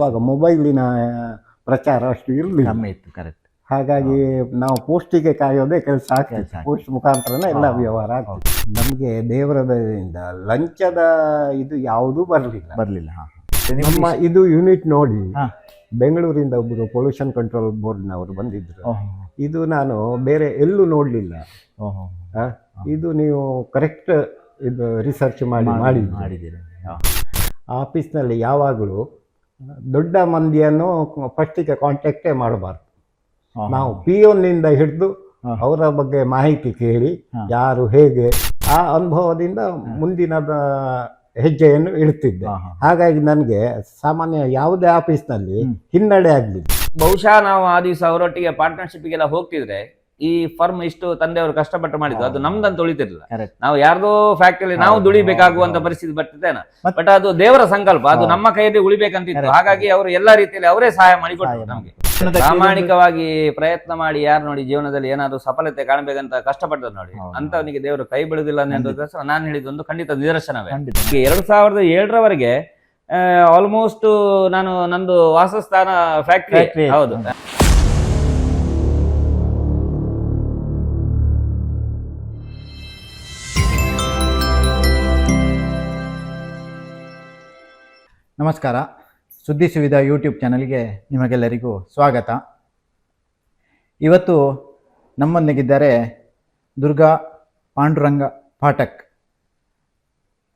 ಆವಾಗ ಮೊಬೈಲಿನ ಪ್ರಚಾರ ಅಷ್ಟು ಇರಲಿಲ್ಲ, ಕಮ್ಮಿ ಇತ್ತು. ಕರೆಕ್ಟ್. ಹಾಗಾಗಿ ನಾವು ಪೋಸ್ಟಿಗೆ ಕಾಯೋದೇ ಕೆಲಸ ಆಗ್ತದೆ, ಪೋಸ್ಟ್ ಮುಖಾಂತರನೇ ಎಲ್ಲ ವ್ಯವಹಾರ ಆಗ್ತದೆ. ನಮಗೆ ದೇವರ ದಯದಿಂದ ಲಂಚದ ಇದು ಯಾವುದೂ ಬರಲಿಲ್ಲ. ನಮ್ಮ ಇದು ಯೂನಿಟ್ ನೋಡಿ ಬೆಂಗಳೂರಿಂದ ಒಬ್ಬರು ಪೊಲ್ಯೂಷನ್ ಕಂಟ್ರೋಲ್ ಬೋರ್ಡ್ನವರು ಬಂದಿದ್ರು. ಇದು ನಾನು ಬೇರೆ ಎಲ್ಲೂ ನೋಡಲಿಲ್ಲ. ಇದು ನೀವು ಕರೆಕ್ಟ್ ಇದು ರಿಸರ್ಚ್ ಮಾಡಿದ್ದೀರಿ. ಆಫೀಸ್ನಲ್ಲಿ ಯಾವಾಗಲೂ ದೊಡ್ಡ ಮಂದಿಯನ್ನು ಫಸ್ಟಿಗೆ ಕಾಂಟ್ಯಾಕ್ಟೇ ಮಾಡಬಾರ್ದು. ನಾವು ಪಿಯೋನ್ನಿಂದ ಹಿಡಿದು ಅವರ ಬಗ್ಗೆ ಮಾಹಿತಿ ಕೇಳಿ ಯಾರು ಹೇಗೆ ಆ ಅನುಭವದಿಂದ ಮುಂದಿನದ ಹೆಜ್ಜೆಯನ್ನು ಇಡ್ತಿದ್ದೆ. ಹಾಗಾಗಿ ನನಗೆ ಸಾಮಾನ್ಯ ಯಾವುದೇ ಆಫೀಸ್ನಲ್ಲಿ ಹಿನ್ನಡೆ ಆಗಲಿಲ್ಲ. ಬಹುಶಃ ನಾವು ಆ ದಿವಸ ಅವರೊಟ್ಟಿಗೆ ಪಾರ್ಟ್ನರ್ಶಿಪ್ಗೆಲ್ಲ ಹೋಗ್ತಿದ್ರೆ ಈ ಫರ್ಮ್ ಇಷ್ಟು ತಂದೆಯವರು ಕಷ್ಟಪಟ್ಟು ಮಾಡಿದ್ರು ಅದು ನಮ್ದಂತ ಉಳಿತಿರ್ಲಿಲ್ಲ. ನಾವು ಯಾರ್ದೋ ಫ್ಯಾಕ್ಟರಿ ನಾವು ದುಡಿಬೇಕಾಗುವಂತ ಪರಿಸ್ಥಿತಿ ಬರ್ತಿದ್ದೇನೆ. ಬಟ್ ಅದು ದೇವರ ಸಂಕಲ್ಪ, ಅದು ನಮ್ಮ ಕೈಯಲ್ಲಿ ಉಳಿಬೇಕಂತಿತ್ತು. ಹಾಗಾಗಿ ಅವರು ಎಲ್ಲಾ ರೀತಿಯಲ್ಲಿ ಅವರೇ ಸಹಾಯ ಮಾಡಿಕೊಟ್ರು ನಮ್ಗೆ. ಪ್ರಾಮಾಣಿಕವಾಗಿ ಪ್ರಯತ್ನ ಮಾಡಿ ಯಾರು ನೋಡಿ ಜೀವನದಲ್ಲಿ ಏನಾದ್ರು ಸಫಲತೆ ಕಾಣಬೇಕಂತ ಕಷ್ಟಪಟ್ಟರು ನೋಡಿ, ಅಂತವನಿಗೆ ದೇವರು ಕೈ ಬಿಡುದಿಲ್ಲ ಅನ್ನೋದಕ್ಕೋಸ್ಕರ ನಾನು ಹೇಳಿದೊಂದು ಖಂಡಿತ ನಿದರ್ಶನವೇ. 2007ರವರೆಗೆ ಆಲ್ಮೋಸ್ಟ್ ನಾನು ನಂದು ವಾಸಸ್ಥಾನ ಫ್ಯಾಕ್ಟರಿ. ಹೌದು. ನಮಸ್ಕಾರ. ಸುದ್ದಿ ಸುವಿಧ ಯೂಟ್ಯೂಬ್ ಚಾನಲ್ಗೆ ನಿಮಗೆಲ್ಲರಿಗೂ ಸ್ವಾಗತ. ಇವತ್ತು ನಮ್ಮೊಂದಿಗಿದ್ದಾರೆ ದುರ್ಗಾ ಪಾಂಡುರಂಗ ಪಾಠಕ್.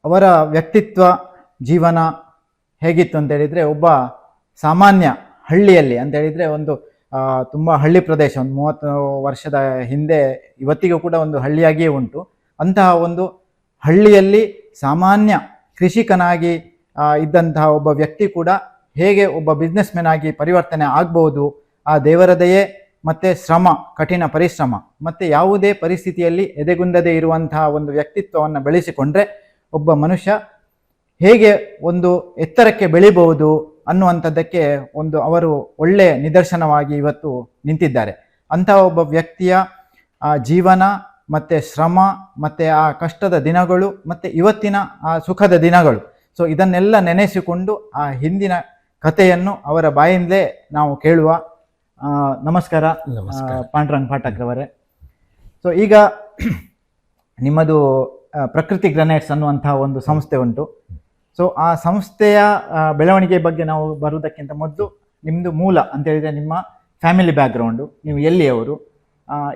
ಅವರ ವ್ಯಕ್ತಿತ್ವ ಜೀವನ ಹೇಗಿತ್ತು ಅಂತೇಳಿದರೆ, ಒಬ್ಬ ಸಾಮಾನ್ಯ ಹಳ್ಳಿಯಲ್ಲಿ ಅಂತೇಳಿದರೆ ಒಂದು ತುಂಬ ಹಳ್ಳಿ ಪ್ರದೇಶ, ಒಂದು 30 ವರ್ಷದ ಹಿಂದೆ ಇವತ್ತಿಗೂ ಕೂಡ ಒಂದು ಹಳ್ಳಿಯಾಗಿಯೇ ಉಂಟು. ಅಂತಹ ಒಂದು ಹಳ್ಳಿಯಲ್ಲಿ ಸಾಮಾನ್ಯ ಕೃಷಿಕನಾಗಿ ಇದ್ದಂತಹ ಒಬ್ಬ ವ್ಯಕ್ತಿ ಕೂಡ ಹೇಗೆ ಒಬ್ಬ ಬಿಸ್ನೆಸ್ ಮ್ಯಾನ್ ಆಗಿ ಪರಿವರ್ತನೆ ಆಗ್ಬೋದು, ಆ ದೇವರದಯೇ ಮತ್ತು ಶ್ರಮ, ಕಠಿಣ ಪರಿಶ್ರಮ ಮತ್ತು ಯಾವುದೇ ಪರಿಸ್ಥಿತಿಯಲ್ಲಿ ಎದೆಗುಂದದೇ ಇರುವಂತಹ ಒಂದು ವ್ಯಕ್ತಿತ್ವವನ್ನು ಬೆಳೆಸಿಕೊಂಡ್ರೆ ಒಬ್ಬ ಮನುಷ್ಯ ಹೇಗೆ ಒಂದು ಎತ್ತರಕ್ಕೆ ಬೆಳಿಬಹುದು ಅನ್ನುವಂಥದ್ದಕ್ಕೆ ಒಂದು ಅವರು ಒಳ್ಳೆಯ ನಿದರ್ಶನವಾಗಿ ಇವತ್ತು ನಿಂತಿದ್ದಾರೆ. ಅಂತಹ ಒಬ್ಬ ವ್ಯಕ್ತಿಯ ಜೀವನ ಮತ್ತು ಶ್ರಮ ಮತ್ತು ಆ ಕಷ್ಟದ ದಿನಗಳು ಮತ್ತು ಇವತ್ತಿನ ಆ ಸುಖದ ದಿನಗಳು, ಸೊ ಇದನ್ನೆಲ್ಲ ನೆನೆಸಿಕೊಂಡು ಆ ಹಿಂದಿನ ಕಥೆಯನ್ನು ಅವರ ಬಾಯಿಂದಲೇ ನಾವು ಕೇಳುವ. ನಮಸ್ಕಾರ ಪಾಂಡುರಂಗ ಪಾಠಕ್ರವರೇ. ಸೊ ಈಗ ನಿಮ್ಮದು ಪ್ರಕೃತಿ ಗ್ರಾನೈಟ್ಸ್ ಅನ್ನುವಂತಹ ಒಂದು ಸಂಸ್ಥೆ ಉಂಟು. ಸೊ ಆ ಸಂಸ್ಥೆಯ ಬೆಳವಣಿಗೆ ಬಗ್ಗೆ ನಾವು ಬರುವುದಕ್ಕಿಂತ ಮೊದಲು ನಿಮ್ಮದು ಮೂಲ ಅಂತ ಹೇಳಿದರೆ ನಿಮ್ಮ ಫ್ಯಾಮಿಲಿ ಬ್ಯಾಕ್ಗ್ರೌಂಡು, ನೀವು ಎಲ್ಲಿಯವರು,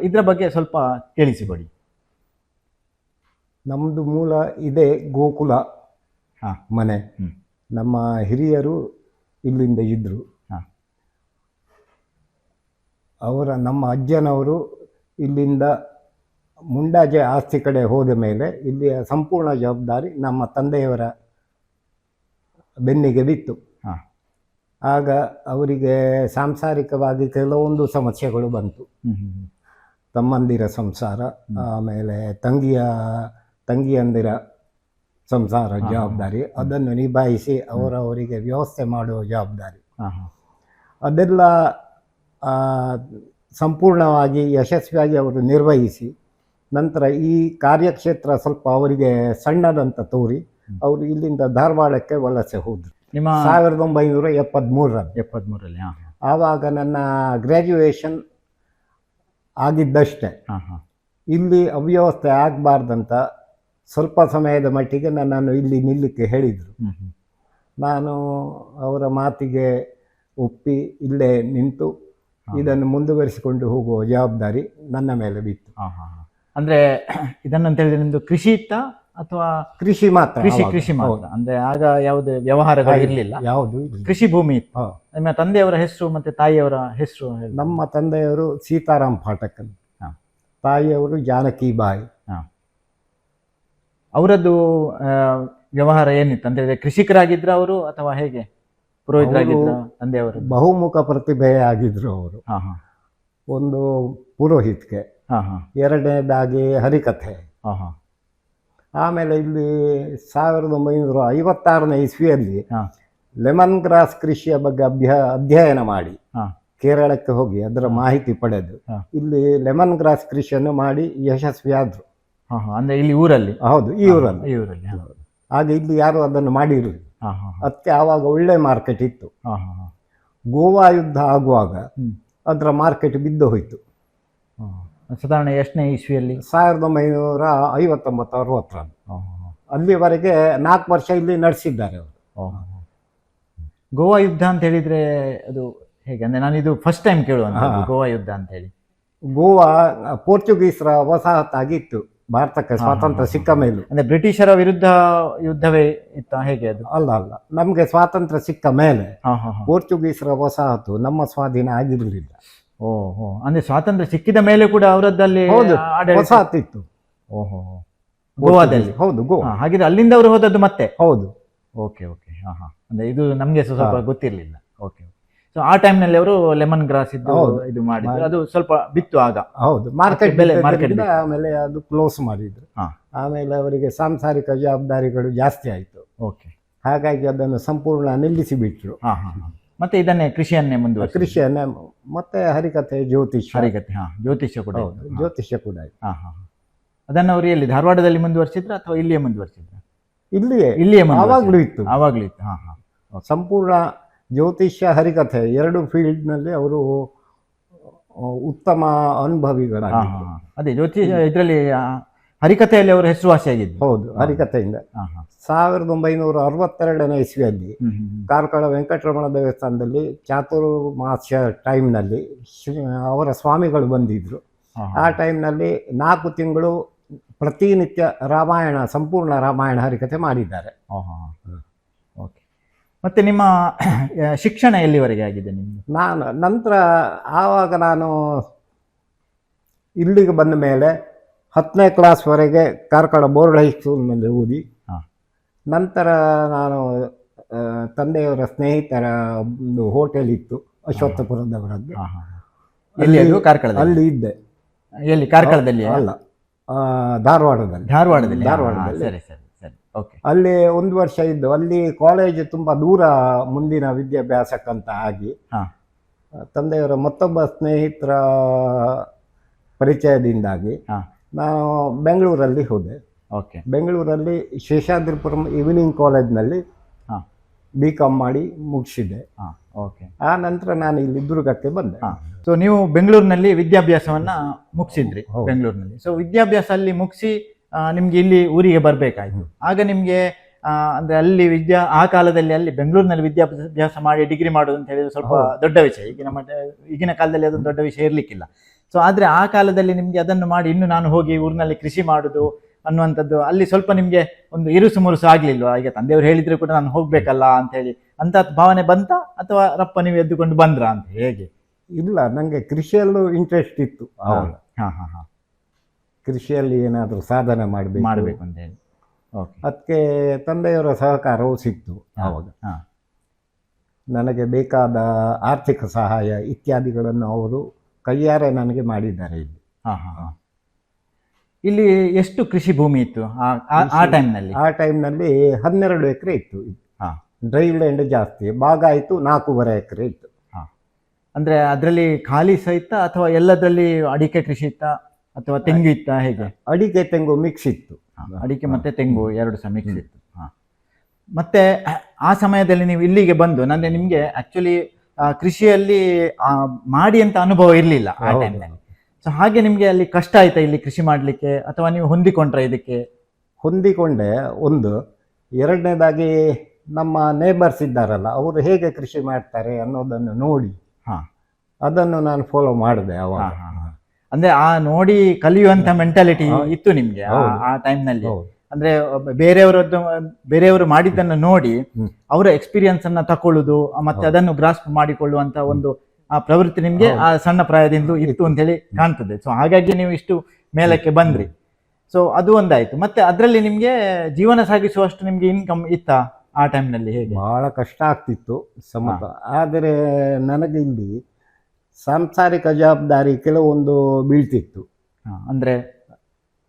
ಇದರ ಬಗ್ಗೆ ಸ್ವಲ್ಪ ತಿಳಿಸಿಕೊಡಿ. ನಮ್ಮದು ಮೂಲ ಇದೆ ಗೋಕುಲ ಮನೆ. ನಮ್ಮ ಹಿರಿಯರು ಇಲ್ಲಿಂದ ಇದ್ದರು. ನಮ್ಮ ಅಜ್ಜನವರು ಇಲ್ಲಿಂದ ಮುಂಡಾಜೆ ಆಸ್ತಿ ಕಡೆ ಹೋದ ಮೇಲೆ ಇಲ್ಲಿಯ ಸಂಪೂರ್ಣ ಜವಾಬ್ದಾರಿ ನಮ್ಮ ತಂದೆಯವರ ಬೆನ್ನಿಗೆ ಬಿತ್ತು. ಆಗ ಅವರಿಗೆ ಸಾಂಸಾರಿಕವಾಗಿ ಕೆಲವೊಂದು ಸಮಸ್ಯೆಗಳು ಬಂತು. ತಮ್ಮಂದಿರ ಸಂಸಾರ, ಆಮೇಲೆ ತಂಗಿಯಂದಿರ ಸಂಸಾರ ಜವಾಬ್ದಾರಿ, ಅದನ್ನು ನಿಭಾಯಿಸಿ ಅವರವರಿಗೆ ವ್ಯವಸ್ಥೆ ಮಾಡುವ ಜವಾಬ್ದಾರಿ, ಅದೆಲ್ಲ ಸಂಪೂರ್ಣವಾಗಿ ಯಶಸ್ವಿಯಾಗಿ ಅವರು ನಿರ್ವಹಿಸಿ ನಂತರ ಈ ಕಾರ್ಯಕ್ಷೇತ್ರ ಸ್ವಲ್ಪ ಅವರಿಗೆ ಸಣ್ಣದಂತ ತೋರಿ ಅವರು ಇಲ್ಲಿಂದ ಧಾರವಾಡಕ್ಕೆ ವಲಸೆ ಹೋದರು. 1973ರಲ್ಲಿ. ಆವಾಗ ನನ್ನ ಗ್ರ್ಯಾಜುಯೇಷನ್ ಆಗಿದ್ದಷ್ಟೇ. ಇಲ್ಲಿ ಅವ್ಯವಸ್ಥೆ ಆಗಬಾರ್ದಂತ ಸ್ವಲ್ಪ ಸಮಯದ ಮಟ್ಟಿಗೆ ನನ್ನನ್ನು ಇಲ್ಲಿ ನಿಲ್ಲಕ್ಕೆ ಹೇಳಿದರು. ನಾನು ಅವರ ಮಾತಿಗೆ ಒಪ್ಪಿ ಇಲ್ಲೇ ನಿಂತು ಇದನ್ನು ಮುಂದುವರಿಸಿಕೊಂಡು ಹೋಗುವ ಜವಾಬ್ದಾರಿ ನನ್ನ ಮೇಲೆ ಬಿತ್ತು. ಅಂದರೆ ಇದನ್ನಂತ ಹೇಳಿದ್ರೆ ನಿಮ್ಮದು ಕೃಷಿ ಇತ್ತ ಅಥವಾ ಕೃಷಿ ಮಾತ್ರ? ಕೃಷಿ ಮಾತ್ರ. ಅಂದರೆ ಆಗ ಯಾವುದೇ ವ್ಯವಹಾರಗಳು ಇರಲಿಲ್ಲ, ಯಾವುದು ಕೃಷಿ ಭೂಮಿ ಇತ್ತು. ನಿಮ್ಮ ತಂದೆಯವರ ಹೆಸರು ಮತ್ತು ತಾಯಿಯವರ ಹೆಸರು? ನಮ್ಮ ತಂದೆಯವರು ಸೀತಾರಾಮ್ ಪಾಠಕ್, ತಾಯಿಯವರು ಜಾನಕಿಬಾಯಿ. ಅವರದ್ದು ವ್ಯವಹಾರ ಏನಿತ್ತು ಅಂತ ಹೇಳಿದ್ರೆ, ಕೃಷಿಕರಾಗಿದ್ರು ಅವರು ಅಥವಾ ಹೇಗೆ? ಪುರೋಹಿತರಾಗಿದ್ರು ತಂದೆಯವರು? ಬಹುಮುಖ ಪ್ರತಿಭೆ ಆಗಿದ್ರು ಅವರು. ಒಂದು ಪುರೋಹಿತ್ಗೆ, ಎರಡನೇದಾಗಿ ಹರಿಕಥೆ. ಆಮೇಲೆ ಇಲ್ಲಿ 1956ನೇ ಇಸ್ವಿಯಲ್ಲಿ ಲೆಮನ್ ಗ್ರಾಸ್ ಕೃಷಿಯ ಬಗ್ಗೆ ಅಧ್ಯಯನ ಮಾಡಿ ಕೇರಳಕ್ಕೆ ಹೋಗಿ ಅದರ ಮಾಹಿತಿ ಪಡೆದು ಇಲ್ಲಿ ಲೆಮನ್ ಗ್ರಾಸ್ ಕೃಷಿಯನ್ನು ಮಾಡಿ ಯಶಸ್ವಿಯಾದರು. ಅಂದ್ರೆ ಇಲ್ಲಿ ಊರಲ್ಲಿ? ಹೌದು, ಈ ಊರಲ್ಲಿ. ಹಾಗೆ ಇಲ್ಲಿ ಯಾರು ಅದನ್ನು ಮಾಡಿರಲಿಲ್ಲ. ಹಾಂ ಹಾಂ ಅದಕ್ಕೆ ಆವಾಗ ಒಳ್ಳೆ ಮಾರ್ಕೆಟ್ ಇತ್ತು. ಹಾಂ ಹಾಂ ಹಾಂ ಗೋವಾ ಯುದ್ಧ ಆಗುವಾಗ ಹ್ಮ್. ಅದರ ಮಾರ್ಕೆಟ್ ಬಿದ್ದು ಹೋಯಿತು. ಸಾಧಾರಣ ಎಷ್ಟನೇ ಇಸ್ವಿಯಲ್ಲಿ? 1959-60 ಹಾಂ ಹಾಂ ಅಲ್ಲಿವರೆಗೆ 4 ವರ್ಷ ಇಲ್ಲಿ ನಡೆಸಿದ್ದಾರೆ ಅವರು. ಗೋವಾ ಯುದ್ಧ ಅಂತ ಹೇಳಿದ್ರೆ ಅದು ಹೇಗೆ ಅಂದ್ರೆ ನಾನು ಇದು ಫಸ್ಟ್ ಟೈಮ್ ಕೇಳುವಂಥದ್ದು ಗೋವಾ ಯುದ್ಧ ಅಂತ ಹೇಳಿ. ಗೋವಾ ಪೋರ್ಚುಗೀಸರ ವಸಾಹತಾಗಿತ್ತು ಭಾರತಕ್ಕೆ ಸ್ವಾತಂತ್ರ್ಯ ಸಿಕ್ಕ ಮೇಲೂ. ಅಂದ್ರೆ ಬ್ರಿಟಿಷರ ವಿರುದ್ಧ ಯುದ್ಧವೇ ಇತ್ತ ಹೇಗೆ ಅದು? ಅಲ್ಲ ಅಲ್ಲ, ನಮಗೆ ಸ್ವಾತಂತ್ರ್ಯ ಸಿಕ್ಕ ಮೇಲೆ ಹಾಂ ಹಾಂ ಹಾಂ ಪೋರ್ಚುಗೀಸರ ವಸಾಹತು ನಮ್ಮ ಸ್ವಾಧೀನ ಆಗಿರಲಿಲ್ಲ. ಓಹೋ, ಅಂದ್ರೆ ಸ್ವಾತಂತ್ರ್ಯ ಸಿಕ್ಕಿದ ಮೇಲೆ ಕೂಡ ಅವರದ್ದಲ್ಲಿ ಹೌದು, ಆಡಳಿತ. ವಸಾಹತಿತ್ತು. ಓಹೋ, ಗೋವಾದಲ್ಲಿ. ಹೌದು, ಗೋವಾ. ಹಾಗಿದ್ರೆ ಅಲ್ಲಿಂದ ಅವರು ಹೋದದ್ದು ಮತ್ತೆ? ಹೌದು. ಓಕೆ ಓಕೆ, ಹಾಂ ಹಾಂ. ಅಂದ್ರೆ ಇದು ನಮಗೆ ಸ್ವಲ್ಪ ಗೊತ್ತಿರಲಿಲ್ಲ. ಓಕೆ, ಸೊ ಆ ಟೈಮ್ನಲ್ಲಿ ಅವರು ಲೆಮನ್ ಗ್ರಾಸ್ ಇದ್ದು ಇದು ಮಾಡಿದ್ರು, ಅದು ಸ್ವಲ್ಪ ಬಿತ್ತು ಆಗ. ಹೌದು, ಮಾರ್ಕೆಟ್ ಬೆಲೆ ಮಾರ್ಕೆಟ್. ಆಮೇಲೆ ಅದು ಕ್ಲೋಸ್ ಮಾಡಿದ್ರು. ಹಾಂ. ಆಮೇಲೆ ಅವರಿಗೆ ಸಾಂಸಾರಿಕ ಜವಾಬ್ದಾರಿಗಳು ಜಾಸ್ತಿ ಆಯಿತು. ಓಕೆ, ಹಾಗಾಗಿ ಅದನ್ನು ಸಂಪೂರ್ಣ ನಿಲ್ಲಿಸಿ ಬಿಟ್ರು. ಹಾಂ ಹಾಂ ಹಾಂ. ಮತ್ತೆ ಇದನ್ನೇ ಕೃಷಿಯನ್ನೇ ಮುಂದುವರಿಸಿ. ಕೃಷಿಯನ್ನೇ ಮತ್ತೆ ಹರಿಕಥೆ, ಜ್ಯೋತಿಷ್ಯ. ಹರಿಕಥೆ, ಹಾಂ, ಜ್ಯೋತಿಷ್ಯ ಕೂಡ ಹೌದು, ಜ್ಯೋತಿಷ್ಯ ಕೂಡ ಆಯ್ತು. ಹಾಂ ಹಾಂ. ಅದನ್ನು ಅವರು ಎಲ್ಲಿ ಧಾರವಾಡದಲ್ಲಿ ಮುಂದುವರಿಸಿದ್ರ ಅಥವಾ ಇಲ್ಲಿಯೇ ಮುಂದುವರಿಸಿದ್ರ? ಇಲ್ಲಿಯೇ ಆವಾಗಲೂ ಇತ್ತು. ಆವಾಗಲೂ ಇತ್ತು. ಹಾಂ ಹಾಂ. ಸಂಪೂರ್ಣ ಜ್ಯೋತಿಷ್ಯ, ಹರಿಕಥೆ ಎರಡು ಫೀಲ್ಡ್ನಲ್ಲಿ ಅವರು ಉತ್ತಮ ಅನುಭವಿಗಳಾಗಿದ್ದರು. ಅದೇ ಜ್ಯೋತಿಷ ಇದರಲ್ಲಿ ಹರಿಕಥೆಯಲ್ಲಿ ಅವರು ಹೆಸರುವಾಸಿಯಾಗಿದ್ದು. ಹೌದು, ಹರಿಕಥೆಯಿಂದ. 1962ನೇ ಇಸ್ವಿಯಲ್ಲಿ ಕಾರ್ಕಳ ವೆಂಕಟರಮಣ ದೇವಸ್ಥಾನದಲ್ಲಿ ಚಾತುರ್ಮಾಸ್ಯ ಟೈಮ್ನಲ್ಲಿ ಅವರ ಸ್ವಾಮಿಗಳು ಬಂದಿದ್ರು. ಆ ಟೈಮ್ನಲ್ಲಿ 4 ತಿಂಗಳು ಪ್ರತಿನಿತ್ಯ ರಾಮಾಯಣ, ಸಂಪೂರ್ಣ ರಾಮಾಯಣ ಹರಿಕಥೆ ಮಾಡಿದ್ದಾರೆ. ಓಕೆ. ಮತ್ತೆ ನಿಮ್ಮ ಶಿಕ್ಷಣ ಎಲ್ಲಿವರೆಗೆ ಆಗಿದೆ ನಿಮಗೆ? ನಾನು ನಂತರ ಆವಾಗ ನಾನು ಇಲ್ಲಿಗೆ ಬಂದ ಮೇಲೆ 10ನೇ ಕ್ಲಾಸ್ವರೆಗೆ ಕಾರ್ಕಳ ಬೋರ್ಡ್ ಹೈಸ್ಕೂಲ್ನಲ್ಲಿ ಓದಿ, ನಂತರ ನಾನು ತಂದೆಯವರ ಸ್ನೇಹಿತರ ಒಂದು ಹೋಟೆಲ್ ಇತ್ತು ಅಶ್ವತ್ಥಪುರದವರದ್ದು, ಅಲ್ಲಿ ಇದ್ದೆ. ಎಲ್ಲಿ? ಕಾರ್ಕಳದಲ್ಲಿ ಅಲ್ಲ, ಧಾರವಾಡದಲ್ಲಿ. ಧಾರವಾಡದಲ್ಲಿ. ಧಾರವಾಡದಲ್ಲಿ. ಸರಿ ಸರಿ ಸರಿ, ಓಕೆ. ಅಲ್ಲಿ 1 ವರ್ಷ ಇದ್ದು. ಅಲ್ಲಿ ಕಾಲೇಜ್ ತುಂಬಾ ದೂರ ಮುಂದಿನ ವಿದ್ಯಾಭ್ಯಾಸಕ್ಕಂತ ಆಗಿ ತಂದೆಯವರ ಮತ್ತೊಬ್ಬ ಸ್ನೇಹಿತರ ಪರಿಚಯದಿಂದಾಗಿ ನಾನು ಬೆಂಗಳೂರಲ್ಲಿ ಹೋದೆ. ಓಕೆ. ಬೆಂಗಳೂರಲ್ಲಿ ಶೇಷಾದ್ರಿಪುರಂ ಈವ್ನಿಂಗ್ ಕಾಲೇಜ್ನಲ್ಲಿ BCom ಮಾಡಿ ಮುಗಿಸಿದೆ. ಓಕೆ. ಆ ನಂತರ ನಾನು ಇಲ್ಲಿ ದುರ್ಗಕ್ಕೆ ಬಂದೆ. ಸೊ ನೀವು ಬೆಂಗಳೂರಿನಲ್ಲಿ ವಿದ್ಯಾಭ್ಯಾಸವನ್ನ ಮುಗಿಸಿದ್ರಿ. ಬೆಂಗಳೂರಿನಲ್ಲಿ. ಸೊ ವಿದ್ಯಾಭ್ಯಾಸ ಅಲ್ಲಿ ಮುಗಿಸಿ ನಿಮ್ಗೆ ಇಲ್ಲಿ ಊರಿಗೆ ಬರಬೇಕಾಯ್ತು. ಆಗ ನಿಮ್ಗೆ ಅಂದ್ರೆ ಅಲ್ಲಿ ಆ ಕಾಲದಲ್ಲಿ ಅಲ್ಲಿ ಬೆಂಗಳೂರಿನಲ್ಲಿ ವಿದ್ಯಾಭ್ಯಾಸ ಮಾಡಿ ಡಿಗ್ರಿ ಮಾಡೋದು ಅಂತ ಹೇಳಿದ್ರೆ ಸ್ವಲ್ಪ ದೊಡ್ಡ ವಿಷಯ. ಈಗಿನ ಕಾಲದಲ್ಲಿ ಅದೊಂದು ದೊಡ್ಡ ವಿಷಯ ಇರ್ಲಿಕ್ಕಿಲ್ಲ. ಸೊ ಆದ್ರೆ ಆ ಕಾಲದಲ್ಲಿ ನಿಮ್ಗೆ ಅದನ್ನು ಮಾಡಿ ಇನ್ನು ನಾನು ಹೋಗಿ ಊರಿನಲ್ಲಿ ಕೃಷಿ ಮಾಡುದು ಅನ್ನುವಂಥದ್ದು ಅಲ್ಲಿ ಸ್ವಲ್ಪ ನಿಮ್ಗೆ ಒಂದು ಇರುಸು ಮುರುಸು ಆಗ್ಲಿಲ್ವಾ? ಈಗ ತಂದೆಯವರು ಹೇಳಿದ್ರು ಕೂಡ ನಾನು ಹೋಗ್ಬೇಕಲ್ಲ ಅಂತ ಹೇಳಿ ಅಂತ ಭಾವನೆ ಬಂತ, ಅಥವಾ ರಪ್ಪ ನೀವು ಎದ್ದುಕೊಂಡು ಬಂದ್ರ ಅಂತ ಹೇಗೆ? ಇಲ್ಲ, ನಂಗೆ ಕೃಷಿಯಲ್ಲೂ ಇಂಟ್ರೆಸ್ಟ್ ಇತ್ತು ಆವಾಗ. ಕೃಷಿಯಲ್ಲಿ ಏನಾದರೂ ಸಾಧನೆ ಮಾಡಬೇಕು ಅಂತ ಹೇಳಿ. ಅದಕ್ಕೆ ತಂದೆಯವರ ಸಹಕಾರವೂ ಸಿಕ್ತು ಆವಾಗ. ನನಗೆ ಬೇಕಾದ ಆರ್ಥಿಕ ಸಹಾಯ ಇತ್ಯಾದಿಗಳನ್ನು ಅವರು ಕೈಯಾರೆ ನನಗೆ ಮಾಡಿದ್ದಾರೆ. ಇಲ್ಲಿ ಎಷ್ಟು ಕೃಷಿ ಭೂಮಿ ಇತ್ತು ಆ ಟೈಮ್ನಲ್ಲಿ? ಆ ಟೈಮ್ನಲ್ಲಿ 12 ಎಕರೆ ಇತ್ತು. ಡ್ರೈ ಲ್ಯಾಂಡ್ ಜಾಸ್ತಿ ಭಾಗ ಆಯಿತು, 4.5 ಎಕರೆ ಇತ್ತು. ಅಂದ್ರೆ ಅದರಲ್ಲಿ ಖಾಲಿ ಸಹಿತ ಅಥವಾ ಎಲ್ಲದರಲ್ಲಿ ಅಡಿಕೆ ಕೃಷಿ ಇತ್ತ ಅಥವಾ ತೆಂಗು ಇತ್ತ ಹೇಗೆ? ಅಡಿಕೆ ತೆಂಗು ಮಿಕ್ಸ್ ಇತ್ತು. ಅಡಿಕೆ ಮತ್ತೆ ತೆಂಗು ಎರಡು ಸಹ ಮಿಕ್ಸ್ ಇತ್ತು. ಮತ್ತೆ ಆ ಸಮಯದಲ್ಲಿ ನೀವು ಇಲ್ಲಿಗೆ ಬಂದು ಅಂದ್ರೆ ನಿಮ್ಗೆ ಆಕ್ಚುಲಿ ಕೃಷಿಯಲ್ಲಿ ಮಾಡಿ ಅಂತ ಅನುಭವ ಇರಲಿಲ್ಲ ಆ ಟೈಮ್ನಲ್ಲಿ. ಸೊ ಹಾಗೆ ನಿಮ್ಗೆ ಅಲ್ಲಿ ಕಷ್ಟ ಆಯ್ತಾ ಇಲ್ಲಿ ಕೃಷಿ ಮಾಡ್ಲಿಕ್ಕೆ, ಅಥವಾ ನೀವು ಹೊಂದಿಕೊಂಡ್ರೆ ಇದಕ್ಕೆ? ಹೊಂದಿಕೊಂಡೆ ಒಂದು. ಎರಡನೇದಾಗಿ ನಮ್ಮ ನೇಬರ್ಸ್ ಇದ್ದಾರಲ್ಲ, ಅವರು ಹೇಗೆ ಕೃಷಿ ಮಾಡ್ತಾರೆ ಅನ್ನೋದನ್ನು ನೋಡಿ ಅದನ್ನು ನಾನು ಫಾಲೋ ಮಾಡಿದೆ ಅವಾಗ. ಅಂದ್ರೆ ಆ ನೋಡಿ ಕಲಿಯುವಂತ ಮೆಂಟಾಲಿಟಿ ಇತ್ತು ನಿಮ್ಗೆ ಆ ಟೈಮ್ನಲ್ಲಿ. ಅಂದ್ರೆ ಬೇರೆಯವರು ಮಾಡಿದ್ದನ್ನು ನೋಡಿ ಅವರ ಎಕ್ಸ್ಪೀರಿಯನ್ಸ್ ಅನ್ನ ತಕೊಳ್ಳುದು ಮತ್ತೆ ಅದನ್ನು ಗ್ರಾಸ್ಪ್ ಮಾಡಿಕೊಳ್ಳುವಂತ ಒಂದು ಆ ಪ್ರವೃತ್ತಿ ನಿಮ್ಗೆ ಆ ಸಣ್ಣ ಪ್ರಾಯದಿಂದ ಇತ್ತು ಅಂತ ಹೇಳಿ ಕಾಣ್ತದೆ. ಸೊ ಹಾಗಾಗಿ ನೀವು ಇಷ್ಟು ಮೇಲಕ್ಕೆ ಬಂದ್ರಿ. ಸೊ ಅದು ಒಂದಾಯ್ತು. ಮತ್ತೆ ಅದರಲ್ಲಿ ನಿಮ್ಗೆ ಜೀವನ ಸಾಗಿಸುವಷ್ಟು ನಿಮ್ಗೆ ಇನ್ಕಮ್ ಇತ್ತ ಆ ಟೈಮ್ನಲ್ಲಿ? ಹೇಗೆ? ಬಹಳ ಕಷ್ಟ ಆಗ್ತಿತ್ತು ಸಮತ. ಆದರೆ ನನಗೆ ಇಲ್ಲಿ ಸಾಂಸಾರಿಕ ಜವಾಬ್ದಾರಿ ಕೆಲವೊಂದು ಬೀಳ್ತಿತ್ತು. ಅಂದ್ರೆ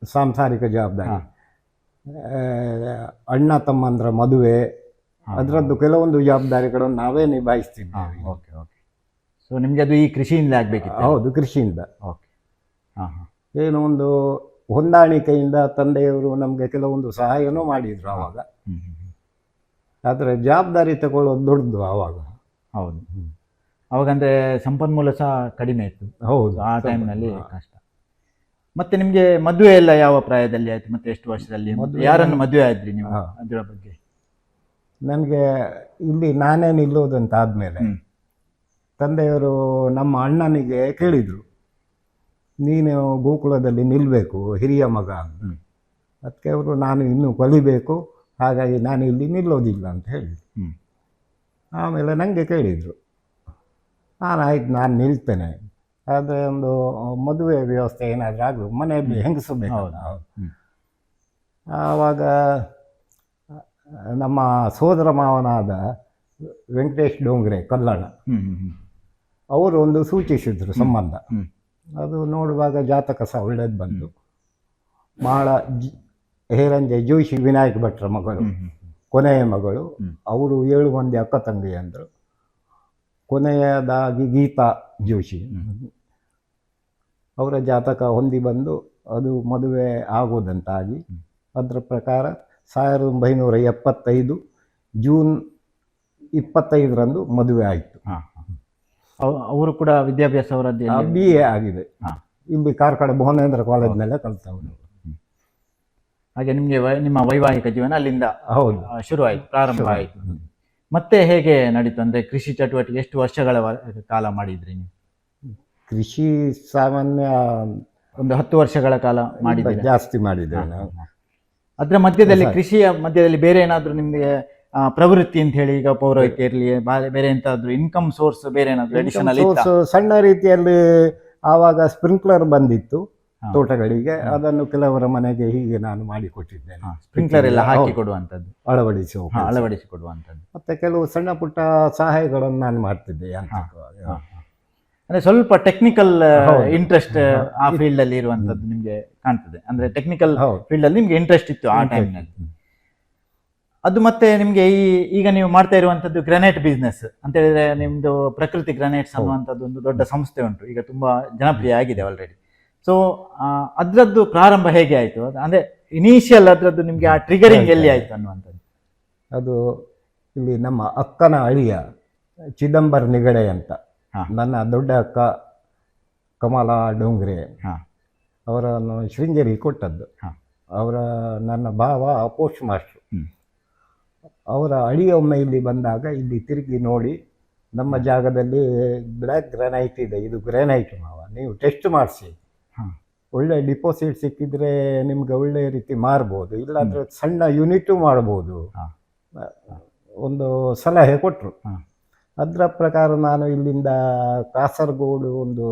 ಸಾಂಸಾರಿಕ ಜವಾಬ್ದಾರಿ, ಅಣ್ಣ ತಮ್ಮಂದ್ರ ಮದುವೆ, ಅದರದ್ದು ಕೆಲವೊಂದು ಜವಾಬ್ದಾರಿಗಳನ್ನು ನಾವೇ ನಿಭಾಯಿಸ್ತಿದ್ದೇವೆ. Okay okay. ಸೊ ನಿಮ್ಗೆ ಅದು ಈ ಕೃಷಿಯಿಂದ ಆಗ್ಬೇಕಿತ್ತು? ಹೌದು, ಕೃಷಿಯಿಂದ. ಓಕೆ. ಏನೋ ಒಂದು ಹೊಂದಾಣಿಕೆಯಿಂದ ತಂದೆಯವರು ನಮಗೆ ಕೆಲವೊಂದು ಸಹಾಯನೂ ಮಾಡಿದ್ರು ಆವಾಗ. ಆದರೆ ಜವಾಬ್ದಾರಿ ತಗೊಳ್ಳೋದು ದೊಡ್ಡದು ಆವಾಗ. ಹೌದು. ಅವಾಗಂದ್ರೆ ಸಂಪನ್ಮೂಲ ಸಹ ಕಡಿಮೆ ಇತ್ತು. ಹೌದು, ಆ ಟೈಮ್ನಲ್ಲಿ ಕಷ್ಟ. ಮತ್ತೆ ನಿಮ್ಗೆ ಮದುವೆ ಎಲ್ಲ ಯಾವ ಪ್ರಾಯದಲ್ಲಿ ಆಯ್ತು, ಮತ್ತೆ ಎಷ್ಟು ವರ್ಷದಲ್ಲಿ, ಯಾರನ್ನು ಮದುವೆ ಆದ್ರಿ ನೀವು, ಅದರ ಬಗ್ಗೆ? ನನಗೆ ಇಲ್ಲಿ ನಾನೇ ನಿಲ್ಲೋದಂತ ಆದಮೇಲೆ ತಂದೆಯವರು ನಮ್ಮ ಅಣ್ಣನಿಗೆ ಕೇಳಿದರು, ನೀನು ಗೋಕುಲದಲ್ಲಿ ನಿಲ್ಲಬೇಕು, ಹಿರಿಯ ಮಗ ಅಂತ. ಅದಕ್ಕೆ ಅವರು ನಾನು ಇನ್ನೂ ಕಲಿಬೇಕು, ಹಾಗಾಗಿ ನಾನು ಇಲ್ಲಿ ನಿಲ್ಲೋದಿಲ್ಲ ಅಂತ ಹೇಳಿದರು. ಆಮೇಲೆ ನನಗೆ ಕೇಳಿದರು, ಆಯ್ತು ನಾನು ನಿಲ್ತೇನೆ, ಆದರೆ ಒಂದು ಮದುವೆ ವ್ಯವಸ್ಥೆ ಏನಾದರೂ ಆಗಬೇಕು, ಮನೆಯಲ್ಲಿ ಹೆಂಗಸಬೇಕು. ಆವಾಗ ನಮ್ಮ ಸೋದರ ಮಾವನಾದ ವೆಂಕಟೇಶ್ ಡೋಂಗ್ರೆ ಕಲ್ಲಣ ಅವರು ಒಂದು ಸೂಚಿಸಿದ್ರು ಸಂಬಂಧ. ಅದು ನೋಡುವಾಗ ಜಾತಕ ಸಹ ಒಳ್ಳೇದು ಬಂತು. ಬಹಳ ಹೇರಂಜೆ ಜೋಶಿ ವಿನಾಯಕ್ ಭಟ್ರ ಮಗಳು, ಕೊನೆಯ ಮಗಳು. ಅವರು 7 ಮಂದಿ ಅಕ್ಕ ತಂಗಿ ಅಂದರು. ಕೊನೆಯದಾಗಿ ಗೀತಾ ಜೋಶಿ, ಅವರ ಜಾತಕ ಹೊಂದಿ ಬಂದು ಅದು ಮದುವೆ ಆಗೋದಂತಾಗಿ ಅದರ ಪ್ರಕಾರ 1975 ಜೂನ್ 25ರಂದು ಮದುವೆ ಆಯಿತು. ಅವರು ಕೂಡ ವಿದ್ಯಾಭ್ಯಾಸ ಅವರದ್ದು BA ಆಗಿದೆ. ಇಲ್ಲಿ ಕಾರ್ಕಳ ಭುವನೇಂದ್ರ ಕಾಲೇಜ್ನಲ್ಲೇ ಕಲಿತವರು. ಹಾಗೆ ನಿಮಗೆ ನಿಮ್ಮ ವೈವಾಹಿಕ ಜೀವನ ಅಲ್ಲಿಂದ ಹೌದು ಶುರು ಆಯಿತು, ಪ್ರಾರಂಭ ಆಯಿತು. ಮತ್ತೆ ಹೇಗೆ ನಡೀತು? ಅಂದರೆ ಕೃಷಿ ಚಟುವಟಿಕೆ ಎಷ್ಟು ವರ್ಷಗಳ ಕಾಲ ಮಾಡಿದ್ರಿ ನೀವು? ಕೃಷಿ ಸಾಮಾನ್ಯ ಒಂದು 10 ವರ್ಷಗಳ ಕಾಲ ಮಾಡಿದ್ರಿ. ಜಾಸ್ತಿ ಮಾಡಿದ್ದೇವೆ ನಾವು. ಅದರ ಮಧ್ಯದಲ್ಲಿ, ಕೃಷಿಯ ಮಧ್ಯದಲ್ಲಿ ಬೇರೆ ಏನಾದರೂ ನಿಮಗೆ ಪ್ರವೃತ್ತಿ ಅಂತ ಹೇಳಿ, ಈಗ ಪೌರೋಹಿತ್ಯ ಇರಲಿ, ಬೇರೆ ಎಂತಾದ್ರೂ ಇನ್ಕಮ್ ಸೋರ್ಸ್ ಬೇರೆ ಏನಾದರೂ ಅಡಿಷನಲ್ ಇತ್ತಾ? ಸಣ್ಣ ರೀತಿಯಲ್ಲಿ ಆವಾಗ ಸ್ಪ್ರಿಂಕ್ಲರ್ ಬಂದಿತ್ತು ತೋಟಗಳಿಗೆ, ಅದನ್ನು ಕೆಲವರ ಮನೆಗೆ ಹೀಗೆ ನಾನು ಮಾಡಿಕೊಟ್ಟಿದ್ದೇನೆ. ಸ್ಪ್ರಿಂಕ್ಲರ್ ಎಲ್ಲ ಹಾಕಿ ಕೊಡುವಂಥದ್ದು, ಅಳವಡಿಸಿಕೊಡುವಂಥದ್ದು. ಮತ್ತೆ ಕೆಲವು ಸಣ್ಣ ಪುಟ್ಟ ಸಹಾಯಗಳನ್ನು ನಾನು ಮಾಡ್ತಿದ್ದೆ. ಅಂದ್ರೆ ಸ್ವಲ್ಪ ಟೆಕ್ನಿಕಲ್ ಇಂಟ್ರೆಸ್ಟ್ ಆ ಫೀಲ್ಡ್ ಅಲ್ಲಿ ಇರುವಂತದ್ದು ನಿಮ್ಗೆ ಕಾಣ್ತದೆ. ಅಂದ್ರೆ ಟೆಕ್ನಿಕಲ್ ಫೀಲ್ಡ್ ಅಲ್ಲಿ ನಿಮ್ಗೆ ಇಂಟ್ರೆಸ್ಟ್ ಇತ್ತು ಆ ಟೈಮ್ನಲ್ಲಿ. ಅದು ಮತ್ತೆ ನಿಮ್ಗೆ ಈಗ ನೀವು ಮಾಡ್ತಾ ಇರುವಂತದ್ದು ಗ್ರಾನೈಟ್ ಬಿಸ್ನೆಸ್ ಅಂತ ಹೇಳಿದ್ರೆ, ನಿಮ್ದು ಪ್ರಕೃತಿ ಗ್ರಾನೈಟ್ಸ್ ಅನ್ನುವಂಥದ್ದು ಒಂದು ದೊಡ್ಡ ಸಂಸ್ಥೆ ಉಂಟು, ಈಗ ತುಂಬಾ ಜನಪ್ರಿಯ ಆಗಿದೆ ಆಲ್ರೆಡಿ. ಸೊ ಅದ್ರದ್ದು ಪ್ರಾರಂಭ ಹೇಗೆ ಆಯ್ತು? ಅಂದ್ರೆ ಇನಿಷಿಯಲ್ ಅದ್ರದ್ದು ನಿಮ್ಗೆ ಆ ಟ್ರಿಗರಿಂಗ್ ಎಲ್ಲಿ ಆಯ್ತು ಅನ್ನುವಂಥದ್ದು? ಅದು ಇಲ್ಲಿ ನಮ್ಮ ಅಕ್ಕನ ಅಳಿಯ ಚಿದಂಬರ್ ನಿಗಡೆ ಅಂತ, ನನ್ನ ದೊಡ್ಡ ಅಕ್ಕ ಕಮಲಾ ಡೋಂಗ್ರೆ, ಅವರನ್ನು ಶೃಂಗೇರಿ ಕೊಟ್ಟದ್ದು. ಅವರ ನನ್ನ ಭಾವ ಪೋಸ್ಟ್ ಮಾಸ್ಟ್ರು. ಅವರ ಅಳಿಯ ಒಮ್ಮೆ ಇಲ್ಲಿ ಬಂದಾಗ ಇಲ್ಲಿ ತಿರುಗಿ ನೋಡಿ, ನಮ್ಮ ಜಾಗದಲ್ಲಿ ಬ್ಲ್ಯಾಕ್ ಗ್ರಾನೈಟ್ ಇದೆ, ಇದು ಗ್ರಾನೈಟ್ ಮಾವ, ನೀವು ಟೆಸ್ಟ್ ಮಾಡಿಸಿ, ಒಳ್ಳೆ ಡಿಪಾಸಿಟ್ ಸಿಕ್ಕಿದ್ರೆ ನಿಮ್ಗೆ ಒಳ್ಳೆ ರೀತಿ ಮಾರ್ಬೋದು, ಇಲ್ಲಾಂದ್ರೆ ಸಣ್ಣ ಯೂನಿಟು ಮಾಡ್ಬೋದು, ಒಂದು ಸಲಹೆ ಕೊಟ್ಟರು. ಅದರ ಪ್ರಕಾರ ನಾನು ಇಲ್ಲಿಂದ ಕಾಸರಗೋಡು ಒಂದು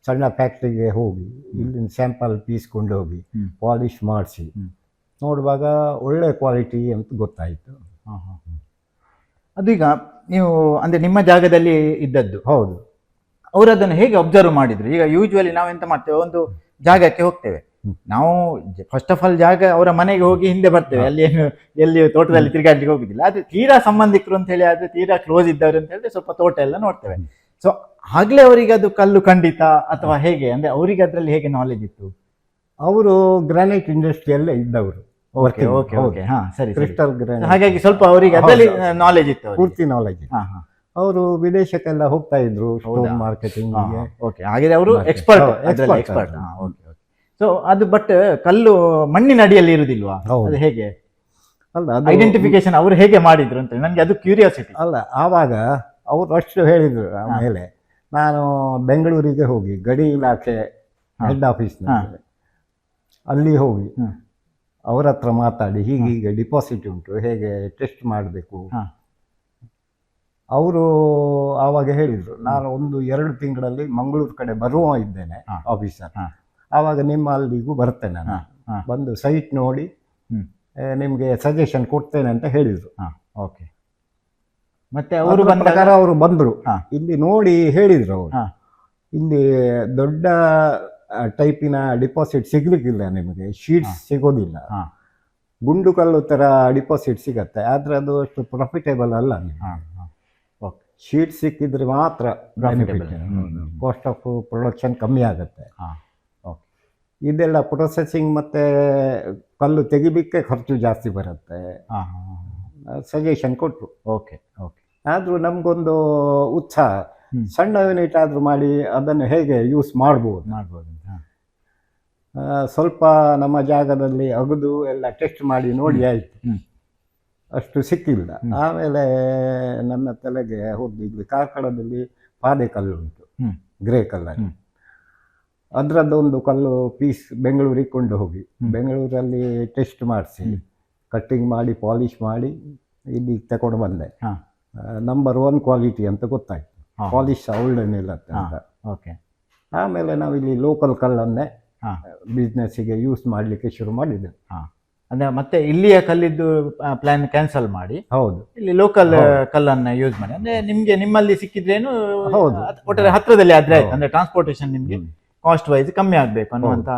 ಸಣ್ಣ ಫ್ಯಾಕ್ಟ್ರಿಗೆ ಹೋಗಿ ಇಲ್ಲಿಂದ ಸ್ಯಾಂಪಲ್ ಪೀಸ್ ಕೊಂಡೋಗಿ ಪಾಲಿಶ್ ಮಾಡಿಸಿ ನೋಡುವಾಗ ಒಳ್ಳೆ ಕ್ವಾಲಿಟಿ ಅಂತ ಗೊತ್ತಾಯಿತು. ಅದೀಗ ನೀವು ಅಂದರೆ ನಿಮ್ಮ ಜಾಗದಲ್ಲಿ ಇದ್ದದ್ದು? ಹೌದು. ಅವರು ಅದನ್ನು ಹೇಗೆ ಅಬ್ಸರ್ವ್ ಮಾಡಿದ್ರು? ಈಗ ಯೂಶ್ವಲಿ ನಾವು ಎಂತ ಮಾಡ್ತೇವೆ, ಒಂದು ಜಾಗಕ್ಕೆ ಹೋಗ್ತೇವೆ ನಾವು, ಫಸ್ಟ್ ಆಫ್ ಆಲ್ ಜಾಗ ಅವರ ಮನೆಗೆ ಹೋಗಿ ಹಿಂದೆ ಬರ್ತೇವೆ, ಅಲ್ಲಿ ಏನು ಎಲ್ಲಿ ತೋಟದಲ್ಲಿ ತಿರುಗಾಡ್ಲಿಕ್ಕೆ ಹೋಗುದಿಲ್ಲ. ಅದು ತೀರಾ ಸಂಬಂಧಿಕರು ಅಂತ ಹೇಳಿ, ಅದು ತೀರಾ ಕ್ಲೋಸ್ ಇದ್ದವರು ಅಂತ ಹೇಳಿದ್ರೆ ಸ್ವಲ್ಪ ತೋಟ ಎಲ್ಲ ನೋಡ್ತೇವೆ. ಸೊ ಆಗ್ಲೇ ಅವರಿಗೆ ಅದು ಕಲ್ಲು ಖಂಡಿತ ಅಥವಾ ಹೇಗೆ, ಅಂದ್ರೆ ಅವರಿಗೆ ಅದರಲ್ಲಿ ಹೇಗೆ ನಾಲೆಜ್ ಇತ್ತು? ಅವರು ಗ್ರಾನೈಟ್ ಇಂಡಸ್ಟ್ರಿಯಲ್ಲೇ ಇದ್ದವರು. ಸರಿ, ಕ್ರಿಸ್ಟಲ್ ಗ್ರಾನೈಟ್, ಹಾಗಾಗಿ ಸ್ವಲ್ಪ ಅವರಿಗೆ ಅದರಲ್ಲಿ ನಾಲೆಜ್ ಇತ್ತು, ಪೂರ್ತಿ ನಾಲೆಜ್. ಅವರು ವಿದೇಶಕ್ಕೆಲ್ಲ ಹೋಗ್ತಾ ಇದ್ರು, ಸ್ಟೋನ್ ಮಾರ್ಕೆಟಿಂಗ್. ಹಾಗೆ ಅವರು ಎಕ್ಸ್ಪರ್ಟ್. ಸೊ ಅದು ಬಟ್ ಕಲ್ಲು ಮಣ್ಣಿನ ಅಡಿಯಲ್ಲಿ ಇರುವುದಿಲ್ವಾ? ಅದು ಹೇಗೆ ಅಲ್ಲ, ಐಡೆಂಟಿಫಿಕೇಶನ್ ಅವರು ಹೇಗೆ ಮಾಡಿದ್ರು ಅಂತ ನನಗೆ ಅದು ಕ್ಯೂರಿಯಾಸಿಟಿ. ಅಲ್ಲ, ಆವಾಗ ಅವರು ಅಷ್ಟು ಹೇಳಿದ್ರು. ಆಮೇಲೆ ನಾನು ಬೆಂಗಳೂರಿಗೆ ಹೋಗಿ ಗಡಿ ಇಲಾಖೆ ಹೆಡ್ ಆಫೀಸ್ನಲ್ಲಿ ಅಲ್ಲಿ ಹೋಗಿ ಅವರ ಹತ್ರ ಮಾತಾಡಿ, ಹೀಗೆ ಡಿಪಾಸಿಟ್ ಉಂಟು, ಹೇಗೆ ಟೆಸ್ಟ್ ಮಾಡಬೇಕು. ಅವರು ಆವಾಗ ಹೇಳಿದರು, ನಾನು 1-2 ತಿಂಗಳಲ್ಲಿ ಮಂಗಳೂರು ಕಡೆ ಬರುವ ಇದ್ದೇನೆ ಆಫೀಸರ್, ಆವಾಗ ನಿಮ್ಮ ಅಲ್ಲಿಗೂ ಬರ್ತೇನೆ, ನಾನು ಬಂದು ಸೈಟ್ ನೋಡಿ ನಿಮಗೆ ಸಜೆಷನ್ ಕೊಡ್ತೇನೆ ಅಂತ ಹೇಳಿದರು. ಓಕೆ. ಮತ್ತೆ ಅವರು ಪ್ರಕಾರ ಅವರು ಬಂದರು, ಇಲ್ಲಿ ನೋಡಿ ಹೇಳಿದರು ಅವರು, ಇಲ್ಲಿ ದೊಡ್ಡ ಟೈಪಿನ ಡಿಪಾಸಿಟ್ ಸಿಗ್ಲಿಕ್ಕಿಲ್ಲ ನಿಮಗೆ, ಶೀಟ್ಸ್ ಸಿಗೋದಿಲ್ಲ, ಗುಂಡು ಕಲ್ಲು ಥರ ಡಿಪಾಸಿಟ್ ಸಿಗತ್ತೆ, ಆದರೆ ಅದು ಅಷ್ಟು ಪ್ರಾಫಿಟೇಬಲ್ ಅಲ್ಲ. ಶೀಟ್ ಸಿಕ್ಕಿದ್ರೆ ಮಾತ್ರ ಕಾಸ್ಟ್ ಆಫ್ ಪ್ರೊಡಕ್ಷನ್ ಕಮ್ಮಿ ಆಗುತ್ತೆ. ಇದೆಲ್ಲ ಪ್ರೊಸೆಸಿಂಗ್ ಮತ್ತು ಕಲ್ಲು ತೆಗಿಲಿಕ್ಕೆ ಖರ್ಚು ಜಾಸ್ತಿ ಬರುತ್ತೆ. ಸಜೆಷನ್ ಕೊಟ್ಟರು. Okay okay. ಆದರೂ ನಮಗೊಂದು ಉತ್ಸಾಹ, ಸಣ್ಣ ಯೂನಿಟ್ ಆದರೂ ಮಾಡಿ ಅದನ್ನು ಹೇಗೆ ಯೂಸ್ ಮಾಡ್ಬೋದು. ಸ್ವಲ್ಪ ನಮ್ಮ ಜಾಗದಲ್ಲಿ ಅಗದು ಎಲ್ಲ ಟೆಸ್ಟ್ ಮಾಡಿ ನೋಡಿ ಆಯಿತು, ಅಷ್ಟು ಸಿಕ್ಕಿಲ್ಲ. ಆಮೇಲೆ ನನ್ನ ತಲೆಗೆ ಹೋಗಿ ಇಲ್ಲಿ ಕಾರ್ಕಳದಲ್ಲಿ ಪಾದೆ ಕಲ್ಲು ಉಂಟು, ಗ್ರೇ ಕಲ್ಲರ್, ಅದರದ್ದೊಂದು ಕಲ್ಲು ಪೀಸ್ ಬೆಂಗಳೂರಿಗೆ ಕೊಂಡು ಹೋಗಿ ಬೆಂಗಳೂರಲ್ಲಿ ಟೆಸ್ಟ್ ಮಾಡಿಸಿ ಕಟ್ಟಿಂಗ್ ಮಾಡಿ ಪಾಲಿಷ್ ಮಾಡಿ ಇಲ್ಲಿ ತಗೊಂಡು ಬಂದೆ. ನಂಬರ್ 1 ಕ್ವಾಲಿಟಿ ಅಂತ ಗೊತ್ತಾಯ್ತು, ಪಾಲಿಶ್ ಒಳ್ಳೆನಿಲ್ಲ ಅಂತ. ಓಕೆ. ಆಮೇಲೆ ನಾವಿಲ್ಲಿ ಲೋಕಲ್ ಕಲ್ಲನ್ನೇ ಬಿಸ್ನೆಸ್ಸಿಗೆ ಯೂಸ್ ಮಾಡಲಿಕ್ಕೆ ಶುರು ಮಾಡಿದ್ದೇವೆ. ಅಂದ್ರೆ ಮತ್ತೆ ಇಲ್ಲಿಯ ಕಲ್ಲಿದ್ದು ಪ್ಲಾನ್ ಕ್ಯಾನ್ಸಲ್ ಮಾಡಿ ಹೌದು ಇಲ್ಲಿ ಲೋಕಲ್ ಕಲ್ಲನ್ನ ಯೂಸ್ ಮಾಡಿ, ಅಂದ್ರೆ ನಿಮ್ಗೆ ನಿಮ್ಮಲ್ಲಿ ಸಿಕ್ಕಿದ್ರೇನು ಹೌದು ಒಟ್ಟಾರೆ ಹತ್ರದಲ್ಲಿ ಆದ್ರೆ ಆಯ್ತು, ಅಂದ್ರೆ ಟ್ರಾನ್ಸ್ಪೋರ್ಟೇಷನ್ ನಿಮ್ಗೆ ಕಾಸ್ಟ್ ವೈಸ್ ಕಮ್ಮಿ ಆಗ್ಬೇಕು ಅನ್ನುವಂತ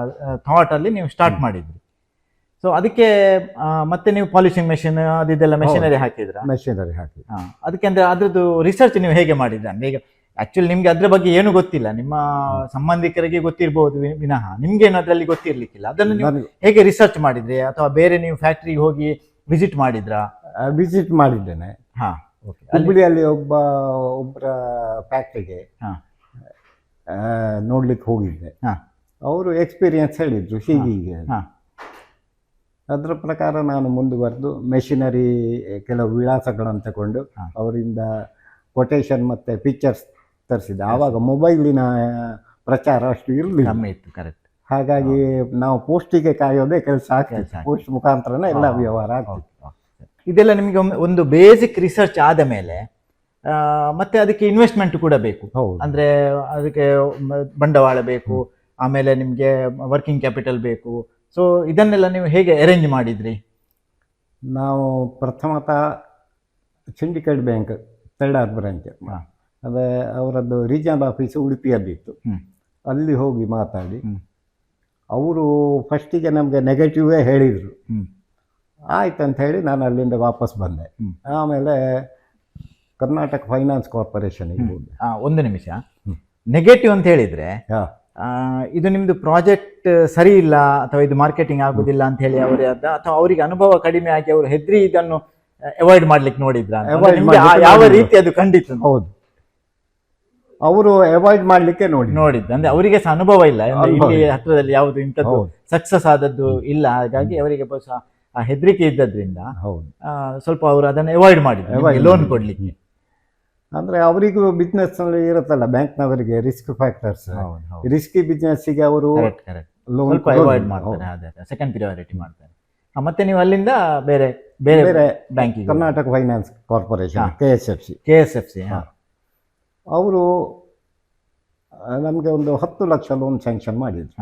ಥಾಟ್ ಅಲ್ಲಿ ನೀವು ಸ್ಟಾರ್ಟ್ ಮಾಡಿದ್ರಿ. ಸೊ ಅದಕ್ಕೆ ಮತ್ತೆ ನೀವು ಪಾಲಿಶಿಂಗ್ ಮೆಷಿನ್ ಅದೆಲ್ಲ ಮೆಷಿನರಿ ಹಾಕಿದ್ರ? ಮೆಷಿನರಿ ಹಾಕಿ. ಅದಕ್ಕೆ ಅಂದ್ರೆ ಅದ್ರದ್ದು ರಿಸರ್ಚ್ ನೀವು ಹೇಗೆ ಮಾಡಿದ್ರ? ಅಂದ್ರೆ ಈಗ ಆಕ್ಚುಲಿ ನಿಮ್ಗೆ ಅದ್ರ ಬಗ್ಗೆ ಏನು ಗೊತ್ತಿಲ್ಲ, ನಿಮ್ಮ ಸಂಬಂಧಿಕರಿಗೆ ಗೊತ್ತಿರಬಹುದು ವಿನಃ ನಿಮ್ಗೇನು ಅದ್ರಲ್ಲಿ ಗೊತ್ತಿರ್ಲಿಕ್ಕಿಲ್ಲ. ಅದನ್ನು ನೀವು ಹೇಗೆ ರಿಸರ್ಚ್ ಮಾಡಿದ್ರಿ, ಅಥವಾ ಬೇರೆ ನೀವು ಫ್ಯಾಕ್ಟ್ರಿಗೆ ಹೋಗಿ ವಿಸಿಟ್ ಮಾಡಿದ್ರಾ? ವಿಸಿಟ್ ಮಾಡಿದ್ದೇನೆ. ಹುಬ್ಬಳ್ಳಿಯಲ್ಲಿ ಒಬ್ಬರ ಫ್ಯಾಕ್ಟ್ರಿಗೆ ನೋಡ್ಲಿಕ್ಕೆ ಹೋಗಿದ್ದೆ. ಅವರು ಎಕ್ಸ್ಪೀರಿಯನ್ಸ್ ಹೇಳಿದ್ರು ಹೀಗೆ. ಅದರ ಪ್ರಕಾರ ನಾನು ಮುಂದುವರೆದು ಮೆಷಿನರಿ ಕೆಲವು ವಿಳಾಸಗಳನ್ನು ತಗೊಂಡು ಅವರಿಂದ ಕೊಟೇಶನ್ ಮತ್ತು ಪಿಕ್ಚರ್ಸ್ ತರಿಸಿದೆ. ಆವಾಗ ಮೊಬೈಲಿನ ಪ್ರಚಾರ ಅಷ್ಟು ಇರಲಿಲ್ಲ, ಇತ್ತು. ಕರೆಕ್ಟ್. ಹಾಗಾಗಿ ನಾವು ಪೋಸ್ಟಿಗೆ ಕಾಯೋದೇ ಕೆಲಸ ಆಗ್ತಿತ್ತು, ಪೋಸ್ಟ್ ಮುಖಾಂತರನೇ ಎಲ್ಲ ವ್ಯವಹಾರ ಆಗ್ತಿತ್ತು. ಇದೆಲ್ಲ ನಿಮಗೆ ಒಂದು ಬೇಸಿಕ್ ರಿಸರ್ಚ್ ಆದ ಮೇಲೆ ಮತ್ತೆ ಅದಕ್ಕೆ ಇನ್ವೆಸ್ಟ್ಮೆಂಟ್ ಕೂಡ ಬೇಕು. ಅಂದ್ರೆ ಅದಕ್ಕೆ ಬಂಡವಾಳ ಬೇಕು, ಆಮೇಲೆ ನಿಮಗೆ ವರ್ಕಿಂಗ್ ಕ್ಯಾಪಿಟಲ್ ಬೇಕು. ಸೊ ಇದನ್ನೆಲ್ಲ ನೀವು ಹೇಗೆ ಅರೇಂಜ್ ಮಾಡಿದ್ರಿ? ನಾವು ಪ್ರಥಮತಃ ಸಿಂಡಿಕೇಟ್ ಬ್ಯಾಂಕ್ ತೆಳ್ಳಾರ್ ಬ್ರಾಂಚ್, ಅದೇ ಅವರದ್ದು ರೀಜನಲ್ ಆಫೀಸು ಉಡುಪಿಯಲ್ಲಿತ್ತು. ಅಲ್ಲಿ ಹೋಗಿ ಮಾತಾಡಿ ಅವರು ಫಸ್ಟಿಗೆ ನಮಗೆ ನೆಗೆಟಿವೇ ಹೇಳಿದರು. ಆಯ್ತಂತ ಹೇಳಿ ನಾನು ಅಲ್ಲಿಂದ ವಾಪಸ್ ಬಂದೆ. ಆಮೇಲೆ ಕರ್ನಾಟಕ ಫೈನಾನ್ಸ್ ಕಾರ್ಪೊರೇಷನ್ ಒಂದು ನಿಮಿಷ, ನೆಗೆಟಿವ್ ಅಂತ ಹೇಳಿದ್ರೆ ಇದು ನಿಮ್ದು ಪ್ರಾಜೆಕ್ಟ್ ಸರಿ ಇಲ್ಲ ಅಥವಾ ಇದು ಮಾರ್ಕೆಟಿಂಗ್ ಆಗುದಿಲ್ಲ ಅಂತ ಹೇಳಿ ಅವರೇ ಅಥವಾ ಅವರಿಗೆ ಅನುಭವ ಕಡಿಮೆ ಆಗಿ ಅವರು ಹೆದ್ರಿ ಇದನ್ನು ಅವಾಯ್ಡ್ ಮಾಡ್ಲಿಕ್ಕೆ ನೋಡಿದ್ರ? ಯಾವ ರೀತಿ ಅದು ಖಂಡಿತ? ಹೌದು, ಅವರು ಅವಾಯ್ಡ್ ಮಾಡ್ಲಿಕ್ಕೆ ನೋಡಿದ್ದು ಅಂದ್ರೆ ಅವರಿಗೆ ಸಹ ಅನುಭವ ಇಲ್ಲ, ಇಲ್ಲಿ ಹತ್ರದಲ್ಲಿ ಯಾವುದು ಇಂಥದ್ದು ಸಕ್ಸಸ್ ಆದದ್ದು ಇಲ್ಲ. ಹಾಗಾಗಿ ಅವರಿಗೆ ಆ ಹೆದರಿಕೆ ಇದ್ದದ್ರಿಂದ ಸ್ವಲ್ಪ ಅವರು ಅದನ್ನು ಅವಾಯ್ಡ್ ಮಾಡಿದ್ರು ಲೋನ್ ಕೊಡ್ಲಿಕ್ಕೆ. ಅಂದ್ರೆ ಅವರಿಗೂ ಬಿಸ್ನೆಸ್ ಇರುತ್ತಲ್ಲ ಬ್ಯಾಂಕ್ನವರಿಗೆ ರಿಸ್ಕ್ ಫ್ಯಾಕ್ಟರ್ಸ್, ರಿಸ್ಕಿ ಬಿಸ್ನೆಸ್ಸಿಗೆ ಅವರು ಲೋನ್ ಅವಾಯ್ಡ್ ಮಾಡ್ತಾರೆ, ಸೆಕೆಂಡ್ ಪ್ರಿಯಾರಿಟಿ ಮಾಡ್ತಾರೆ. ಮತ್ತೆ ನೀವು ಅಲ್ಲಿಂದ ಬೇರೆ ಬೇರೆ ಬೇರೆ ಬ್ಯಾಂಕಿಗೆ, ಕರ್ನಾಟಕ ಫೈನಾನ್ಸ್ ಕಾರ್ಪೊರೇಷನ್ KSFC ಅವರು ನಮಗೆ ಒಂದು 10 ಲಕ್ಷ ಲೋನ್ ಸ್ಯಾಂಕ್ಷನ್ ಮಾಡಿದ್ರು.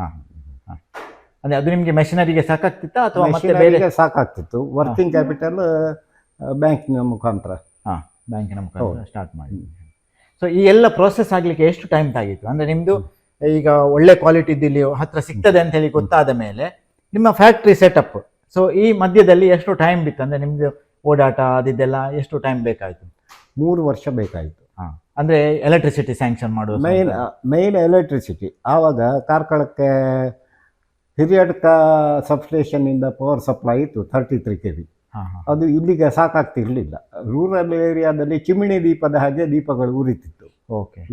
ಅಂದ್ರೆ ಅದು ನಿಮಗೆ ಮೆಷಿನರಿಗೆ ಸಾಕಾಗ್ತಿತ್ತಾ ಅಥವಾ ಮತ್ತೆ ಬೇರೆ? ಸಾಕಾಗ್ತಿತ್ತು. ವರ್ಕಿಂಗ್ ಕ್ಯಾಪಿಟಲ್ ಬ್ಯಾಂಕಿನ ಮುಖಾಂತರ ಸ್ಟಾರ್ಟ್ ಮಾಡಿ. ಸೊ ಈ ಎಲ್ಲ ಪ್ರೋಸೆಸ್ ಆಗ್ಲಿಕ್ಕೆ ಎಷ್ಟು ಟೈಮ್ ತಾಗಿತ್ತು? ಅಂದ್ರೆ ನಿಮ್ದು ಈಗ ಒಳ್ಳೆ ಕ್ವಾಲಿಟಿ ಇಲ್ಲಿ ಹತ್ರ ಸಿಗ್ತದೆ ಅಂತ ಹೇಳಿ ಗೊತ್ತಾದ ಮೇಲೆ ನಿಮ್ಮ ಫ್ಯಾಕ್ಟ್ರಿ ಸೆಟಪ್, ಸೊ ಈ ಮಧ್ಯದಲ್ಲಿ ಎಷ್ಟು ಟೈಮ್ ಬಿತ್ತು? ಅಂದ್ರೆ ನಿಮ್ದು ಓಡಾಟ ಅದಿದೆಲ್ಲ ಎಷ್ಟು ಟೈಮ್ ಬೇಕಾಯ್ತು? 3 ವರ್ಷ ಬೇಕಾಯಿತು. ಅಂದ್ರೆ ಎಲೆಕ್ಟ್ರಿಸಿಟಿ ಸ್ಯಾಂಕ್ಷನ್ ಮಾಡುವ ಮೇನ್ ಎಲೆಕ್ಟ್ರಿಸಿಟಿ. ಆವಾಗ ಕಾರ್ಕಳಕ್ಕೆ ಹಿರಿಯಡ್ಕ ಸಬ್ಸ್ಟೇಷನ್ ಇಂದ ಪವರ್ ಸಪ್ಲೈ ಇತ್ತು 33 kV. ಅದು ಇಲ್ಲಿಗೆ ಸಾಕಾಗ್ತಿರ್ಲಿಲ್ಲ. ರೂರಲ್ ಏರಿಯಾದಲ್ಲಿ ಚಿಮಿಣಿ ದೀಪದ ಹಾಗೆ ದೀಪಗಳು ಉರಿತಿತ್ತು,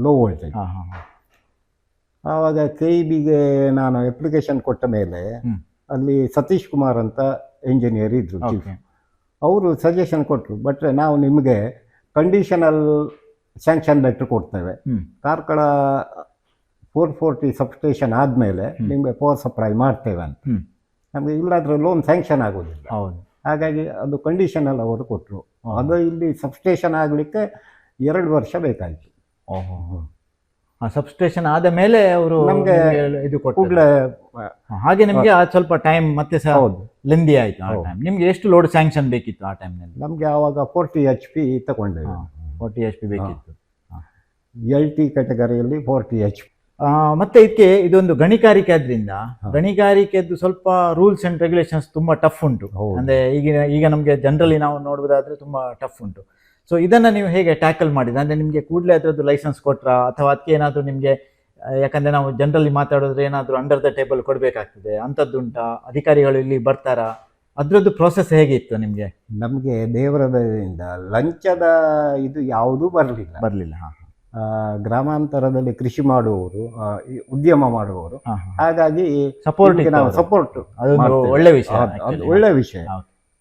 ಲೋ ವೋಲ್ಟೇಜ್. ಆವಾಗ KEBಗೆ ನಾನು ಅಪ್ಲಿಕೇಶನ್ ಕೊಟ್ಟ ಮೇಲೆ ಅಲ್ಲಿ ಸತೀಶ್ ಕುಮಾರ್ ಅಂತ ಇಂಜಿನಿಯರ್ ಇದ್ರು ಚೀಫ್. ಅವರು ಸಜೆಷನ್ ಕೊಟ್ಟರು, ಬಟ್ ನಾವು ನಿಮಗೆ ಕಂಡೀಷನಲ್ ಸ್ಯಾಂಕ್ಷನ್ ಲೆಟ್ರ್ ಕೊಡ್ತೇವೆ, ಕಾರ್ಕಳ 440 ಸಬ್ಸ್ಟೇಷನ್ ಆದಮೇಲೆ ನಿಮಗೆ ಪವರ್ ಸಪ್ಲೈ ಮಾಡ್ತೇವೆ ಅಂತ. ನಮಗೆ ಇಲ್ಲಾದ್ರೆ ಲೋನ್ ಸ್ಯಾಂಕ್ಷನ್ ಆಗೋದಿಲ್ಲ. ಹಾಗಾಗಿ ಅದು ಕಂಡೀಷನಲ್ ಅವರು ಕೊಟ್ಟರು. ಅದು ಇಲ್ಲಿ ಸಬ್ಸ್ಟೇಷನ್ ಆಗಲಿಕ್ಕೆ 2 ವರ್ಷ ಬೇಕಾಯಿತು. ಸಬ್ಸ್ಟೇಷನ್ ಆದ ಮೇಲೆ ಅವರು ನಮಗೆ ಇದು ಕೊಟ್ಟರು. ಹಾಗೆ ನಿಮಗೆ ಸ್ವಲ್ಪ ಟೈಮ್ ಮತ್ತೆ ಸಹ ಲೆಂದಿ ಆಯಿತು. ಆ ಟೈಮ್ ನಿಮಗೆ ಎಷ್ಟು ಲೋಡ್ ಸ್ಯಾಂಕ್ಷನ್ ಬೇಕಿತ್ತು ಆ ಟೈಮ್ನಲ್ಲಿ? ನಮಗೆ ಆವಾಗ 40 HP ತಗೊಂಡೇವೆ. 40 HP ಬೇಕಿತ್ತು. LT ಕ್ಯಾಟಗರಿಯಲ್ಲಿ 40 HP. ಮತ್ತೆ ಇದಕ್ಕೆ ಇದೊಂದು ಗಣಿಗಾರಿಕೆ ಆದ್ರಿಂದ ಗಣಿಗಾರಿಕೆದ್ದು ಸ್ವಲ್ಪ ರೂಲ್ಸ್ ಅಂಡ್ ರೆಗ್ಯುಲೇಷನ್ಸ್ ತುಂಬಾ ಟಫ್ ಉಂಟು. ಅಂದ್ರೆ ಈಗ ನಮಗೆ ಜನರಲಿ ನಾವು ನೋಡುವುದಾದ್ರೆ ತುಂಬಾ ಟಫ್ ಉಂಟು. ಸೊ ಇದನ್ನ ನೀವು ಹೇಗೆ ಟ್ಯಾಕಲ್ ಮಾಡಿದ್ರೆ? ಅಂದ್ರೆ ನಿಮಗೆ ಕೂಡಲೇ ಅದರದ್ದು ಲೈಸೆನ್ಸ್ ಕೊಟ್ರಾ ಅಥವಾ ಅದಕ್ಕೆ ಏನಾದರೂ ನಿಮಗೆ, ಯಾಕಂದ್ರೆ ನಾವು ಜನರಲಿ ಮಾತಾಡಿದ್ರೆ ಏನಾದರೂ ಅಂಡರ್ ದ ಟೇಬಲ್ ಕೊಡಬೇಕಾಗ್ತದೆ, ಅಂಥದ್ದುಂಟಾ? ಅಧಿಕಾರಿಗಳು ಇಲ್ಲಿ ಬರ್ತಾರಾ? ಅದ್ರದ್ದು ಪ್ರೋಸೆಸ್ ಹೇಗಿತ್ತು ನಿಮ್ಗೆ? ನಮಗೆ ದೇವರದಿಂದ ಲಂಚದ ಇದು ಯಾವುದೂ ಬರಲಿಲ್ಲ. ಗ್ರಾಮಾಂತರದಲ್ಲಿ ಕೃಷಿ ಮಾಡುವವರು, ಈ ಉದ್ಯಮ ಮಾಡುವವರು, ಹಾಗಾಗಿ ಸಪೋರ್ಟ್ ನಾವು ಸಪೋರ್ಟ್ ಅದೊಂದು ಒಳ್ಳೆ ವಿಷಯ. ಅದು ಒಳ್ಳೆ ವಿಷಯ.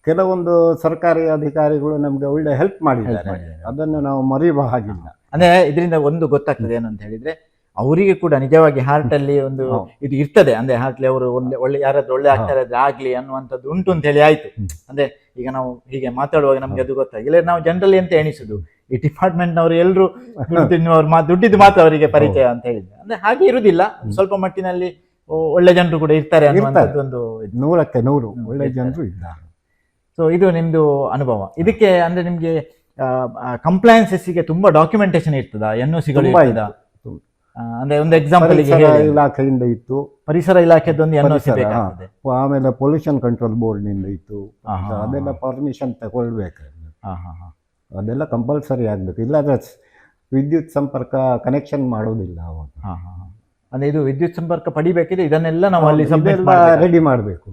ಕೆಲವೊಂದು ಸರ್ಕಾರಿ ಅಧಿಕಾರಿಗಳು ನಮ್ಗೆ ಒಳ್ಳೆ ಹೆಲ್ಪ್ ಮಾಡಿದ್ದಾರೆ, ಅದನ್ನು ನಾವು ಮರೆಯುವ ಹಾಗಿಲ್ಲ. ಅಂದ್ರೆ ಇದರಿಂದ ಒಂದು ಗೊತ್ತಾಗ್ತದೆ ಏನು ಅಂತ ಹೇಳಿದ್ರೆ, ಅವರಿಗೆ ಕೂಡ ನಿಜವಾಗಿ ಹಾರ್ಟ್ ಅಲ್ಲಿ ಒಂದು ಇದು ಇರ್ತದೆ. ಅಂದ್ರೆ ಹಾರ್ಟ್ಲಿ ಅವರು ಒಳ್ಳೆ ಯಾರಾದ್ರೂ ಒಳ್ಳೆ ಆಗ್ತಾರೆ ಆಗ್ಲಿ ಅನ್ನುವಂಥದ್ದು ಉಂಟು ಅಂತ ಹೇಳಿ ಆಯ್ತು. ಅಂದ್ರೆ ಈಗ ನಾವು ಹೀಗೆ ಮಾತಾಡುವಾಗ ನಮ್ಗೆ ಅದು ಗೊತ್ತಾಗಿಲ್ಲ. ನಾವು ಜನರಲಿ ಅಂತ ಎಣಿಸುದು ಈ ಡಿಪಾರ್ಟ್ಮೆಂಟ್ ನವರು ಎಲ್ಲರೂ ದುಡ್ಡಿದ್ದು ಮಾತ್ರ ಅವರಿಗೆ ಪರಿಚಯ ಅಂತ ಹೇಳಿದ್ರೆ, ಅಂದ್ರೆ ಹಾಗೆ ಇರುದಿಲ್ಲ. ಸ್ವಲ್ಪ ಮಟ್ಟಿನಲ್ಲಿ ಒಳ್ಳೆ ಜನರು ಕೂಡ ಇರ್ತಾರೆ ಅನ್ನುವಂಥದ್ದು ಒಂದು 100ಕ್ಕೆ 100 ಒಳ್ಳೆ ಜನರು ಇದ್ದಾರೆ. ಸೊ ಇದು ನಿಮ್ದು ಅನುಭವ. ಇದಕ್ಕೆ ಅಂದ್ರೆ ನಿಮ್ಗೆ ಕಂಪ್ಲೈನ್ಸಸ್ಗೆ ತುಂಬಾ ಡಾಕ್ಯುಮೆಂಟೇಶನ್ ಇರ್ತದ, NOCಗಳು ಇರ್ತದ? ಅಂದ್ರೆ ಒಂದು ಎಕ್ಸಾಂಪಲ್ ಇಲಾಖೆಯಿಂದ ಇತ್ತು, ಪರಿಸರ ಇಲಾಖೆದ ಒಂದು NOC ಬೇಕಾಗ್ತದೆ. ಆಮೇಲೆ ಪೊಲ್ಯೂಷನ್ ಕಂಟ್ರೋಲ್ ಬೋರ್ಡ್ ನಿಂದ ಇತ್ತು, ಅದೆಲ್ಲ ಪರ್ಮಿಷನ್ ತಗೊಳ್ಬೇಕು. ಅದೆಲ್ಲ ಕಂಪಲ್ಸರಿ ಆಗ್ಬೇಕು, ಇಲ್ಲಾಂದ್ರೆ ವಿದ್ಯುತ್ ಸಂಪರ್ಕ ಕನೆಕ್ಷನ್ ಮಾಡೋದಿಲ್ಲ ಅವಾಗ. ಅಂದ್ರೆ ಇದು ವಿದ್ಯುತ್ ಸಂಪರ್ಕ ಪಡಿಬೇಕಿದ್ರೆ ಇದನ್ನೆಲ್ಲ ನಾವು ಅಲ್ಲಿ ರೆಡಿ ಮಾಡಬೇಕು.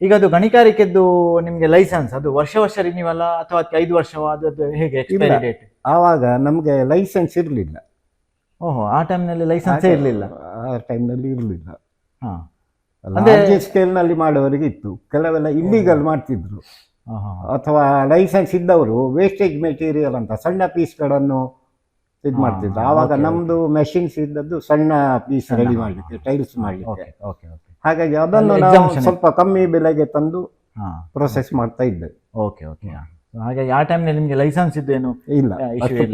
ಈಗ ಅದು ಗಣಿಗಾರಿಕೆದ್ದು ನಿಮ್ಗೆ ಲೈಸೆನ್ಸ್ ಅದು ವರ್ಷ ರಿನ್ಯೂವಲ್ ಅಥವಾ 5 ವರ್ಷ ಅದು ಹೇಗೆ ಎಕ್ಸ್ಪೈರಿ ಡೇಟ್? ಆವಾಗ ನಮ್ಗೆ ಲೈಸೆನ್ಸ್ ಇರಲಿಲ್ಲ. ಓಹೋ, ಆ ಟೈಮ್ನಲ್ಲಿ ಲೈಸೆನ್ಸೇ ಇರಲಿಲ್ಲ. ಆ ಟೈಮ್ನಲ್ಲಿ ಇರಲಿಲ್ಲ. ಸ್ಕೇಲ್ ನಲ್ಲಿ ಮಾಡುವವರಿಗೆ ಇತ್ತು, ಕೆಲವೆಲ್ಲ ಇಲ್ಲಿಗಲ್ ಮಾಡ್ತಿದ್ರು. ಅಥವಾ ಲೈಸೆನ್ಸ್ ಇದ್ದವರು ವೇಸ್ಟೇಜ್ ಮೆಟೀರಿಯಲ್ ಅಂತ ಸಣ್ಣ ಪೀಸ್ಗಳನ್ನು ಇದು ಮಾಡ್ತಿದ್ರು. ಆವಾಗ ನಮ್ದು ಮೆಷಿನ್ಸ್ ಇದ್ದದ್ದು ಸಣ್ಣ ಪೀಸ್ ರೆಡಿ ಮಾಡಲಿಕ್ಕೆ, ಟೈಲ್ಸ್ ಮಾಡಲಿಕ್ಕೆ. ಹಾಗಾಗಿ ಅದನ್ನು ನಾವು ಸ್ವಲ್ಪ ಕಮ್ಮಿ ಬೆಲೆಗೆ ತಂದು ಪ್ರೊಸೆಸ್ ಮಾಡ್ತಾ ಇದ್ದೇವೆ. ಓಕೆ. ಹಾಗಾಗಿ ಆ ಟೈಮ್ನಲ್ಲಿ ನಿಮಗೆ ಲೈಸೆನ್ಸ್ ಇದ್ದೇನು ಇಲ್ಲ, ಅಷ್ಟು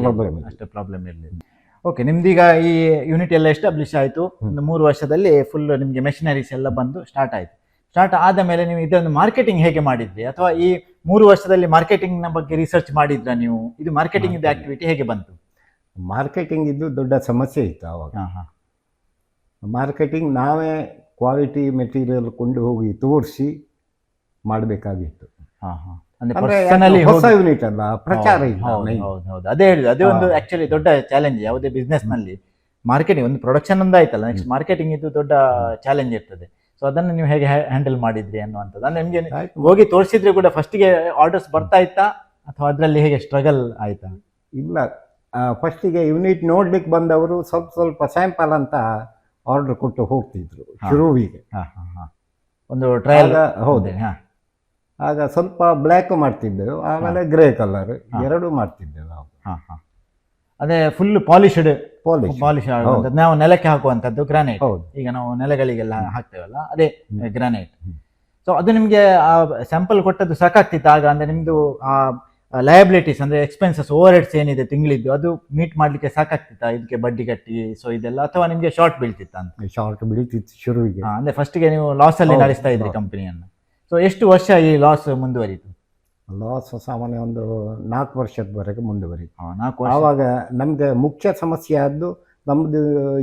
ಪ್ರಾಬ್ಲಮ್ ಇರಲಿಲ್ಲ. ಓಕೆ, ನಿಮ್ದೀಗ ಈ ಯೂನಿಟ್ ಎಲ್ಲ ಎಸ್ಟಾಬ್ಲಿಷ್ ಆಯಿತು. ಒಂದು 3 ವರ್ಷದಲ್ಲಿ ಫುಲ್ ನಿಮಗೆ ಮೆಷಿನರೀಸ್ ಎಲ್ಲ ಬಂದು ಸ್ಟಾರ್ಟ್ ಆಯಿತು. ಸ್ಟಾರ್ಟ್ ಆದ ಮೇಲೆ ನೀವು ಇದನ್ನು ಮಾರ್ಕೆಟಿಂಗ್ ಹೇಗೆ ಮಾಡಿದ್ರಿ, ಅಥವಾ ಈ 3 ವರ್ಷದಲ್ಲಿ ಮಾರ್ಕೆಟಿಂಗ್ನ ಬಗ್ಗೆ ರಿಸರ್ಚ್ ಮಾಡಿದ್ರಾ ನೀವು? ಇದು ಮಾರ್ಕೆಟಿಂಗ್ ಆಕ್ಟಿವಿಟಿ ಹೇಗೆ ಬಂತು? ಮಾರ್ಕೆಟಿಂಗ್ ಇದು ದೊಡ್ಡ ಸಮಸ್ಯೆ ಇತ್ತು ಆವಾಗ. ಮಾರ್ಕೆಟಿಂಗ್ ನಾವೇ ಕ್ವಾಲಿಟಿ ಮೆಟೀರಿಯಲ್ ಕೊಂಡು ಹೋಗಿ ತೋರಿಸಿ ಮಾಡಬೇಕಾಗಿತ್ತು. ಹೊಸ ಯೂನಿಟ್ ಅಲ್ಲ, ಪ್ರಚಾರ ಇಲ್ಲ. ಹೌದು, ಅದೇ ಹೇಳಿದ್ರು. ಅದೇ ಒಂದು ಆಕ್ಚುಲಿ ದೊಡ್ಡ ಚಾಲೆಂಜ್ ಯಾವುದೇ ಬಿಸ್ನೆಸ್ ನಲ್ಲಿ. ಮಾರ್ಕೆಟಿಂಗ್ ಒಂದು ಪ್ರೊಡಕ್ಷನ್ ಒಂದು ಆಯ್ತಲ್ಲ, ನೆಕ್ಸ್ಟ್ ಮಾರ್ಕೆಟಿಂಗ್ ಇದು ದೊಡ್ಡ ಚಾಲೆಂಜ್ ಇರ್ತದೆ. ಸೊ ಅದನ್ನು ನೀವು ಹೇಗೆ ಹ್ಯಾಂಡಲ್ ಮಾಡಿದ್ರಿ ಅನ್ನುವಂಥದ್ದು. ಅಂದ್ರೆ ನಿಮ್ಗೆ ಹೋಗಿ ತೋರಿಸಿದ್ರೆ ಕೂಡ ಫಸ್ಟಿಗೆ ಆರ್ಡರ್ಸ್ ಬರ್ತಾ ಇತ್ತಾ, ಅಥವಾ ಅದರಲ್ಲಿ ಹೇಗೆ ಸ್ಟ್ರಗಲ್ ಆಯ್ತಾ? ಇಲ್ಲ, ಫಸ್ಟಿಗೆ ಯೂನಿಟ್ ನೋಡ್ಲಿಕ್ಕೆ ಬಂದವರು ಸ್ವಲ್ಪ ಸ್ಯಾಂಪಲ್ ಅಂತ ಆರ್ಡರ್ ಕೊಟ್ಟು ಹೋಗ್ತಿದ್ರು ಶುರುವಿಗೆ. ಒಂದು ಟ್ರಯಲ್. ಹೌದೇ, ಆಗ ಸ್ವಲ್ಪ ಬ್ಲ್ಯಾಕ್ ಮಾಡ್ತಿದ್ದೆವು, ಆಮೇಲೆ ಗ್ರೇ ಕಲರ್ ಎರಡು ಮಾಡ್ತಿದ್ದೆವು ನಾವು. ಅದೇ ಫುಲ್ ಪಾಲಿಶ್ ಆಗುವಂಥದ್ದು, ನಾವು ನೆಲಕ್ಕೆ ಹಾಕುವಂಥದ್ದು ಗ್ರಾನೈಟ್. ಈಗ ನಾವು ನೆಲಗಳಿಗೆಲ್ಲ ಹಾಕ್ತೇವಲ್ಲ, ಅದೇ ಗ್ರಾನೈಟ್. ಸೊ ಅದು ನಿಮ್ಗೆ ಆ ಸ್ಯಾಂಪಲ್ ಕೊಟ್ಟದ್ದು ಸಾಕಾಗ್ತಿತ್ತು ಆಗ? ಅಂದ್ರೆ ನಿಮ್ದು ಆ ಲಯಬಿಲಿಟೀಸ್ ಅಂದ್ರೆ ಎಕ್ಸ್ಪೆನ್ಸಸ್, ಓವರ್ ಹೆಡ್ಸ್ ಏನಿದೆ ತಿಂಗಳಿದ್ದು, ಅದು ಮೀಟ್ ಮಾಡ್ಲಿಕ್ಕೆ ಸಾಕಾಗ್ತಿತ್ತಾ ಇದಕ್ಕೆ ಬಡ್ಡಿ ಕಟ್ಟಿ? ಸೊ ಇದೆಲ್ಲ, ಅಥವಾ ನಿಮ್ಗೆ ಶಾರ್ಟ್ ಬೀಳ್ತಿತ್ತ ಅಂತ? ಶಾರ್ಟ್ ಬೀಳ್ತಿತ್ತು ಶುರುವಿಗೆ. ಅಂದ್ರೆ ಫಸ್ಟ್ಗೆ ನೀವು ಲಾಸ್ ಅಲ್ಲಿ ನಡೆಸ್ತಾ ಇದ್ರಿ ಕಂಪನಿಯನ್ನು. ಸೊ ಎಷ್ಟು ವರ್ಷ ಈ ಲಾಸ್ ಮುಂದುವರಿತು? ಲಾಸ್ ಸಾಮಾನ್ಯ ಒಂದು 4 ವರ್ಷದವರೆಗೆ ಮುಂದುವರಿತು. 4 ವರ್ಷ. ಆವಾಗ ನಮ್ಗೆ ಮುಖ್ಯ ಸಮಸ್ಯೆ ಆದ್ದು, ನಮ್ದು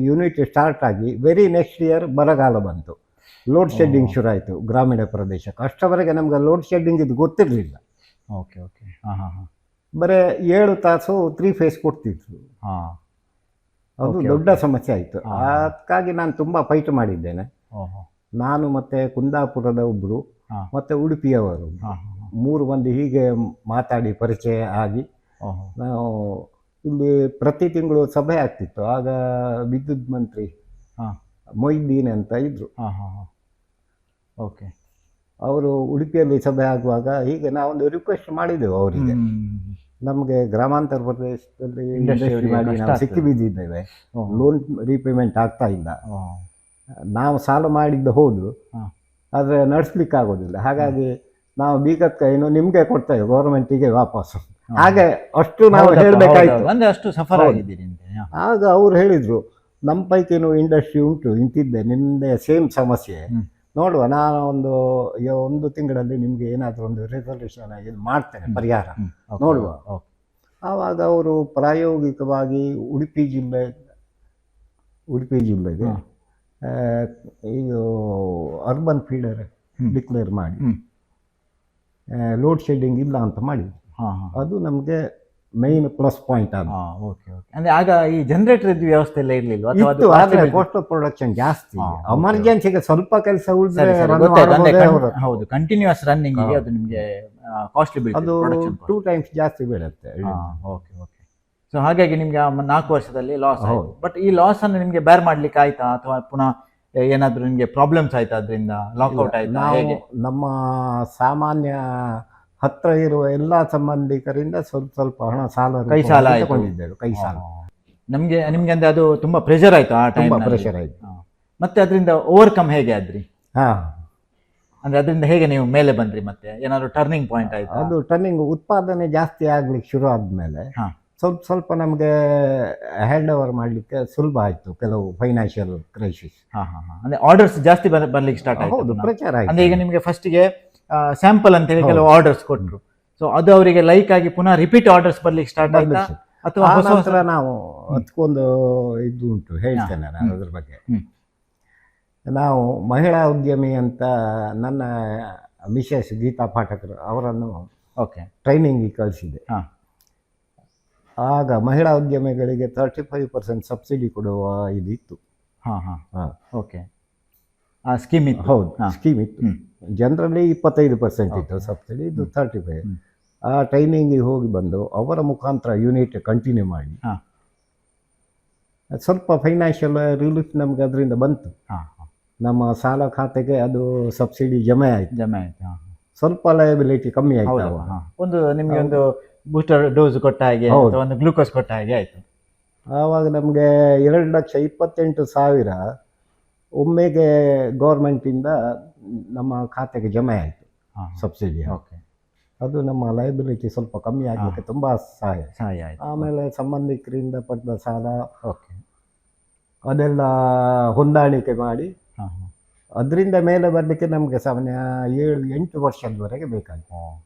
ಯೂನಿಟ್ ಸ್ಟಾರ್ಟ್ ಆಗಿ ವೆರಿ ನೆಕ್ಸ್ಟ್ ಇಯರ್ ಬರಗಾಲ ಬಂತು, ಲೋಡ್ ಶೆಡ್ಡಿಂಗ್ ಶುರು ಆಯಿತು ಗ್ರಾಮೀಣ ಪ್ರದೇಶಕ್ಕೆ. ಅಷ್ಟವರೆಗೆ ನಮ್ಗೆ ಲೋಡ್ ಶೆಡ್ಡಿಂಗ್ ಇದು ಗೊತ್ತಿರಲಿಲ್ಲ. ಓಕೆ. ಬರೀ 7 ತಾಸು 3 ಫೇಸ್ ಕೊಡ್ತಿದ್ರು. ಅದು ದೊಡ್ಡ ಸಮಸ್ಯೆ ಆಯಿತು. ಅದಕ್ಕಾಗಿ ನಾನು ತುಂಬ ಫೈಟ್ ಮಾಡಿದ್ದೇನೆ. ನಾನು ಮತ್ತೆ ಕುಂದಾಪುರದ ಒಬ್ಬರು ಮತ್ತೆ ಉಡುಪಿಯವರು 3 ಮಂದಿ ಹೀಗೆ ಮಾತಾಡಿ ಪರಿಚಯ ಆಗಿ ನಾವು ಇಲ್ಲಿ ಪ್ರತಿ ತಿಂಗಳು ಸಭೆ ಆಗ್ತಿತ್ತು. ಆಗ ವಿದ್ಯುತ್ ಮಂತ್ರಿ ಮೊಯ್ದೀನ್ ಅಂತ ಇದ್ರು. ಓಕೆ. ಅವರು ಉಡುಪಿಯಲ್ಲಿ ಸಭೆ ಆಗುವಾಗ ಹೀಗೆ ನಾವೊಂದು ರಿಕ್ವೆಸ್ಟ್ ಮಾಡಿದೆವು ಅವರಿಗೆ, ನಮಗೆ ಗ್ರಾಮಾಂತರ ಪ್ರದೇಶದಲ್ಲಿ ಇಂಡಸ್ಟ್ರಿ ಮಾಡಿ ನಾವು ಸಿಕ್ಕಿ ಬಿದ್ದಿದ್ದೇವೆ, ಲೋನ್ ರೀಪೇಮೆಂಟ್ ಆಗ್ತಾ ಇಲ್ಲ, ನಾವು ಸಾಲ ಮಾಡಿದ್ದು ಹೌದು, ಆದರೆ ನಡೆಸ್ಲಿಕ್ಕೆ ಆಗೋದಿಲ್ಲ, ಹಾಗಾಗಿ ನಾವು ಬೀಗದ ಕೈನು ನಿಮಗೆ ಕೊಡ್ತೇವೆ ಗೌರ್ಮೆಂಟಿಗೆ ವಾಪಸ್ಸು. ಹಾಗೆ ಅಷ್ಟು ನಾವು ಹೇಳಬೇಕಾಯ್ತು. ಅಷ್ಟು ಸಫರ್ ಆಗಿದ್ದೀರಿ. ಆಗ ಅವ್ರು ಹೇಳಿದರು, ನಮ್ಮ ಪೈಕಿನೂ ಇಂಡಸ್ಟ್ರಿ ಉಂಟು, ಇಂತಿದ್ದೆ, ನಿಮ್ಮದೇ ಸೇಮ್ ಸಮಸ್ಯೆ, ನೋಡುವ ನಾನು ಒಂದು ತಿಂಗಳಲ್ಲಿ ನಿಮಗೆ ಏನಾದರೂ ಒಂದು ರೆಸಲ್ಯೂಷನ್ ಇದು ಮಾಡ್ತೇನೆ, ಪರಿಹಾರ ನೋಡುವ. ಆವಾಗ ಅವರು ಪ್ರಾಯೋಗಿಕವಾಗಿ ಉಡುಪಿ ಜಿಲ್ಲೆಗೆ ಇದು ಅರ್ಬನ್ ಫೀಡರ್ ಡಿಕ್ಲೇರ್ ಮಾಡಿ ಲೋಡ್ ಶೆಡ್ಡಿಂಗ್ ಇಲ್ಲ ಅಂತ ಮಾಡಿದ್ರು. ಅದು ನಮಗೆ ಮೈನ್ ಪ್ಲಸ್ ಪಾಯಿಂಟ್ ಅದು. Okay okay. ಅಂದ್ರೆ ಆಗ ಈ ಜನರೇಟರ್ ವ್ಯವಸ್ಥೆ ಎಲ್ಲ ಇರ್ಲಿಲ್ವಾ ಅಥವಾ ಅದು ಇತ್ತು, ಆದ್ರೆ possible? ಕಾಸ್ಟ್ ಆಫ್ ಪ್ರೊಡಕ್ಷನ್ ಜಾಸ್ತಿ. ಹಾ, okay. ಎಮರ್ಜೆನ್ಸಿಗೆ ಸ್ವಲ್ಪ ಕೆಲಸ ಉಳಿದ್ರೆ ಸರಿ, ಸರಿ, run ಗೊತ್ತಾಯ್ತು. ಅಂದ್ರೆ ಮಾಡ್ಬೋದೇ ಹೊರತು. ಹೌದು, ಕಂಟಿನ್ಯೂಸ್ ರನ್ನಿಂಗ್ ಗೆ ಅದು ನಿಮಗೆ ಕಾಸ್ಟ್ಲಿ ಅದು ಬೀಳ್ತದೆ ಪ್ರೊಡಕ್ಷನ್. 2 times ಜಾಸ್ತಿ ಬೀಳುತ್ತೆ. Okay okay. ಸೊ ಹಾಗಾಗಿ ನಿಮ್ಗೆ 4 ವರ್ಷದಲ್ಲಿ ಲಾಸ್ ಆಯ್ತು. ಹೌದು. ಬಟ್ ಈ ಲಾಸ್ ಅನ್ನು ನಿಮ್ಗೆ ಬೇರ್ ಮಾಡ್ಲಿಕ್ಕೆ ಆಯ್ತಾ ಅಥವಾ ಪುನಃ ಏನಾದ್ರೂ ನಿಮ್ಗೆ ಪ್ರಾಬ್ಲಮ್ಸ್ ಆಯ್ತಾ ಅದರಿಂದ, ಲಾಕ್ಔಟ್ ಆಯ್ತಾ, ನಾವು ಹೇಗೆ? ನಮ್ಮ ಸಾಮಾನ್ಯ ಹತ್ರ ಇರುವ ಎಲ್ಲಾ ಸಂಬಂಧಿಕರಿಂದ ಸ್ವಲ್ಪ ಸ್ವಲ್ಪ ಹಣ ಸಾಲ ಕೈ ಸಾಲ ಆಯ್ತು. ತಗೊಂಡಿದ್ದೇವೆ. ಕೈ ಸಾಲ ನಿಮ್ಗೆ ಅಂದ್ರೆ ಅದು ತುಂಬಾ ಪ್ರೆಷರ್ ಆಯ್ತು ಆ ಟೈಮ್. ತುಂಬಾ ಪ್ರೆಷರ್ ಆಯ್ತು. ಮತ್ತೆ ಅದರಿಂದ ಓವರ್ಕಮ್ ಹೇಗೆ ಆದ್ರಿ? ಹಾ, ಅಂದ್ರೆ ಅದರಿಂದ ಹೇಗೆ ನೀವು ಮೇಲೆ ಬಂದ್ರಿ? ಮತ್ತೆ ಏನಾದ್ರು ಟರ್ನಿಂಗ್ ಪಾಯಿಂಟ್ ಆಯ್ತಾ? ಅದು ಟರ್ನಿಂಗ್ ಉತ್ಪಾದನೆ ಜಾಸ್ತಿ ಆಗ್ಲಿಕ್ಕೆ ಶುರು ಆದ್ಮೇಲೆ ಹಾ. ಸ್ವಲ್ಪ ಸ್ವಲ್ಪ ನಮಗೆ ಹ್ಯಾಂಡ್ ಓವರ್ ಮಾಡ್ಲಿಕ್ಕೆ ಸುಲಭ ಆಯ್ತು. ಕೆಲವು ಫೈನಾನ್ಷಿಯಲ್ ಕ್ರೈಸಿಸ್. ಅಂದ್ರೆ ಆರ್ಡರ್ಸ್ ಜಾಸ್ತಿ ಬರ್ಲಿಕ್ಕೆ ಸ್ಟಾರ್ಟ್ ಆಯ್ತು. ಹೌದು, ಪ್ರಚಾರ ಆಯ್ತು. ಅಂದ್ರೆ ಈಗ ನಿಮ್ಗೆ ಫಸ್ಟ್ಗೆ ಸ್ಯಾಂಪಲ್ ಅಂತ ಹೇಳಿ ಕೆಲವು ಆರ್ಡರ್ಸ್ ಕೊಟ್ರು. ಸೊ ಅದು ಅವರಿಗೆ ಲೈಕ್ ಆಗಿ ಪುನಃ ರಿಪೀಟ್ ಆರ್ಡರ್ಸ್ ಬರ್ಲಿಕ್ಕೆ ಸ್ಟಾರ್ಟ್ ಆಯ್ತಾ ಅಥವಾ ಆ ಹೊಸ ಹೊಸ? ನಂತರ ನಾವು ಅದಕ್ಕೊಂದು ಇದು ಉಂಟು, ಹೇಳ್ತೇನೆ ನಾನು ಅದ್ರ ಬಗ್ಗೆ. ನಾವು ಮಹಿಳಾ ಉದ್ಯಮಿ ಅಂತ ನನ್ನ ಮಿಸೆಸ್ ಗೀತಾ ಪಾಠಕರು ಅವರನ್ನು ಓಕೆ ಟ್ರೈನಿಂಗ್ ಕಳಿಸಿದೆ. ಹಾ. ಆಗ ಮಹಿಳಾ ಉದ್ಯಮಿಗಳಿಗೆ 35% ಸಬ್ಸಿಡಿ ಕೊಡುವ ಇದಿತ್ತು. ಹಾ ಹಾ ಹಾ. ಓಕೆ. ಆ ಸ್ಕೀಮ್ ಇತ್ತು. ಹೌದು, ಹಾ. ಸ್ಕೀಮ್ ಇತ್ತು. ಜನರಲಿ 25% ಇತ್ತು ಸಬ್ಸಿಡಿ, ಇದು 35. ಆ ಟ್ರೈನಿಂಗಿಗೆ ಹೋಗಿ ಬಂದು ಅವರ ಮುಖಾಂತರ ಯೂನಿಟ್ ಕಂಟಿನ್ಯೂ ಮಾಡಿ ಹಾ. ಸ್ವಲ್ಪ ಫೈನಾನ್ಷಿಯಲ್ ರಿಲೀಫ್ ನಮ್ಗೆ ಅದರಿಂದ ಬಂತು. ಹಾ. ನಮ್ಮ ಸಾಲ ಖಾತೆಗೆ ಅದು ಸಬ್ಸಿಡಿ ಜಮೆ ಆಯ್ತು. ಜಮೆ ಆಯ್ತು. ಸ್ವಲ್ಪ ಲಯಬಿಲಿಟಿ ಕಮ್ಮಿ ಆಯ್ತು. ಹೌದಾ? ಆವಾಗ. ಹಾ. ಒಂದು ನಿಮ್ಗೆ ಒಂದು ಬೂಸ್ಟರ್ ಡೋಸ್ ಕೊಟ್ಟ ಹಾಗೆ ಹೌದು. ಅಥವಾ ಒಂದು ಗ್ಲೂಕೋಸ್ ಕೊಟ್ಟ ಹಾಗೆ ಆಯ್ತು. ಆವಾಗ ನಮಗೆ 2,28,000 ಒಮ್ಮೆಗೆ ಗೌರ್ಮೆಂಟಿಂದ ನಮ್ಮ ಖಾತೆಗೆ ಜಮೆ ಆಯಿತು ಸಬ್ಸಿಡಿ. ಓಕೆ. ಅದು ನಮ್ಮ ಲಯಬಿಲಿಟಿ ಸ್ವಲ್ಪ ಕಮ್ಮಿ ಆಗಲಿಕ್ಕೆ ತುಂಬ ಸಹಾಯ ಆಯ್ತು. ಆಮೇಲೆ ಸಂಬಂಧಿಕರಿಂದ ಪಡೆದ ಸಾಲ ಓಕೆ. ಅದೆಲ್ಲ ಹೊಂದಾಣಿಕೆ ಮಾಡಿ ಹಾ. ಅದರಿಂದ ಮೇಲೆ ಬರಲಿಕ್ಕೆ ನಮಗೆ ಸಾಮಾನ್ಯ 7-8 ವರ್ಷದವರೆಗೆ ಬೇಕಾಯ್ತು.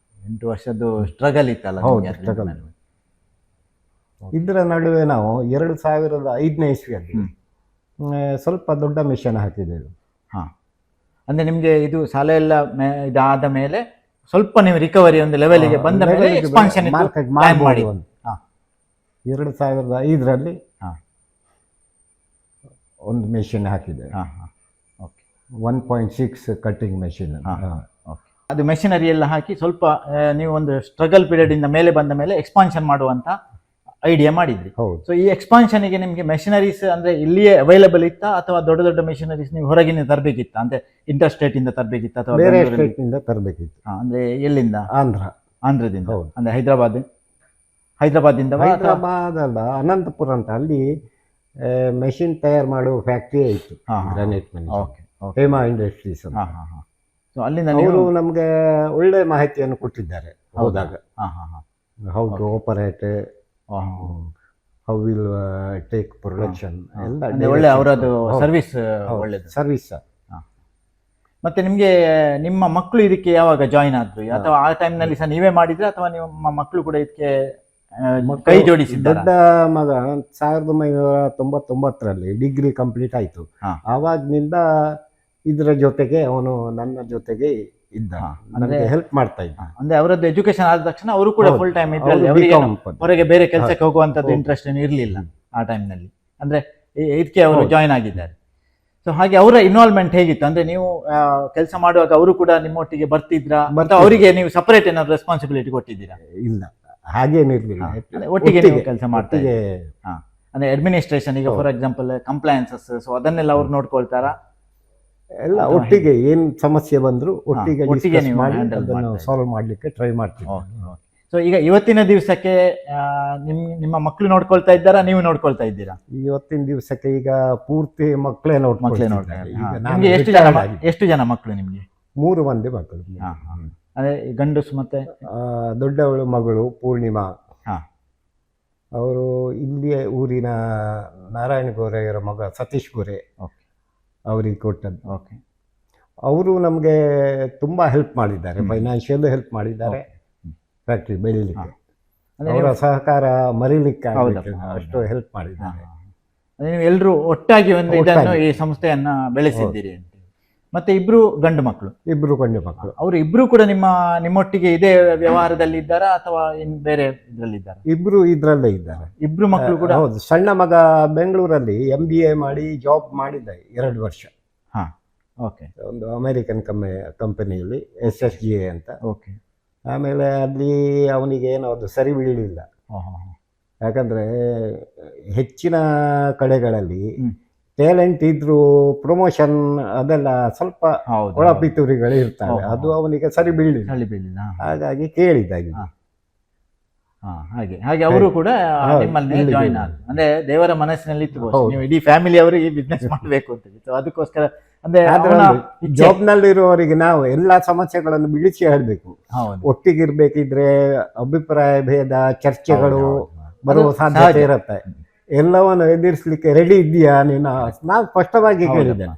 8 ವರ್ಷದ್ದು ಸ್ಟ್ರಗಲ್ ಇತ್ತಲ್ಲ ಹೌದು, ನಿಮ್ಗೆ struggle. ಅದ್ರಲ್ಲಿ? ಇದರ ನಡುವೆ ನಾವು 2005ನೇ ಇಸ್ವಿಯಲ್ಲಿ ಸ್ವಲ್ಪ ದೊಡ್ಡ ಮಿಷನ್ ಹಾಕಿದ್ದೆವು. ಹಾ. ಅಂದ್ರೆ ನಿಮ್ಗೆ ಇದು ಸಾಲ ಎಲ್ಲ ಇದಾದ ಮೇಲೆ ಸ್ವಲ್ಪ ನೀವು ರಿಕವರಿ ಒಂದು ಲೆವೆಲ್ಗೆ ಬಂದ ಮೇಲೆ ಎಕ್ಸ್ಪಾನ್ಷನ್ ಮಾರ್ಕೆಟ್ ಪ್ಲಾನ್ ಮಾಡಿ. ಮಾಡಿ 2005ರಲ್ಲಿ ಹಾ. ಒಂದು ಮೆಷಿನ್ ಹಾಕಿದೆ. ಹಾ ಹಾ. ಓಕೆ. 1.6 cutting machine. ಓಕೆ. ಅದು ಮೆಷಿನರಿ ಎಲ್ಲ ಹಾಕಿ ಸ್ವಲ್ಪ ನೀವು ಒಂದು ಸ್ಟ್ರಗಲ್ ಪೀರಿಯಡ್ ಇಂದ ಮೇಲೆ ಬಂದ ಮೇಲೆ ಎಕ್ಸ್ಪಾನ್ಷನ್ ಮಾಡುವಂತ ಐಡಿಯಾ ಮಾಡಿದ್ರಿ. ಹೌದು. ಸೊ ಈ ಎಕ್ಸ್ಪಾನ್ಷನ್ಗೆ ನಿಮಗೆ ಮೆಷಿನರೀಸ್ ಅಂದ್ರೆ ಇಲ್ಲಿಯೇ ಅವೈಲಬಲ್ ಇತ್ತಾ ಅಥವಾ ದೊಡ್ಡ ದೊಡ್ಡ ಮೆಷಿನರೀಸ್ ನೀವು ಹೊರಗಿನ ತರಬೇಕಿತ್ತ? ಅಂದ್ರೆ ಇಂಟರ್ ಸ್ಟೇಟ್ ಇಂದ ತರಬೇಕಿತ್ತ ಅಥವಾ ಬೇರೆ ಬೆಂಗಳೂರಲ್ಲಿ? ಸ್ಟೇಟ್ ನಿಂದ ತರಬೇಕಿತ್ತು. ಅಂದ್ರೆ ಎಲ್ಲಿಂದ? ಆಂಧ್ರದಿಂದ. ಹೌದು. ಅಂದ್ರೆ ಹೈದರಾಬಾದಿಂದ ಹೈದರಾಬಾದ್ ಅಲ್ಲ, ಅನಂತಪುರ ಅಂತ, ಅಲ್ಲಿ ಮೆಷಿನ್ ತಯಾರು ಮಾಡುವ ಫ್ಯಾಕ್ಟ್ರಿ ಇತ್ತು. Granite okay. ಹೇಮಾ ಇಂಡಸ್ಟ್ರೀಸ್ ಅಂತ. ಸೊ ಅಲ್ಲಿಂದ ಅವರು ನಮಗೆ ಒಳ್ಳೆ ಮಾಹಿತಿಯನ್ನು ಕೊಟ್ಟಿದ್ದಾರೆ ಹೋದಾಗ. How to operate, how will take production ಎಲ್ಲ ಒಳ್ಳೆ ಅವರದ್ದು ಸರ್ವಿಸ್ ಒಳ್ಳೆದು. ಸರ್ವಿಸ್. ಮತ್ತೆ ನಿಮ್ಗೆ ನಿಮ್ಮ ಮಕ್ಕಳು ಇದಕ್ಕೆ ಯಾವಾಗ ಜಾಯಿನ್ ಆದ್ರು ಅಥವಾ ಆ ಟೈಮ್ ನಲ್ಲಿ ಸಹ ನೀವೇ ಮಾಡಿದ್ರೆ ಅಥವಾ ನಿಮ್ಮ ಮಕ್ಕಳು ಕೂಡ ಇದಕ್ಕೆ ಕೈ ಜೋಡಿಸಿದ್ದಾರೆ? ದೊಡ್ಡ ಮಗ 1999ರಲ್ಲಿ ಡಿಗ್ರಿ ಕಂಪ್ಲೀಟ್ ಆಯ್ತು. ಆವಾಗಿನಿಂದ ಇದರ ಜೊತೆಗೆ ಅವನು ನನ್ನ ಜೊತೆಗೆ ಇದ್ದ, ನನಗೆ ಹೆಲ್ಪ್ ಮಾಡ್ತಾ ಇದ್ದ. ಅಂದ್ರೆ ಅವರದ್ದು ಎಜುಕೇಶನ್ ಆದ ತಕ್ಷಣ ಅವರು ಕೂಡ ಫುಲ್ ಟೈಮ್ ಇದ್ರಲ್ಲಿ, ಅವರಿಗೆ ಹೊರಗೆ ಬೇರೆ ಕೆಲಸಕ್ಕೆ ಹೋಗುವಂತದ್ದು ಇಂಟ್ರೆಸ್ಟ್ ಏನು ಇರಲಿಲ್ಲ ಆ ಟೈಮ್ ನಲ್ಲಿ. ಅಂದ್ರೆ ಇದಕ್ಕೆ ಅವರು ಜಾಯಿನ್ ಆಗಿದ್ದಾರೆ. ಸೊ ಹಾಗೆ ಅವರ ಇನ್ವಾಲ್ವ್ಮೆಂಟ್ ಹೇಗಿತ್ತು? ಅಂದ್ರೆ ನೀವು ಕೆಲಸ ಮಾಡುವಾಗ ಅವರು ಕೂಡ ನಿಮ್ಮೊಟ್ಟಿಗೆ ಬರ್ತಿದ್ರಾ ಅಥವಾ ಅವರಿಗೆ ನೀವು ಸಪರೇಟ್ ಏನಾದ್ರು ರೆಸ್ಪಾನ್ಸಿಬಿಲಿಟಿ ಕೊಟ್ಟಿದ್ದೀರಾ? ಇಲ್ಲ, ಹಾಗೇನಿರ್ಲಿಲ್ಲ. ಒಟ್ಟಿಗೆ ನೀವು ಕೆಲಸ ಮಾಡ್ತೀವಿ. ಅಂದ್ರೆ ಅಡ್ಮಿನಿಸ್ಟ್ರೇಷನ್, ಈಗ ಫಾರ್ ಎಕ್ಸಾಂಪಲ್ ಕಂಪ್ಲೈನ್ಸಸ್, ಸೊ ಅದನ್ನೆಲ್ಲ ಅವ್ರು ನೋಡ್ಕೊಳ್ತಾರಾ? ಎಲ್ಲ ಒಟ್ಟಿಗೆ ಏನ್ ಸಮಸ್ಯೆ ಬಂದ್ರು ಒಟ್ಟಿಗೆ ನೀವು ಮಾಡಿ ಅದನ್ನು ಸಾಲ್ವ್ ಮಾಡ್ಲಿಕ್ಕೆ ಟ್ರೈ ಮಾಡ್ತೀವಿ. ಸೊ ಈಗ ಇವತ್ತಿನ ದಿವಸಕ್ಕೆ ನಿಮ್ಮ ಮಕ್ಕಳು ನೋಡ್ಕೊಳ್ತಾ ಇದ್ದಾರಾ, ನೀವು ನೋಡ್ಕೊಳ್ತಾ ಇದ್ದೀರಾ? ಇವತ್ತಿನ ದಿವಸಕ್ಕೆ ಈಗ ಪೂರ್ತಿ ಮಕ್ಕಳೇ ನೋಡ್ತಾರೆ. ನಿಮ್ಗೆ ಎಷ್ಟು ಜನ ಮಕ್ಕಳು ನಿಮ್ಗೆ? 3 ಮಂದಿ ಮಕ್ಕಳು. ಅದೇ ಗಂಡಸು ಮತ್ತೆ ದೊಡ್ಡವಳು ಮಗಳು ಪೂರ್ಣಿಮಾ, ಅವರು ಇಲ್ಲಿಯೇ ಊರಿನ ನಾರಾಯಣ ಗೋರೆಯವರ ಮಗ ಸತೀಶ್ ಗೋರೆ ಅವರಿಗೆ ಕೊಟ್ಟದ್ದು. ಓಕೆ. ಅವರು ನಮಗೆ ತುಂಬಾ ಹೆಲ್ಪ್ ಮಾಡಿದ್ದಾರೆ, ಫೈನಾನ್ಷಿಯಲ್ ಹೆಲ್ಪ್ ಮಾಡಿದ್ದಾರೆ ಫ್ಯಾಕ್ಟ್ರಿ ಬೆಳೀಲಿಕ್ಕೆ. ಅವರ ಸಹಕಾರ ಮರೀಲಿಕ್ಕೆ ಅಷ್ಟು ಹೆಲ್ಪ್ ಮಾಡಿದ್ದಾರೆ. ನೀವು ಎಲ್ಲರೂ ಒಟ್ಟಾಗಿ ಒಂದು ಇದನ್ನು ಈ ಸಂಸ್ಥೆಯನ್ನ ಬೆಳೆಸಿದ್ದೀರಿ ಅಂತ. ಮತ್ತೆ ಇಬ್ರು ಗಂಡು ಮಕ್ಕಳು. ಇಬ್ರು ಗಂಡು ಮಕ್ಕಳು. ಅವರು ಇಬ್ರು ಕೂಡ ನಿಮ್ಮೊಟ್ಟಿಗೆ ಇದೇ ವ್ಯವಹಾರದಲ್ಲಿ ಇದ್ದಾರಾ ಅಥವಾ ಇನ್ ಬೇರೆ ಇದ್ರಲ್ಲಿ ಇದ್ದಾರಾ? ಇಬ್ರು ಇದ್ರಲ್ಲೇ ಇದ್ದಾರೆ. ಇಬ್ರು ಮಕ್ಕಳು ಕೂಡ? ಹೌದು. ಸಣ್ಣ ಮಗ ಬೆಂಗಳೂರಲ್ಲಿ MBA ಮಾಡಿ ಜಾಬ್ ಮಾಡಿದ್ದ 2 ವರ್ಷ. ಹಾ, ಓಕೆ. ಒಂದು ಅಮೆರಿಕನ್ ಕಂಪನಿಯಲ್ಲಿ SSGA ಅಂತ. ಓಕೆ. ಆಮೇಲೆ ಅಲ್ಲಿ ಅವನಿಗೆ ಏನೋ ಅದು ಸರಿ ಬೀಳಲಿಲ್ಲ. ಯಾಕಂದ್ರೆ ಹೆಚ್ಚಿನ ಕಡೆಗಳಲ್ಲಿ ಟ್ಯಾಲೆಂಟ್ ಇದ್ರು ಪ್ರಮೋಷನ್ ಅದೆಲ್ಲ ಸ್ವಲ್ಪ ಒಳಪಿತೂರಿಗಳು ಇರ್ತವೆ, ಅದು ಅವನಿಗೆ ಸರಿ ಬೀಳಲಿಲ್ಲ. ಹಾಗಾಗಿ ಕೇಳಿದ್ದಾಗಿ ಹಾಗೆ ಅವರು ಕೂಡ ನಿಮ್ಮಲ್ಲಿ ಜಾಯಿನ್ ಆದ್ರು. ಅಂದ್ರೆ ದೇವರ ಮನಸ್ಸಿನಲ್ಲಿ ಇತ್ತು, ನೀವು ಇಡೀ ಫ್ಯಾಮಿಲಿ ಅವರು ಈ ಬಿಸ್ನೆಸ್ ಮಾಡಬೇಕು ಅಂತ. ಅದಕ್ಕೋಸ್ಕರ ಅಂದ್ರೆ ಜಾಬ್ ನಲ್ಲಿ ಇರುವವರಿಗೆ ನಾವು ಎಲ್ಲಾ ಸಮಸ್ಯೆಗಳನ್ನು ಬಿಡಿಸಿ ಹೇಳ್ಬೇಕು. ಒಟ್ಟಿಗಿರ್ಬೇಕಿದ್ರೆ ಅಭಿಪ್ರಾಯ ಭೇದ ಚರ್ಚೆಗಳು ಬರುವ ಸಾಧ್ಯತೆ ಇರುತ್ತೆ. ಎಲ್ಲವನ್ನು ಎದುರಿಸಲಿಕ್ಕೆ ರೆಡಿ ಇದೆಯಾ ನೀನು? ನಾನು ಸ್ಪಷ್ಟವಾಗಿ ಕೇಳಿದ್ದೇನೆ,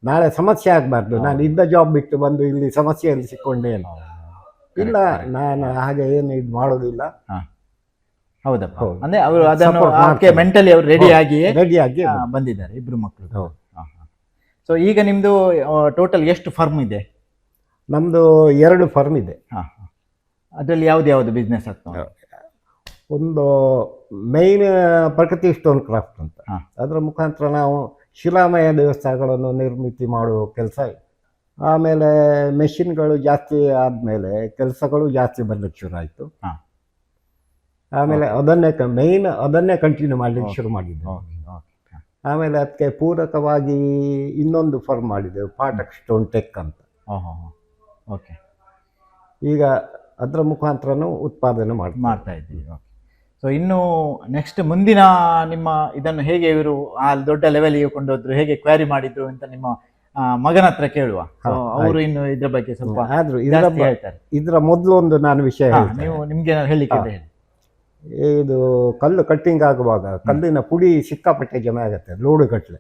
ನಾಳೆ ಸಮಸ್ಯೆ ಆಗ್ಬಾರ್ದು, ನಾನು ಇದ್ದ ಜಾಬ್ ಬಿಟ್ಟು ಬಂದು ಇಲ್ಲಿ ಸಮಸ್ಯೆಯಲ್ಲಿ ಸಿಕ್ಕೊಂಡೆ ಇಲ್ಲ, ನಾನು ಹಾಗೆ ಏನು ಇದು ಮಾಡೋದಿಲ್ಲ. ಹೌದಪ್ಪ, ಅಂದ್ರೆ ಅವರು ಅದನ್ನು ಮೆಂಟಲಿ ಅವರು ರೆಡಿಯಾಗಿ ಬಂದಿದ್ದಾರೆ ಇಬ್ರು ಮಕ್ಕಳು. ಸೊ ಈಗ ನಿಮ್ದು ಟೋಟಲ್ ಎಷ್ಟು ಫರ್ಮ್ ಇದೆ? ನಮ್ದು 2 ಫರ್ಮ್ ಇದೆ. ಅದರಲ್ಲಿ ಯಾವ್ದು ಬಿಸ್ನೆಸ್ ಆಗ್ತದೆ? ಒಂದು ಮೈನ್ ಪ್ರಕೃತಿ ಸ್ಟೋನ್ ಕ್ರಾಫ್ಟ್ ಅಂತ, ಅದರ ಮುಖಾಂತರ ನಾವು ಶಿಲಾಮಯ ದೇವಸ್ಥಾನಗಳನ್ನು ನಿರ್ಮಿತಿ ಮಾಡುವ ಕೆಲಸ. ಆಮೇಲೆ ಮೆಷಿನ್ಗಳು ಜಾಸ್ತಿ ಆದಮೇಲೆ ಕೆಲಸಗಳು ಜಾಸ್ತಿ ಬರ್ಲಿಕ್ಕೆ ಶುರು ಆಯಿತು. ಆಮೇಲೆ ಅದನ್ನೇ ಕಂಟಿನ್ಯೂ ಮಾಡಲಿಕ್ಕೆ ಶುರು ಮಾಡಿದ್ದೆ. ಆಮೇಲೆ ಅದಕ್ಕೆ ಪೂರಕವಾಗಿ ಇನ್ನೊಂದು ಫರ್ಮ್ ಮಾಡಿದ್ದೆವು, ಪಾಟಕ್ ಸ್ಟೋನ್ ಟೆಕ್ ಅಂತ. ಓಕೆ. ಈಗ ಅದರ ಮುಖಾಂತರನೂ ಉತ್ಪಾದನೆ ಮಾಡ್ತಾ ಇದ್ದೀವಿ. ಸೊ ಇನ್ನು ನೆಕ್ಸ್ಟ್ ಮುಂದಿನ ನಿಮ್ಮ ಇದನ್ನು ಹೇಗೆ ಇವರು ಆ ದೊಡ್ಡ ಲೆವೆಲ್ಗೆ ಕೊಂಡೋದ್ರು, ಹೇಗೆ ಕ್ವಾರಿ ಮಾಡಿದ್ರು ಅಂತ ನಿಮ್ಮ ಮಗನ ಹತ್ರ ಕೇಳುವ. ಅವರು ಇನ್ನು ಇದ್ರ ಬಗ್ಗೆ ಸ್ವಲ್ಪ ಹೇಳ್ತಾರೆ. ಇದರ ಮೊದಲು ಒಂದು ನಾನು ವಿಷಯ ನೀವು ನಿಮ್ಗೆ ಹೇಳಿಕೆ ಹೇಳಿ. ಇದು ಕಲ್ಲು ಕಟ್ಟಿಂಗ್ ಆಗುವಾಗ ಕಲ್ಲಿನ ಪುಡಿ ಸಿಕ್ಕಾಪಟ್ಟೆ ಜಮೆ ಆಗುತ್ತೆ, ಲೋಡು ಗಟ್ಟಲೆ.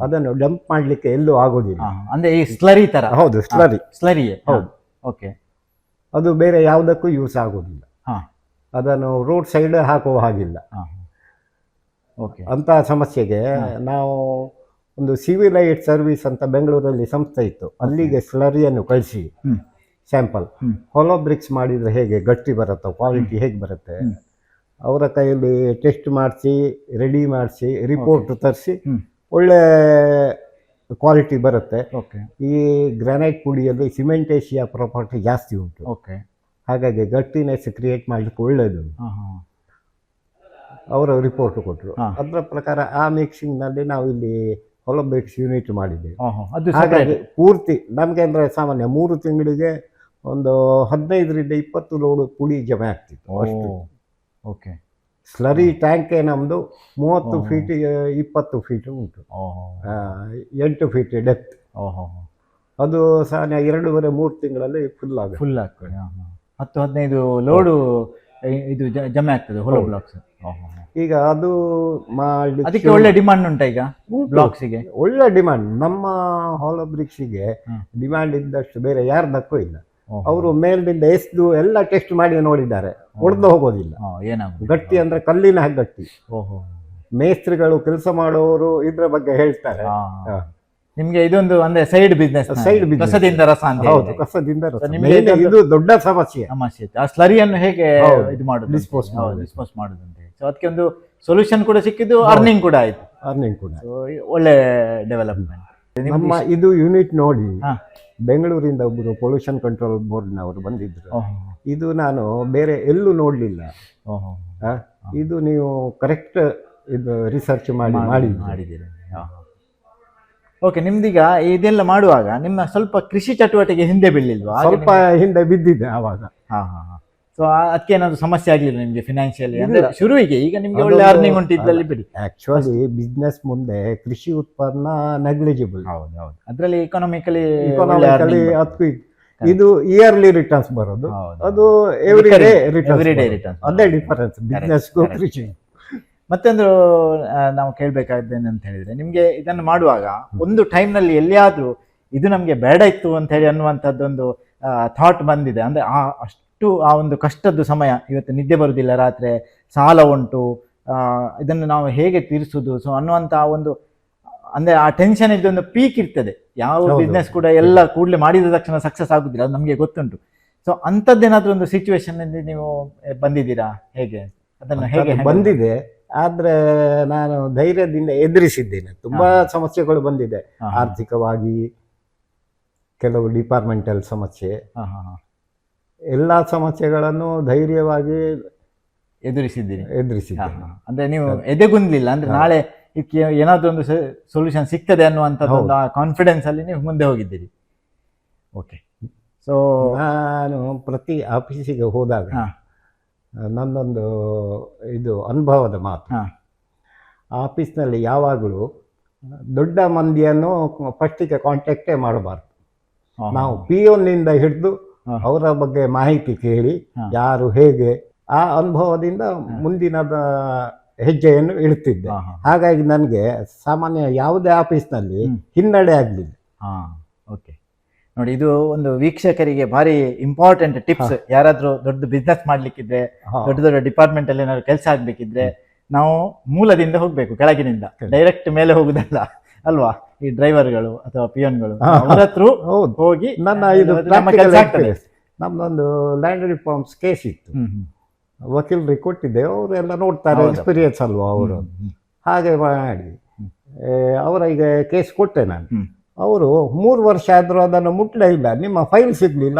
ಅದನ್ನು ಡಂಪ್ ಮಾಡ್ಲಿಕ್ಕೆ ಎಲ್ಲೂ ಆಗೋದಿಲ್ಲ. ಅಂದ್ರೆ ಈ ಸ್ಲರಿ ತರ? ಹೌದು, ಸ್ಲರಿ. ಹೌದು. ಓಕೆ. ಅದು ಬೇರೆ ಯಾವುದಕ್ಕೂ ಯೂಸ್ ಆಗೋದಿಲ್ಲ. ಅದನ್ನು ರೋಡ್ ಸೈಡ್ ಹಾಕುವ ಹಾಗಿಲ್ಲ. ಅಂತ ಸಮಸ್ಯೆಗೆ ನಾವು ಒಂದು ಸಿವಿಲೈಟ್ ಸರ್ವಿಸ್ ಅಂತ ಬೆಂಗಳೂರಲ್ಲಿ ಸಂಸ್ಥೆ ಇತ್ತು, ಅಲ್ಲಿಗೆ ಸ್ಲರಿಯನ್ನು ಕಳಿಸಿ ಸ್ಯಾಂಪಲ್ ಹೊಲೋ ಬ್ರಿಕ್ಸ್ ಮಾಡಿದರೆ ಹೇಗೆ ಗಟ್ಟಿ ಬರುತ್ತೋ, ಕ್ವಾಲಿಟಿ ಹೇಗೆ ಬರುತ್ತೆ, ಅವರ ಕೈಯಲ್ಲಿ ಟೆಸ್ಟ್ ಮಾಡಿಸಿ ರೆಡಿ ಮಾಡಿಸಿ ರಿಪೋರ್ಟ್ ತರಿಸಿ ಒಳ್ಳೆ ಕ್ವಾಲಿಟಿ ಬರುತ್ತೆ. ಈ ಗ್ರಾನೈಟ್ ಪುಡಿಯಲ್ಲಿ ಸಿಮೆಂಟೇಶಿಯಾ ಪ್ರಾಪರ್ಟಿ ಜಾಸ್ತಿ ಉಂಟು, ಹಾಗಾಗಿ ಗಟ್ಟಿನೆಸ್ ಕ್ರಿಯೇಟ್ ಮಾಡಲಿಕ್ಕೆ ಒಳ್ಳೆಯದು. ಅವರು ರಿಪೋರ್ಟ್ ಕೊಟ್ಟರು, ಅದರ ಪ್ರಕಾರ ಆ ಮಿಕ್ಸಿಂಗ್ನಲ್ಲಿ ನಾವು ಇಲ್ಲಿ ಹೊಲೋ ಬ್ರಿಕ್ಸ್ ಯೂನಿಟ್ ಮಾಡಿದ್ದೇವೆ. ಹಾಗಾಗಿ ಪೂರ್ತಿ ನಮಗೆ ಅಂದರೆ ಸಾಮಾನ್ಯ 3 ತಿಂಗಳಿಗೆ ಒಂದು 15ರಿಂದ 20 ಲೋಡು ಪುಡಿ ಜಮೆ ಆಗ್ತಿತ್ತು ಅಷ್ಟು. ಓಕೆ. ಸ್ಲರಿ ಟ್ಯಾಂಕೆ ನಮ್ಮದು 30 ಫೀಟ್ 20 ಫೀಟ್ ಉಂಟು, 8 ಫೀಟ್ ಡೆಪ್ತ್. ಅದು ಸಾಮಾನ್ಯ 2.5-3 ತಿಂಗಳಲ್ಲಿ ಫುಲ್ ಆಗ್ತದೆ. 10-15 ಲೋಡು ಇದು ಜಮೆ ಆಗ್ತದೆ ಹೊಲೋ ಬ್ಲಾಕ್ಸ್. ಈಗ ಅದು ಮಾಡಿ ಅದಕ್ಕೆ ಒಳ್ಳೆ ಡಿಮಾಂಡ್ ಉಂಟಾ ಈಗ ಬ್ಲಾಕ್ಸಿಗೆ? ಒಳ್ಳೆ ಡಿಮಾಂಡ್. ನಮ್ಮ ಹೊಲೋ ಬ್ರಿಕ್ಸಿಗೆ ಡಿಮಾಂಡ್ ಇದ್ದಷ್ಟು ಬೇರೆ ಯಾರ್ದಕ್ಕೂ ಇಲ್ಲ. ಅವರು ಮೇಲಿನಿಂದ ಎಸ್ದು ಎಲ್ಲ ಟೆಸ್ಟ್ ಮಾಡಿ ನೋಡಿದ್ದಾರೆ, ಒಡೆದು ಹೋಗೋದಿಲ್ಲ. ಗಟ್ಟಿ ಅಂದ್ರೆ ಕಲ್ಲಿನ ಗಟ್ಟಿ. ಮೇಸ್ತ್ರಿಗಳು ಕೆಲಸ ಮಾಡೋರು ಇದ್ರ ಬಗ್ಗೆ ಹೇಳ್ತಾರೆ. ನಿಮ್ಗೆ ಇದೊಂದು ಅಂದ್ರೆ ಸೈಡ್ ಬಿಸ್ನೆಸ್ ಕಸದಿಂದ ರಸ ಅಂತ. ಹೌದು, ಕಸದಿಂದ ರಸ ಇದು ದೊಡ್ಡ ಸಮಸ್ಯೆ. ಆ ಸ್ಲರಿಯನ್ನು ಹೇಗೆ ಇದು ಮಾಡೋದು, ಡಿಸ್ಪೋಸ್ ಮಾಡೋದು ಅಂತ. ಸೊ ಅದಕ್ಕೆ ಒಂದು ಸೊಲ್ಯೂಷನ್ ಕೂಡ ಸಿಕ್ಕಿದ್ದು, ಅರ್ನಿಂಗ್ ಕೂಡ ಆಯ್ತು. ಒಳ್ಳೆ ಡೆವಲಪ್ಮೆಂಟ್. ನಮ್ಮ ಇದು ಯೂನಿಟ್ ನೋಡಿ ಬೆಂಗಳೂರಿಂದ ಒಬ್ಬರು ಪೊಲ್ಯೂಷನ್ ಕಂಟ್ರೋಲ್ ಬೋರ್ಡ್ನವರು ಬಂದಿದ್ರು. ಇದು ನಾನು ಬೇರೆ ಎಲ್ಲೂ ನೋಡಲಿಲ್ಲ. ಇದು ನೀವು ಕರೆಕ್ಟ್ ಇದು ರಿಸರ್ಚ್ ಮಾಡಿದ್ದೀರಿ. ಓಕೆ. ನಿಮ್ದೀಗ ಇದೆಲ್ಲ ಮಾಡುವಾಗ ನಿಮ್ಮ ಸ್ವಲ್ಪ ಕೃಷಿ ಚಟುವಟಿಕೆ ಹಿಂದೆ ಬೀಳಿಲ್ವಾ? ಸ್ವಲ್ಪ ಹಿಂದೆ ಬಿದ್ದಿದೆ ಆವಾಗ. ಸೊ ಅದಕ್ಕೆ ಏನಾದ್ರು ಸಮಸ್ಯೆ ಆಗಲಿಲ್ಲ ನಿಮಗೆ ಫಿನಾನ್ಷಿಯಲಿ? ಅಂದ್ರೆ ಶುರುವಿಗೆ ಈಗ ನಿಮ್ಗೆ ಒಳ್ಳೆ ಅರ್ನಿಂಗ್ ಉಂಟು ಇದ್ರಲ್ಲಿ ಬಿಡಿ. ಆಕ್ಚುಲಿ ಬಿಸ್ನೆಸ್ ಮುಂದೆ ಕೃಷಿ ಉತ್ಪನ್ನ ನೆಗ್ಲಿಜಿಬಲ್. ಹೌದು. ಅದರಲ್ಲಿ ಇಕಾನಮಿಕಲಿ ಇದು ಇಯರ್ಲಿ ರಿಟರ್ನ್ಸ್ ಬರೋದು, ಅದು ಎವ್ರಿ ಡೇ ರಿಟರ್ನ್ಸ್. ಅದೇ ಡಿಫರೆನ್ಸ್ ಬಿಸ್ನೆಸ್ಗೂ ಕೃಷಿ. ಮತ್ತೊಂದು ನಾವು ಕೇಳಬೇಕಾದ್ದೇನೆ ಅಂತ ಹೇಳಿದ್ರೆ, ನಿಮಗೆ ಇದನ್ನು ಮಾಡುವಾಗ ಒಂದು ಟೈಮ್ನಲ್ಲಿ ಎಲ್ಲಿಯಾದರೂ ಇದು ನಮಗೆ ಬೇಡ ಇತ್ತು ಅಂತ ಹೇಳಿ ಅನ್ನುವಂಥದ್ದೊಂದು ಥಾಟ್ ಬಂದಿದೆ? ಅಂದರೆ ಆ ಒಂದು ಕಷ್ಟದ ಸಮಯ, ಇವತ್ತು ನಿದ್ದೆ ಬರುವುದಿಲ್ಲ, ರಾತ್ರಿ ಸಾಲ ಉಂಟು, ಇದನ್ನು ನಾವು ಹೇಗೆ ತೀರಿಸುವುದು, ಸೊ ಅನ್ನುವಂಥ ಒಂದು ಅಂದ್ರೆ ಆ ಟೆನ್ಷನ್ ಇದೊಂದು ಪೀಕ್ ಇರ್ತದೆ. ಯಾವ ಹೌದು. ಬಿಸ್ನೆಸ್ ಕೂಡ ಎಲ್ಲ ಕೂಡಲೇ ಮಾಡಿದ ತಕ್ಷಣ ಸಕ್ಸಸ್ ಆಗುದಿಲ್ಲ, ಅದು ನಮಗೆ ಗೊತ್ತುಂಟು. ಸೊ ಅಂಥದ್ದೇನಾದ್ರೂ ಒಂದು ಸಿಚುವೇಶನ್ ಅಲ್ಲಿ ನೀವು ಬಂದಿದ್ದೀರಾ, ಹೇಗೆ ಅದನ್ನು ಹೇಗೆ handle ಬಂದಿದೆ, ಆದ್ರೆ ನಾನು ಧೈರ್ಯದಿಂದ ಎದುರಿಸಿದ್ದೇನೆ. ತುಂಬಾ ಸಮಸ್ಯೆಗಳು ಬಂದಿದೆ, ಹಾ, ಹಾ. ಆರ್ಥಿಕವಾಗಿ, ಕೆಲವು ಡಿಪಾರ್ಟ್ಮೆಂಟಲ್ ಸಮಸ್ಯೆ, ಹಾ, ಹಾ, ಹಾ. ಎಲ್ಲಾ ಸಮಸ್ಯೆಗಳನ್ನು ಧೈರ್ಯವಾಗಿ ಎದುರಿಸಿದ್ದೀರಿ? ಹಾ, ಎದುರಿಸಿದ್ದೇನೆ. ಹಾ. ಅಂದ್ರೆ ನೀವು ಎದೆಗುಂದಲಿಲ್ಲ, ಅಂದ್ರೆ ನಾಳೆ ಇದಕ್ಕೆ ಏನಾದ್ರೂ ಒಂದು ಸೊಲ್ಯೂಷನ್ ಸಿಗ್ತದೆ ಅನ್ನುವಂಥದ್ದು ಒಂದು ಕಾನ್ಫಿಡೆನ್ಸ್ ಅಲ್ಲಿ ನೀವು ಮುಂದೆ ಹೋಗಿದ್ದೀರಿ. ಓಕೆ. ಸೊ ನಾನು ಪ್ರತಿ ಆಫೀಸಿಗೆ ಹೋದಾಗ ಹಾ. ನನ್ನೊಂದು ಇದು ಅನುಭವದ ಮಾತು, ಹಾ. ಆಫೀಸ್ನಲ್ಲಿ ಯಾವಾಗಲೂ ದೊಡ್ಡ ಮಂದಿಯನ್ನು ಫಸ್ಟಿಗೆ ಕಾಂಟ್ಯಾಕ್ಟೇ ಮಾಡಬಾರ್ದು. ಹಾ, ಹಾ. ನಾವು ಪಿಯೋನಿಂದ ಹಿಡಿದು ಹಾ. ಅವರ ಬಗ್ಗೆ ಮಾಹಿತಿ ಕೇಳಿ ಹಾ. ಯಾರು ಹೇಗೆ, ಆ ಅನುಭವದಿಂದ ಮುಂದಿನದ ಹೆಜ್ಜೆಯನ್ನು ಇಡ್ತಿದ್ದೆ. ಹಾ, ಹಾ. ಹಾಗಾಗಿ ನನಗೆ ಸಾಮಾನ್ಯ ಯಾವುದೇ ಆಫೀಸ್ನಲ್ಲಿ ಹಿನ್ನಡೆ ಆಗಲಿಲ್ಲ. ಹಾ, ಓಕೆ. ನೋಡಿ, ಇದು ಒಂದು ವೀಕ್ಷಕರಿಗೆ ಭಾರಿ ಇಂಪಾರ್ಟೆಂಟ್ ಟಿಪ್ಸ್. ಯಾರಾದ್ರೂ ದೊಡ್ಡ ಬಿಸ್ನೆಸ್ ಮಾಡ್ಲಿಕ್ಕಿದ್ರೆ, ದೊಡ್ಡ ದೊಡ್ಡ ಡಿಪಾರ್ಟ್ಮೆಂಟ್ ಅಲ್ಲಿ ಏನಾದ್ರು ಕೆಲಸ ಆಗ್ಬೇಕಿದ್ರೆ, ನಾವು ಮೂಲದಿಂದ ಹೋಗ್ಬೇಕು, ಕೆಳಗಿನಿಂದ ಡೈರೆಕ್ಟ್ ಮೇಲೆ ಹೋಗುದಲ್ಲ ಅಲ್ವಾ? ಈ ಡ್ರೈವರ್ಗಳು ಅಥವಾ ಪಿಯೋನ್ಗಳು ಅವ್ರ ಹತ್ರ ಹೌದು. ಹೋಗಿ ನನ್ನ ಇದು ನಮ್ಮ ಕೆಲಸ ಆಗ್ತದೆ. ನಮ್ದೊಂದು ಲ್ಯಾಂಡ್ ರಿಫಾರ್ಮ್ಸ್ ಕೇಸ್ ಇತ್ತು, ಹ್ಮ್, ಹ್ಮ್. ವಕೀಲರಿಗೆ ಕೊಟ್ಟಿದ್ದೆ. ಅವರೆಲ್ಲ ನೋಡ್ತಾರೆ, ಹೌದು. ಎಕ್ಸ್ಪೀರಿಯನ್ಸ್ ಅಲ್ವಾ ಅವರು. ಹಾಗೆ ಮಾಡಿ ಅವರ ಈಗ ಕೇಸ್ ಕೊಟ್ಟೆ ನಾನು. ಹ್ಮ್. ಅವರು 3 ವರ್ಷ ಆದರೂ ಅದನ್ನು ಮುಟ್ಲೇ ಇಲ್ಲ. ನಿಮ್ಮ ಫೈಲ್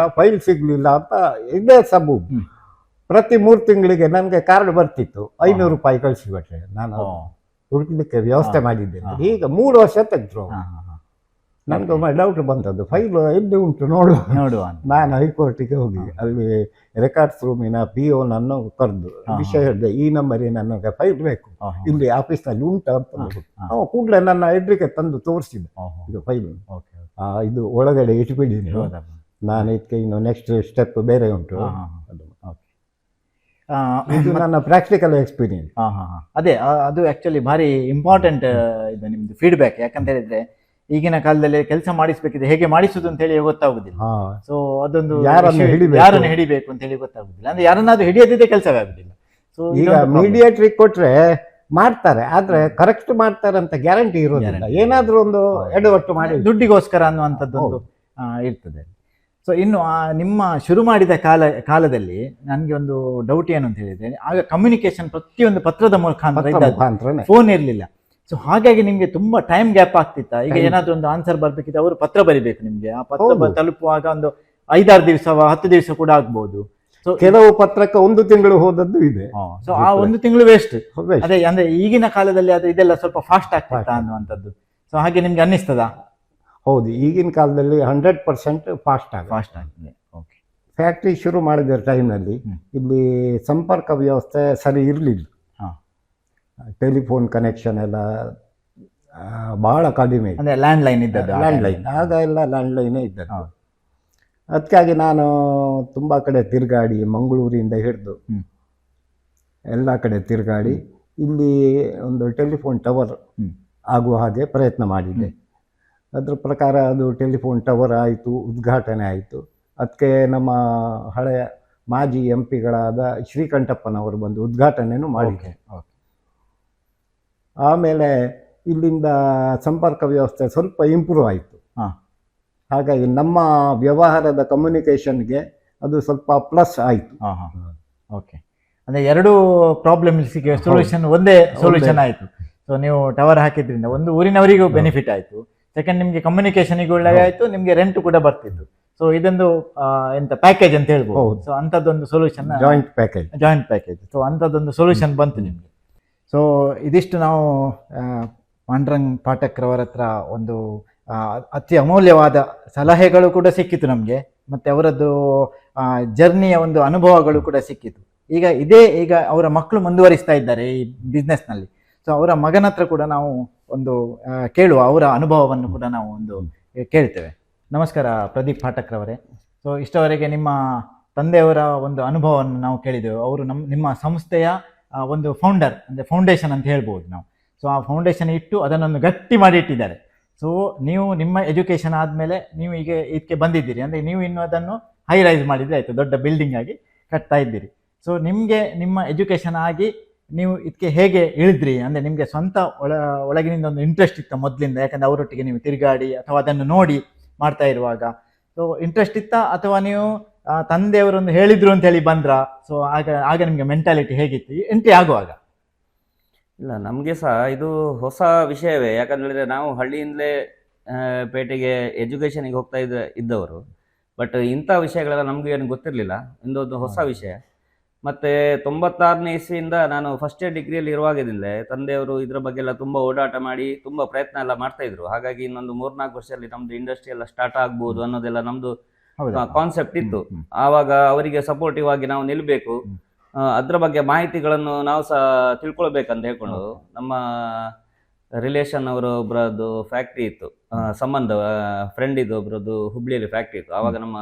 ಸಿಗ್ಲಿಲ್ಲ ಅಂತ ಇದೇ ಸಬು. ಹ್ಮ್. ಪ್ರತಿ 3 ತಿಂಗಳಿಗೆ ನನಗೆ ಕಾರ್ಡ್ ಬರ್ತಿತ್ತು, 500 ರೂಪಾಯಿ ಕಳಿಸಿಬಿಟ್ರೆ ನಾನು ಓ. ಹುಡುಕಲಿಕ್ಕೆ ವ್ಯವಸ್ಥೆ ಮಾಡಿದ್ದೇನೆ. ಹಾ. ಈಗ 3 ವರ್ಷ ತೆಗೆದ್ರು. ಹಾ, ಹಾ, ಹಾ. ನನಗೊಮ್ಮೆ ಡೌಟ್ ಬಂದದ್ದು, ಫೈಲ್ ಎಲ್ಲಿ ಉಂಟು ನೋಡುವ. ನೋಡುವ ಅಂತ. ನಾನು ಹೈಕೋರ್ಟಿಗೆ ಹೋಗಿ ಅಲ್ಲಿ ರೆಕಾರ್ಡ್ಸ್ ರೂಮಿನ PO ನನ್ನು ಕರೆದು ಹಾ. ವಿಷಯ ಹೇಳಿದೆ, ಈ ನಂಬರಿಗೆ ನನಗೆ ಫೈಲ್ ಬೇಕು, ಹಾ, ಹಾ. ಇಲ್ಲಿ ಆಫೀಸ್ನಲ್ಲಿ ಉಂಟು ಅಂತ. ಹಾ. ಅವ ಕೂಡಲೇ ನನ್ನ ಎದುರಿಗೆ ತಂದು ತೋರಿಸಿದ್ದ, ಓ, ಹೋ. ಇದು ಫೈಲ್ ಓಕೆ, ಓಕೆ. ಇದು ಒಳಗಡೆ ಇಟ್ಬಿಡಿ ನೀವು, ಹೌದಾ? ನಾನು ಇದಕ್ಕೆ ಇನ್ನು ನೆಕ್ಸ್ಟ್ ಸ್ಟೆಪ್ ಬೇರೆ ಉಂಟು. ಹಾ, ಹಾ, ಹಾ. ಅದು. ಓಕೆ. ಇದು ನನ್ನ ಪ್ರಾಕ್ಟಿಕಲ್ ಎಕ್ಸ್ಪೀರಿಯನ್ಸ್. ಹಾ, ಹಾ, ಹಾ. ಅದೇ ಅದು ಆಕ್ಚುಲಿ ಭಾರಿ ಇಂಪಾರ್ಟೆಂಟ್ ಇದು ನಿಮ್ದು ಫೀಡ್ಬ್ಯಾಕ್. ಯಾಕಂತ ಹೇಳಿದ್ರೆ ಈಗಿನ ಕಾಲದಲ್ಲಿ ಕೆಲಸ ಮಾಡಿಸ್ಬೇಕಿದ್ರೆ ಹೇಗೆ ಮಾಡಿಸುದು ಅಂತ ಹೇಳಿ ಗೊತ್ತಾಗುದಿಲ್ಲ. ಸೊ ಅದೊಂದು ಯಾರನ್ನು ಹಿಡಿಬೇಕು. ಯಾರನ್ನು ಹಿಡಿಬೇಕು ಅಂತ ಹೇಳಿ ಗೊತ್ತಾಗುದಿಲ್ಲ. ಅಂದ್ರೆ ಯಾರನ್ನಾದ್ರೂ ಹಿಡಿಯದಿದ್ದೇ ಕೆಲಸವೇ ಆಗುದಿಲ್ಲ. ಸೊ ಈಗ ಮೀಡಿಯೇಟ್ರಿಗೆ ಕೊಟ್ರೆ ಮಾಡ್ತಾರೆ, ಆದ್ರೆ ಕರೆಕ್ಟ್ ಮಾಡ್ತಾರೆ ಅಂತ ಗ್ಯಾರಂಟಿ ಇರೋದಿಲ್ಲ. Guarantee. ಏನಾದ್ರೂ ಒಂದು ಎಡವಟ್ಟು ಮಾಡಿ ದುಡ್ಡಿಗೋಸ್ಕರ ಅನ್ನುವಂಥದ್ದೊಂದು ಇರ್ತದೆ. ಸೊ ಇನ್ನು ನಿಮ್ಮ ಶುರು ಮಾಡಿದ ಕಾಲದಲ್ಲಿ ನನಗೆ ಒಂದು ಡೌಟ್ ಏನು ಅಂತ ಹೇಳಿದ್ರೆ, ಆಗ ಕಮ್ಯುನಿಕೇಶನ್ ಪ್ರತಿಯೊಂದು ಪತ್ರದ ಮುಖಾಂತರನೇ. ಫೋನ್ ಇರಲಿಲ್ಲ. ಸೊ ಹಾಗಾಗಿ ನಿಮ್ಗೆ ತುಂಬಾ ಟೈಮ್ ಗ್ಯಾಪ್ ಆಗ್ತಿತ್ತ? ಈಗ ಏನಾದ್ರೂ ಒಂದು ಆನ್ಸರ್ ಬರ್ಬೇಕಿತ್ತು, ಅವರು ಪತ್ರ ಬರಿಬೇಕು ನಿಮ್ಗೆ, ಆ ಪತ್ರ ಹೌದು. ತಲುಪುವಾಗ ಒಂದು 5-6 ದಿವಸ 10 ದಿವಸ ಕೂಡ ಆಗ್ಬಹುದು. ಸೊ ಕೆಲವು ಪತ್ರಕ್ಕೆ 1 ತಿಂಗಳು ಹೋದದ್ದು ಇದೆ. ಸೊ ಆ 1 ತಿಂಗಳು ವೇಸ್ಟ್. Waste. ಅದೇ ಅಂದ್ರೆ ಈಗಿನ ಕಾಲದಲ್ಲಿ ಅದು ಇದೆಲ್ಲ ಸ್ವಲ್ಪ ಫಾಸ್ಟ್ ಆಗ್ತಿತ್ತಾ ಅನ್ನುವಂಥದ್ದು. ಸೊ ಹಾಗೆ ನಿಮ್ಗೆ ಅನ್ನಿಸ್ತದಾ? ಹೌದು, ಈಗಿನ ಕಾಲದಲ್ಲಿ 100% ಫಾಸ್ಟ್ ಫಾಸ್ಟ್ ಆಗ್ತದೆ. ಓಕೆ. ಫ್ಯಾಕ್ಟ್ರಿ ಶುರು ಮಾಡಿದ ಟೈಮ್ನಲ್ಲಿ ಇಲ್ಲಿ ಸಂಪರ್ಕ ವ್ಯವಸ್ಥೆ ಸರಿ ಇರಲಿಲ್ಲ. ಹಾ. ಟೆಲಿಫೋನ್ ಕನೆಕ್ಷನ್ ಎಲ್ಲ ಬಹಳ ಕಡಿಮೆ ಇತ್ತು. ಅಂದ್ರೆ ಲ್ಯಾಂಡ್ ಲೈನ್ ಇದ್ದದ್ದು. ಲ್ಯಾಂಡ್ಲೈನ್ ಆಗ ಎಲ್ಲ ಲ್ಯಾಂಡ್ಲೈನೇ ಇದ್ದದ್ದು. ಹೌದು. ಅದಕ್ಕಾಗಿ ನಾನು ತುಂಬ ಕಡೆ ತಿರುಗಾಡಿ, ಮಂಗಳೂರಿಂದ ಹಿಡಿದು ಹ್ಮ್. ಎಲ್ಲ ಕಡೆ ತಿರುಗಾಡಿ ಇಲ್ಲಿ ಒಂದು ಟೆಲಿಫೋನ್ ಟವರ್ ಆಗುವ ಹಾಗೆ ಪ್ರಯತ್ನ ಮಾಡಿದ್ದೆ. ಅದ್ರ ಪ್ರಕಾರ ಅದು ಟೆಲಿಫೋನ್ ಟವರ್ ಆಯಿತು, ಉದ್ಘಾಟನೆ ಆಯಿತು. ಅದಕ್ಕೆ ನಮ್ಮ ಹಳೆಯ ಮಾಜಿ MP ಗಳಾದ ಶ್ರೀಕಂಠಪ್ಪನವರು ಬಂದು ಉದ್ಘಾಟನೆಯನ್ನು ಮಾಡಿದ್ದಾರೆ. ಆಮೇಲೆ ಇಲ್ಲಿಂದ ಸಂಪರ್ಕ ವ್ಯವಸ್ಥೆ ಸ್ವಲ್ಪ ಇಂಪ್ರೂವ್ ಆಯಿತು. ಹಾಗಾಗಿ ನಮ್ಮ ವ್ಯವಹಾರದ ಕಮ್ಯುನಿಕೇಷನ್ಗೆ ಅದು ಸ್ವಲ್ಪ ಪ್ಲಸ್ ಆಯಿತು. ಓಕೆ. ಅಂದ್ರೆ ಎರಡು ಪ್ರಾಬ್ಲಮ್ಸ್ಗೆ ಸೊಲ್ಯೂಷನ್ ಒಂದೇ ಸೊಲ್ಯೂಷನ್ ಆಯಿತು. ಸೊ ನೀವು ಟವರ್ ಹಾಕಿದ್ರಿಂದ ಒಂದು ಊರಿನವರಿಗೂ ಬೆನಿಫಿಟ್ ಆಯಿತು, ಸೆಕೆಂಡ್ ನಿಮಗೆ ಕಮ್ಯುನಿಕೇಶನ್ಗೆ ಒಳ್ಳೆ ಆಯಿತು, ನಿಮಗೆ ರೆಂಟ್ ಕೂಡ ಬರ್ತಿತ್ತು. ಸೊ ಇದೊಂದು ಎಂತ ಪ್ಯಾಕೇಜ್ ಅಂತ ಹೇಳ್ಬೋದು. ಸೊ ಅಂಥದ್ದೊಂದು ಸೊಲ್ಯೂಷನ್, ಜಾಯಿಂಟ್ ಪ್ಯಾಕೇಜ್. ಸೊ ಅಂಥದ್ದೊಂದು ಸೊಲ್ಯೂಷನ್ ಬಂತು ನಿಮಗೆ. ಸೊ ಇದಿಷ್ಟು ನಾವು ಪಾಂಡುರಂಗ್ ಪಾಠಕ್ರವರ ಹತ್ರ ಒಂದು ಅತಿ ಅಮೂಲ್ಯವಾದ ಸಲಹೆಗಳು ಕೂಡ ಸಿಕ್ಕಿತು ನಮಗೆ, ಮತ್ತು ಅವರದ್ದು ಜರ್ನಿಯ ಒಂದು ಅನುಭವಗಳು ಕೂಡ ಸಿಕ್ಕಿತು. ಈಗ ಅವರ ಮಕ್ಕಳು ಮುಂದುವರಿಸ್ತಾ ಇದ್ದಾರೆ ಈ ಬಿಸ್ನೆಸ್ನಲ್ಲಿ. ಸೊ ಅವರ ಮಗನ ಹತ್ರ ಕೂಡ ನಾವು ಒಂದು ಕೇಳುವ, ಅವರ ಅನುಭವವನ್ನು ಕೂಡ ನಾವು ಒಂದು ಕೇಳ್ತೇವೆ. ನಮಸ್ಕಾರ ಪ್ರದೀಪ್ ಪಾಠಕ್ರವರೇ. ಸೊ ಇಷ್ಟವರೆಗೆ ನಿಮ್ಮ ತಂದೆಯವರ ಒಂದು ಅನುಭವವನ್ನು ನಾವು ಕೇಳಿದೆವು. ಅವರು ನಿಮ್ಮ ಸಂಸ್ಥೆಯ ಒಂದು ಫೌಂಡರ್, ಅಂದರೆ ಫೌಂಡೇಶನ್ ಅಂತ ಹೇಳ್ಬೋದು ನಾವು. ಸೊ ಆ ಫೌಂಡೇಶನ್ ಇಟ್ಟು ಅದನ್ನೊಂದು ಗಟ್ಟಿ ಮಾಡಿ ಇಟ್ಟಿದ್ದಾರೆ. ಸೊ ನೀವು ನಿಮ್ಮ ಎಜುಕೇಷನ್ ಆದಮೇಲೆ ನೀವು ಈಗ ಇದಕ್ಕೆ ಬಂದಿದ್ದೀರಿ, ಅಂದರೆ ನೀವು ಇನ್ನು ಅದನ್ನು ಹೈ ರೈಸ್ ಮಾಡಿದರೆ ಆಯಿತು, ದೊಡ್ಡ ಬಿಲ್ಡಿಂಗ್ ಆಗಿ ಕಟ್ತಾ ಇದ್ದೀರಿ. ಸೊ ನಿಮಗೆ ನಿಮ್ಮ ಎಜುಕೇಷನ್ ಆಗಿ ನೀವು ಇದಕ್ಕೆ ಹೇಗೆ ಇಳಿದ್ರಿ? ಅಂದರೆ ನಿಮಗೆ ಸ್ವಂತ ಒಳಗಿನಿಂದ ಒಂದು ಇಂಟ್ರೆಸ್ಟ್ ಇತ್ತ ಮೊದಲಿಂದ? ಯಾಕಂದರೆ ಅವರೊಟ್ಟಿಗೆ ನೀವು ತಿರುಗಾಡಿ ಅಥವಾ ಅದನ್ನು ನೋಡಿ ಮಾಡ್ತಾ ಇರುವಾಗ ಸೊ ಇಂಟ್ರೆಸ್ಟ್ ಇತ್ತಾ, ಅಥವಾ ನೀವು ತಂದೆಯವರೊಂದು ಹೇಳಿದ್ರು ಅಂತ ಹೇಳಿ ಬಂದ್ರಾ? ಸೊ ಆಗ ನಿಮಗೆ ಮೆಂಟಾಲಿಟಿ ಹೇಗಿತ್ತು ಎಂಟ್ರಿ ಆಗುವಾಗ? ಇಲ್ಲ, ನಮಗೆ ಸಹ ಇದು ಹೊಸ ವಿಷಯವೇ. ಯಾಕಂದ್ರೆ ನಾವು ಹಳ್ಳಿಯಿಂದಲೇ ಪೇಟೆಗೆ ಎಜುಕೇಷನಿಗೆ ಹೋಗ್ತಾ ಇದ್ದವರು. ಬಟ್ ಇಂಥ ವಿಷಯಗಳೆಲ್ಲ ನಮಗೂ ಏನು ಗೊತ್ತಿರಲಿಲ್ಲ. ಇದೊಂದು ಹೊಸ ವಿಷಯ. ಮತ್ತು 96ನೇ ಇಸ್ವಿಯಿಂದ ನಾನು ಫಸ್ಟ್ ಇಯರ್ ಡಿಗ್ರಿಯಲ್ಲಿ ಇರುವಾಗಿದ್ದಿಲ್ಲೇ ತಂದೆಯವರು ಇದರ ಬಗ್ಗೆ ಎಲ್ಲ ತುಂಬ ಓಡಾಟ ಮಾಡಿ ತುಂಬ ಪ್ರಯತ್ನ ಎಲ್ಲ ಮಾಡ್ತಾಯಿದ್ರು. ಹಾಗಾಗಿ ಇನ್ನೊಂದು 3-4 ವರ್ಷದಲ್ಲಿ ನಮ್ಮದು ಇಂಡಸ್ಟ್ರಿ ಎಲ್ಲ ಸ್ಟಾರ್ಟ್ ಆಗ್ಬೋದು ಅನ್ನೋದೆಲ್ಲ ನಮ್ಮದು ಕಾನ್ಸೆಪ್ಟ್ ಇತ್ತು. ಆವಾಗ ಅವರಿಗೆ ಸಪೋರ್ಟಿವ್ ಆಗಿ ನಾವು ನಿಲ್ಲಬೇಕು, ಅದರ ಬಗ್ಗೆ ಮಾಹಿತಿಗಳನ್ನು ನಾವು ಸಹ ತಿಳ್ಕೊಳ್ಬೇಕಂತ ಹೇಳ್ಕೊಂಡು ನಮ್ಮ ರಿಲೇಷನ್ ಅವರ ಒಬ್ಬರದ್ದು ಫ್ಯಾಕ್ಟ್ರಿ ಇತ್ತು, ಸಂಬಂಧ ಫ್ರೆಂಡ್ ಇದು ಒಬ್ಬರದ್ದು ಹುಬ್ಳಿಯಲ್ಲಿ ಫ್ಯಾಕ್ಟ್ರಿ ಇತ್ತು. ಆವಾಗ ನಮ್ಮ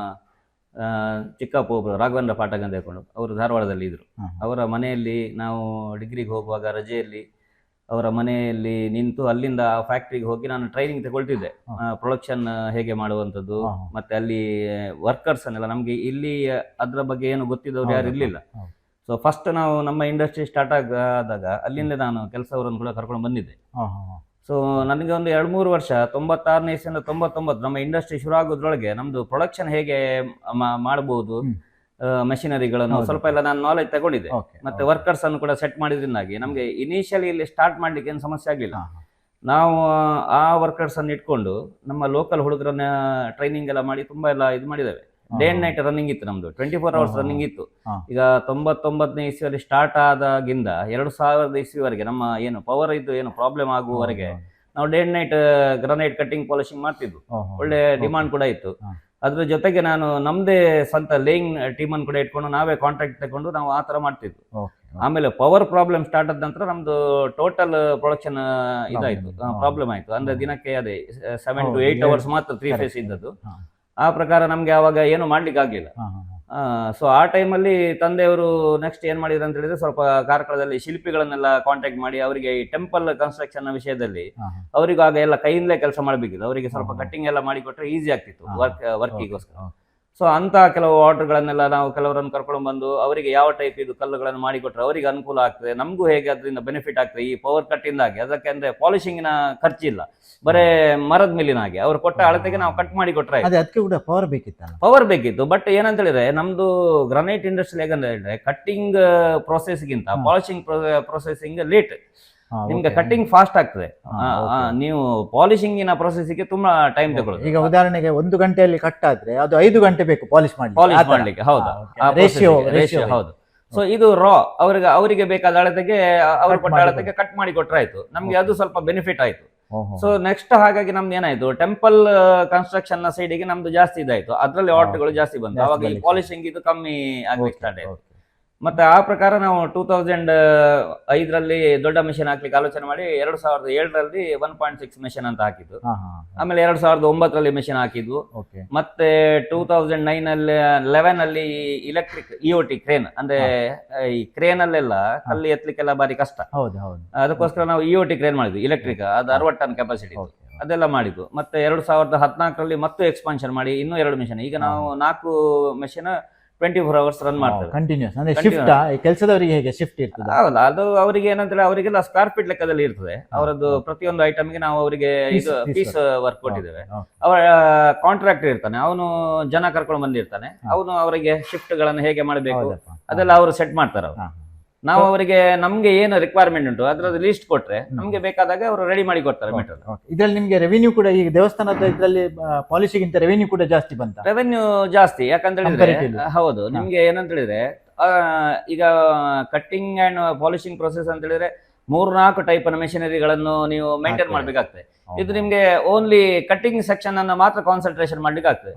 ಚಿಕ್ಕಪ್ಪ ಒಬ್ಬರು ರಾಘವೇಂದ್ರ ಪಾಠಕ್ ಅಂತ ಹೇಳ್ಕೊಂಡು ಅವರು ಧಾರವಾಡದಲ್ಲಿ ಇದ್ರು. ಅವರ ಮನೆಯಲ್ಲಿ ನಾವು ಡಿಗ್ರಿಗೆ ಹೋಗುವಾಗ ರಜೆಯಲ್ಲಿ ಅವರ ಮನೆಯಲ್ಲಿ ನಿಂತು ಅಲ್ಲಿಂದ ಆ ಫ್ಯಾಕ್ಟ್ರಿಗೆ ಹೋಗಿ ನಾನು ಟ್ರೈನಿಂಗ್ ತಗೊಳ್ತಿದ್ದೆ. ಪ್ರೊಡಕ್ಷನ್ ಹೇಗೆ ಮಾಡುವಂಥದ್ದು, ಮತ್ತೆ ಅಲ್ಲಿ ವರ್ಕರ್ಸ್ ಅನ್ನೆಲ್ಲ ನಮಗೆ ಇಲ್ಲಿ ಅದರ ಬಗ್ಗೆ ಏನು ಗೊತ್ತಿದ್ದವ್ರು ಯಾರು ಇರಲಿಲ್ಲ. ಸೊ ಫಸ್ಟ್ ನಾವು ನಮ್ಮ ಇಂಡಸ್ಟ್ರಿ ಸ್ಟಾರ್ಟ್ ಆದಾಗ ಅಲ್ಲಿಂದ ನಾನು ಕೆಲಸವರನ್ನು ಕೂಡ ಕರ್ಕೊಂಡು ಬಂದಿದ್ದೆ. ಸೊ ನನಗೆ ಒಂದು 2-3 ವರ್ಷ 96ನೇ ಇಸ್ವಿಯಿಂದ 99 ನಮ್ಮ ಇಂಡಸ್ಟ್ರಿ ಶುರು ಆಗೋದ್ರೊಳಗೆ ನಮ್ದು ಪ್ರೊಡಕ್ಷನ್ ಹೇಗೆ ಮಾಡಬಹುದು, ಮೆಷಿನರಿಗಳನ್ನು ಸ್ವಲ್ಪ ಎಲ್ಲ ನಾನು ನಾಲೆಜ್ ತಗೊಂಡಿದ್ದೆ. ಮತ್ತೆ ವರ್ಕರ್ಸ್ ಅನ್ನು ಕೂಡ ಸೆಟ್ ಮಾಡಿದ್ರಿಂದಾಗಿ ನಮಗೆ ಇನಿಷಿಯಲಿ ಇಲ್ಲಿ ಸ್ಟಾರ್ಟ್ ಮಾಡ್ಲಿಕ್ಕೆ ಏನು ಸಮಸ್ಯೆ ಆಗಲಿಲ್ಲ. ನಾವು ಆ ವರ್ಕರ್ಸ್ ಅನ್ನು ಇಟ್ಕೊಂಡು ನಮ್ಮ ಲೋಕಲ್ ಹುಡುಗರನ್ನ ಟ್ರೈನಿಂಗ್ ಎಲ್ಲ ಮಾಡಿ ತುಂಬಾ ಎಲ್ಲ ಇದು ಮಾಡಿದ್ದೇವೆ. ಡೇ ಅಂಡ್ ನೈಟ್ ರನ್ನಿಂಗ್ ಇತ್ತು, ನಮ್ದು 24 hours ರನ್ನಿಂಗ್ ಇತ್ತು. ಈಗ 99ನೇ ಇಸ್ವಿಯಲ್ಲಿ ಸ್ಟಾರ್ಟ್ ಆದಾಗಿಂದ 2000 ಇಸ್ವಿವರೆಗೆ ನಮ್ಮ ಏನು ಪವರ್ ಇದ್ದು ಏನು ಪ್ರಾಬ್ಲಮ್ ಆಗುವವರೆಗೆ ನಾವು day and night granite cutting polishing ಮಾಡ್ತಿದ್ವು. ಒಳ್ಳೆ ಡಿಮಾಂಡ್ ಕೂಡ ಇತ್ತು. ಅದ್ರ ಜೊತೆಗೆ ನಾನು ನಮ್ದೇ ಸ್ವಂತ ಲೇಯಿಂಗ್ ಟೀಮ್ ಅನ್ನು ಕೂಡ ಇಟ್ಕೊಂಡು ನಾವೇ ಕಾಂಟ್ರಾಕ್ಟ್ ತಗೊಂಡು ನಾವು ಆ ತರ ಮಾಡ್ತಿದ್ವು. ಆಮೇಲೆ ಪವರ್ ಪ್ರಾಬ್ಲಮ್ ಸ್ಟಾರ್ಟ್ ಆದ ನಂತರ ನಮ್ದು ಟೋಟಲ್ ಪ್ರೊಡಕ್ಷನ್ ಇದಾಯ್ತು, ಪ್ರಾಬ್ಲಮ್ ಆಯ್ತು. ಅಂದ್ರೆ ದಿನಕ್ಕೆ ಅದೇ 7 to 8 hours ಮಾತ್ರ 3 phase ಇದ್ದದ್ದು. ಆ ಪ್ರಕಾರ ನಮ್ಗೆ ಆವಾಗ ಏನು ಮಾಡ್ಲಿಕ್ಕೆ ಆಗ್ಲಿಲ್ಲ. ಸೊ ಆ ಟೈಮಲ್ಲಿ ತಂದೆಯವರು ನೆಕ್ಸ್ಟ್ ಏನ್ ಮಾಡಿದ್ರು ಅಂತ ಹೇಳಿದ್ರೆ, ಸ್ವಲ್ಪ ಕಾರ್ಕಳದಲ್ಲಿ ಶಿಲ್ಪಿಗಳನ್ನೆಲ್ಲ ಕಾಂಟ್ಯಾಕ್ಟ್ ಮಾಡಿ ಅವರಿಗೆ ಈ ಟೆಂಪಲ್ ಕನ್ಸ್ಟ್ರಕ್ಷನ್ ನ ವಿಷಯದಲ್ಲಿ ಅವರಿಗೂ ಆಗ ಎಲ್ಲ ಕೈಯಿಂದಲೇ ಕೆಲಸ ಮಾಡಬೇಕಿತ್ತು. ಅವರಿಗೆ ಸ್ವಲ್ಪ ಕಟ್ಟಿಂಗ್ ಎಲ್ಲ ಮಾಡಿ ಕೊಟ್ಟರೆ ಈಸಿ ಆಗ್ತಿತ್ತು ವರ್ಕಿಗೋಸ್ಕರ. ಸೊ ಅಂತ ಕೆಲವು ಆರ್ಡರ್ಗಳನ್ನೆಲ್ಲ ನಾವು ಕೆಲವರನ್ನು ಕರ್ಕೊಂಡು ಬಂದು ಅವರಿಗೆ ಯಾವ ಟೈಪ್ ಇದು ಕಲ್ಲುಗಳನ್ನು ಮಾಡಿಕೊಟ್ರೆ ಅವರಿಗೆ ಅನುಕೂಲ ಆಗ್ತದೆ, ನಮಗೂ ಹೇಗೆ ಅದರಿಂದ ಬೆನಿಫಿಟ್ ಆಗ್ತದೆ ಈ ಪವರ್ ಕಟ್ಟಿಂದಾಗಿ. ಅದಕ್ಕೆ ಅಂದ್ರೆ ಪಾಲಿಶಿಂಗಿನ ಖರ್ಚಿಲ್ಲ, ಬರೇ ಮರದ ಮೇಲಿನ ಹಾಗೆ ಅವರು ಕೊಟ್ಟ ಅಳತೆಗೆ ನಾವು ಕಟ್ ಮಾಡಿ ಕೊಟ್ರೆ. ಅದಕ್ಕೆ ಕೂಡ ಪವರ್ ಬೇಕಿತ್ತು, ಪವರ್ ಬೇಕಿತ್ತು. ಬಟ್ ಏನಂತ ಹೇಳಿದ್ರೆ ನಮ್ದು ಗ್ರಾನೈಟ್ ಇಂಡಸ್ಟ್ರಿ ಹೇಗಂತ ಹೇಳಿದ್ರೆ ಕಟ್ಟಿಂಗ್ ಪ್ರೊಸೆಸ್ಗಿಂತ ಪಾಲಿಶಿಂಗ್ ಪ್ರೊಸೆಸಿಂಗ್ ಲೇಟ್. ನಿಮ್ಗೆ ಕಟ್ಟಿಂಗ್ ಫಾಸ್ಟ್ ಆಗ್ತದೆ, ನೀವು ಪಾಲಿಶಿಂಗಿನ ಪ್ರೊಸೆಸ್ಗೆ ತುಂಬಾ ಟೈಮ್ ತಗೊಳ್ಳುತ್ತೆ. ಈಗ ಉದಾಹರಣೆಗೆ 1 ಗಂಟೆಯಲ್ಲಿ ಕಟ್ ಆದ್ರೆ ಅದು 5 ಗಂಟೆ ಬೇಕು ಪಾಲಿಶ್ ಮಾಡ್ಲಿಕ್ಕೆ. ಹೌದು, ಹೌದು. ಸೊ ಇದು ರಾ ಅವರಿಗೆ ಬೇಕಾದ ಅಳತೆಗೆ ಅವ್ರು ಕೊಟ್ಟ ಅಳತೆಗೆ ಕಟ್ ಮಾಡಿ ಕೊಟ್ರಾಯ್ತು, ನಮ್ಗೆ ಅದು ಸ್ವಲ್ಪ ಬೆನಿಫಿಟ್ ಆಯ್ತು. ಸೊ ನೆಕ್ಸ್ಟ್ ಹಾಗಾಗಿ ನಮ್ದು ಏನಾಯ್ತು, ಟೆಂಪಲ್ ಕನ್ಸ್ಟ್ರಕ್ಷನ್ ನ ಸೈಡಿಗೆ ನಮ್ದು ಜಾಸ್ತಿ ಇದಾಯ್ತು, ಅದ್ರಲ್ಲಿ ಆರ್ಡರ್ಗಳು ಜಾಸ್ತಿ ಬಂತು. ಅವಾಗ ಈ ಪಾಲಿಶಿಂಗ್ ಇದು ಕಮ್ಮಿ ಆಗ್ಲಿಕ್ಕೆ ಸ್ಟಾರ್ಟ್ ಆಯ್ತು. ಮತ್ತೆ ಆ ಪ್ರಕಾರ ನಾವು 2005ರಲ್ಲಿ ದೊಡ್ಡ ಮೆಷಿನ್ ಹಾಕ್ಲಿಕ್ಕೆ ಆಲೋಚನೆ ಮಾಡಿ 2007ರಲ್ಲಿ 1.6 ಮೆಷಿನ್ ಅಂತ ಹಾಕಿದ್ದು. ಆಮೇಲೆ 2009ರಲ್ಲಿ ಮೆಷಿನ್ ಹಾಕಿದ್ವು. ಮತ್ತೆ 2011ರಲ್ಲಿ ಇಲೆಕ್ಟ್ರಿಕ್ EOT ಕ್ರೇನ್, ಅಂದ್ರೆ ಈ ಕ್ರೇನ್ ಅಲ್ಲೆಲ್ಲ ಕಲ್ಲು ಎತ್ತಲಿಕ್ಕೆಲ್ಲ ಬಾರಿ ಕಷ್ಟ. ಅದಕ್ಕೋಸ್ಕರ ನಾವು EOT ಕ್ರೇನ್ ಮಾಡಿದ್ವಿ, ಇಲೆಕ್ಟ್ರಿಕ್, ಅದು 60 ಟನ್ ಕೆಪಾಸಿಟಿ ಅದೆಲ್ಲ ಮಾಡಿದ್ವು. ಮತ್ತೆ 2014ರಲ್ಲಿ ಮತ್ತೆ ಎಕ್ಸ್ಪಾನ್ಷನ್ ಮಾಡಿ ಇನ್ನೂ 2 ಮೆಷಿನ್. ಈಗ ನಾವು 4 ಮೆಷಿನ್ 24 hours ರನ್ ಮಾಡ್ತೇವೆ ಕಂಟಿನ್ಯೂಸ್. ಅಂದ್ರೆ ಶಿಫ್ಟ್ ಕೆಲಸದವರಿಗೆ ಹೇಗೆ ಶಿಫ್ಟ್ ಇರ್ತದೆ? ಹೌದಾ, ಅದು ಅವರಿಗೆ ಏನಂದ್ರೆ ಅವರಿಗೆಲ್ಲ ಸ್ಕ್ವೇರ್ ಫೀಟ್ ಲೆಕ್ಕದಲ್ಲಿ ಇರ್ತದೆ. ಅವರದ್ದು ಪ್ರತಿಯೊಂದು ಐಟಮ್ಗೆ ನಾವು ಅವರಿಗೆ ಇದು ಪೀಸ್ ವರ್ಕ್ ಕೊಟ್ಟಿದ್ದೇವೆ. ಅವರ ಕಾಂಟ್ರಾಕ್ಟರ್ ಇರ್ತಾನೆ, ಅವನು ಜನ ಕರ್ಕೊಂಡು ಬಂದಿರ್ತಾನೆ, ಅವನು ಅವರಿಗೆ ಶಿಫ್ಟ್ ಗಳನ್ನು ಹೇಗೆ ಮಾಡಬೇಕು ಅದೆಲ್ಲ ಅವರು ಸೆಟ್ ಮಾಡ್ತಾರೆ. ಅವರು ನಾವು ಅವರಿಗೆ ನಮ್ಗೆ ಏನು ರಿಕ್ವೈರ್ಮೆಂಟ್ ಉಂಟು ಅದ್ರದ್ದು ಲಿಸ್ಟ್ ಕೊಟ್ರೆ ನಮ್ಗೆ ಬೇಕಾದಾಗ ಅವರು ರೆಡಿ ಮಾಡಿ ಕೊಡ್ತಾರೆ ಮೆಟೀರಿಯಲ್. ಇದ್ರಲ್ಲಿ ನಿಮ್ಗೆ ರೆವಿನ್ಯೂ ಕೂಡ ಈಗ ದೇವಸ್ಥಾನದ ಇದರಲ್ಲಿ ಪಾಲಿಶಿಗಿಂತ ರೆವಿನ್ಯೂ ಕೂಡ ಜಾಸ್ತಿ ಬಂತ? ರೆವೆನ್ಯೂ ಜಾಸ್ತಿ, ಯಾಕಂತ ಹೇಳಿದ್ರೆ ಹೌದು, ನಿಮ್ಗೆ ಏನಂತ ಹೇಳಿದ್ರೆ ಈಗ ಕಟ್ಟಿಂಗ್ ಅಂಡ್ ಪಾಲಿಶಿಂಗ್ ಪ್ರೊಸೆಸ್ ಅಂತ ಹೇಳಿದ್ರೆ 3-4 ಟೈಪ್ ಮೆಷಿನರಿಗಳನ್ನು ನೀವು ಮೇಂಟೈನ್ ಮಾಡ್ಬೇಕಾಗ್ತದೆ. ಇದು ನಿಮ್ಗೆ ಓನ್ಲಿ ಕಟ್ಟಿಂಗ್ ಸೆಕ್ಷನ್ ಅನ್ನ ಮಾತ್ರ ಕಾನ್ಸಂಟ್ರೇಷನ್ ಮಾಡ್ಲಿಕ್ಕೆ ಆಗ್ತದೆ.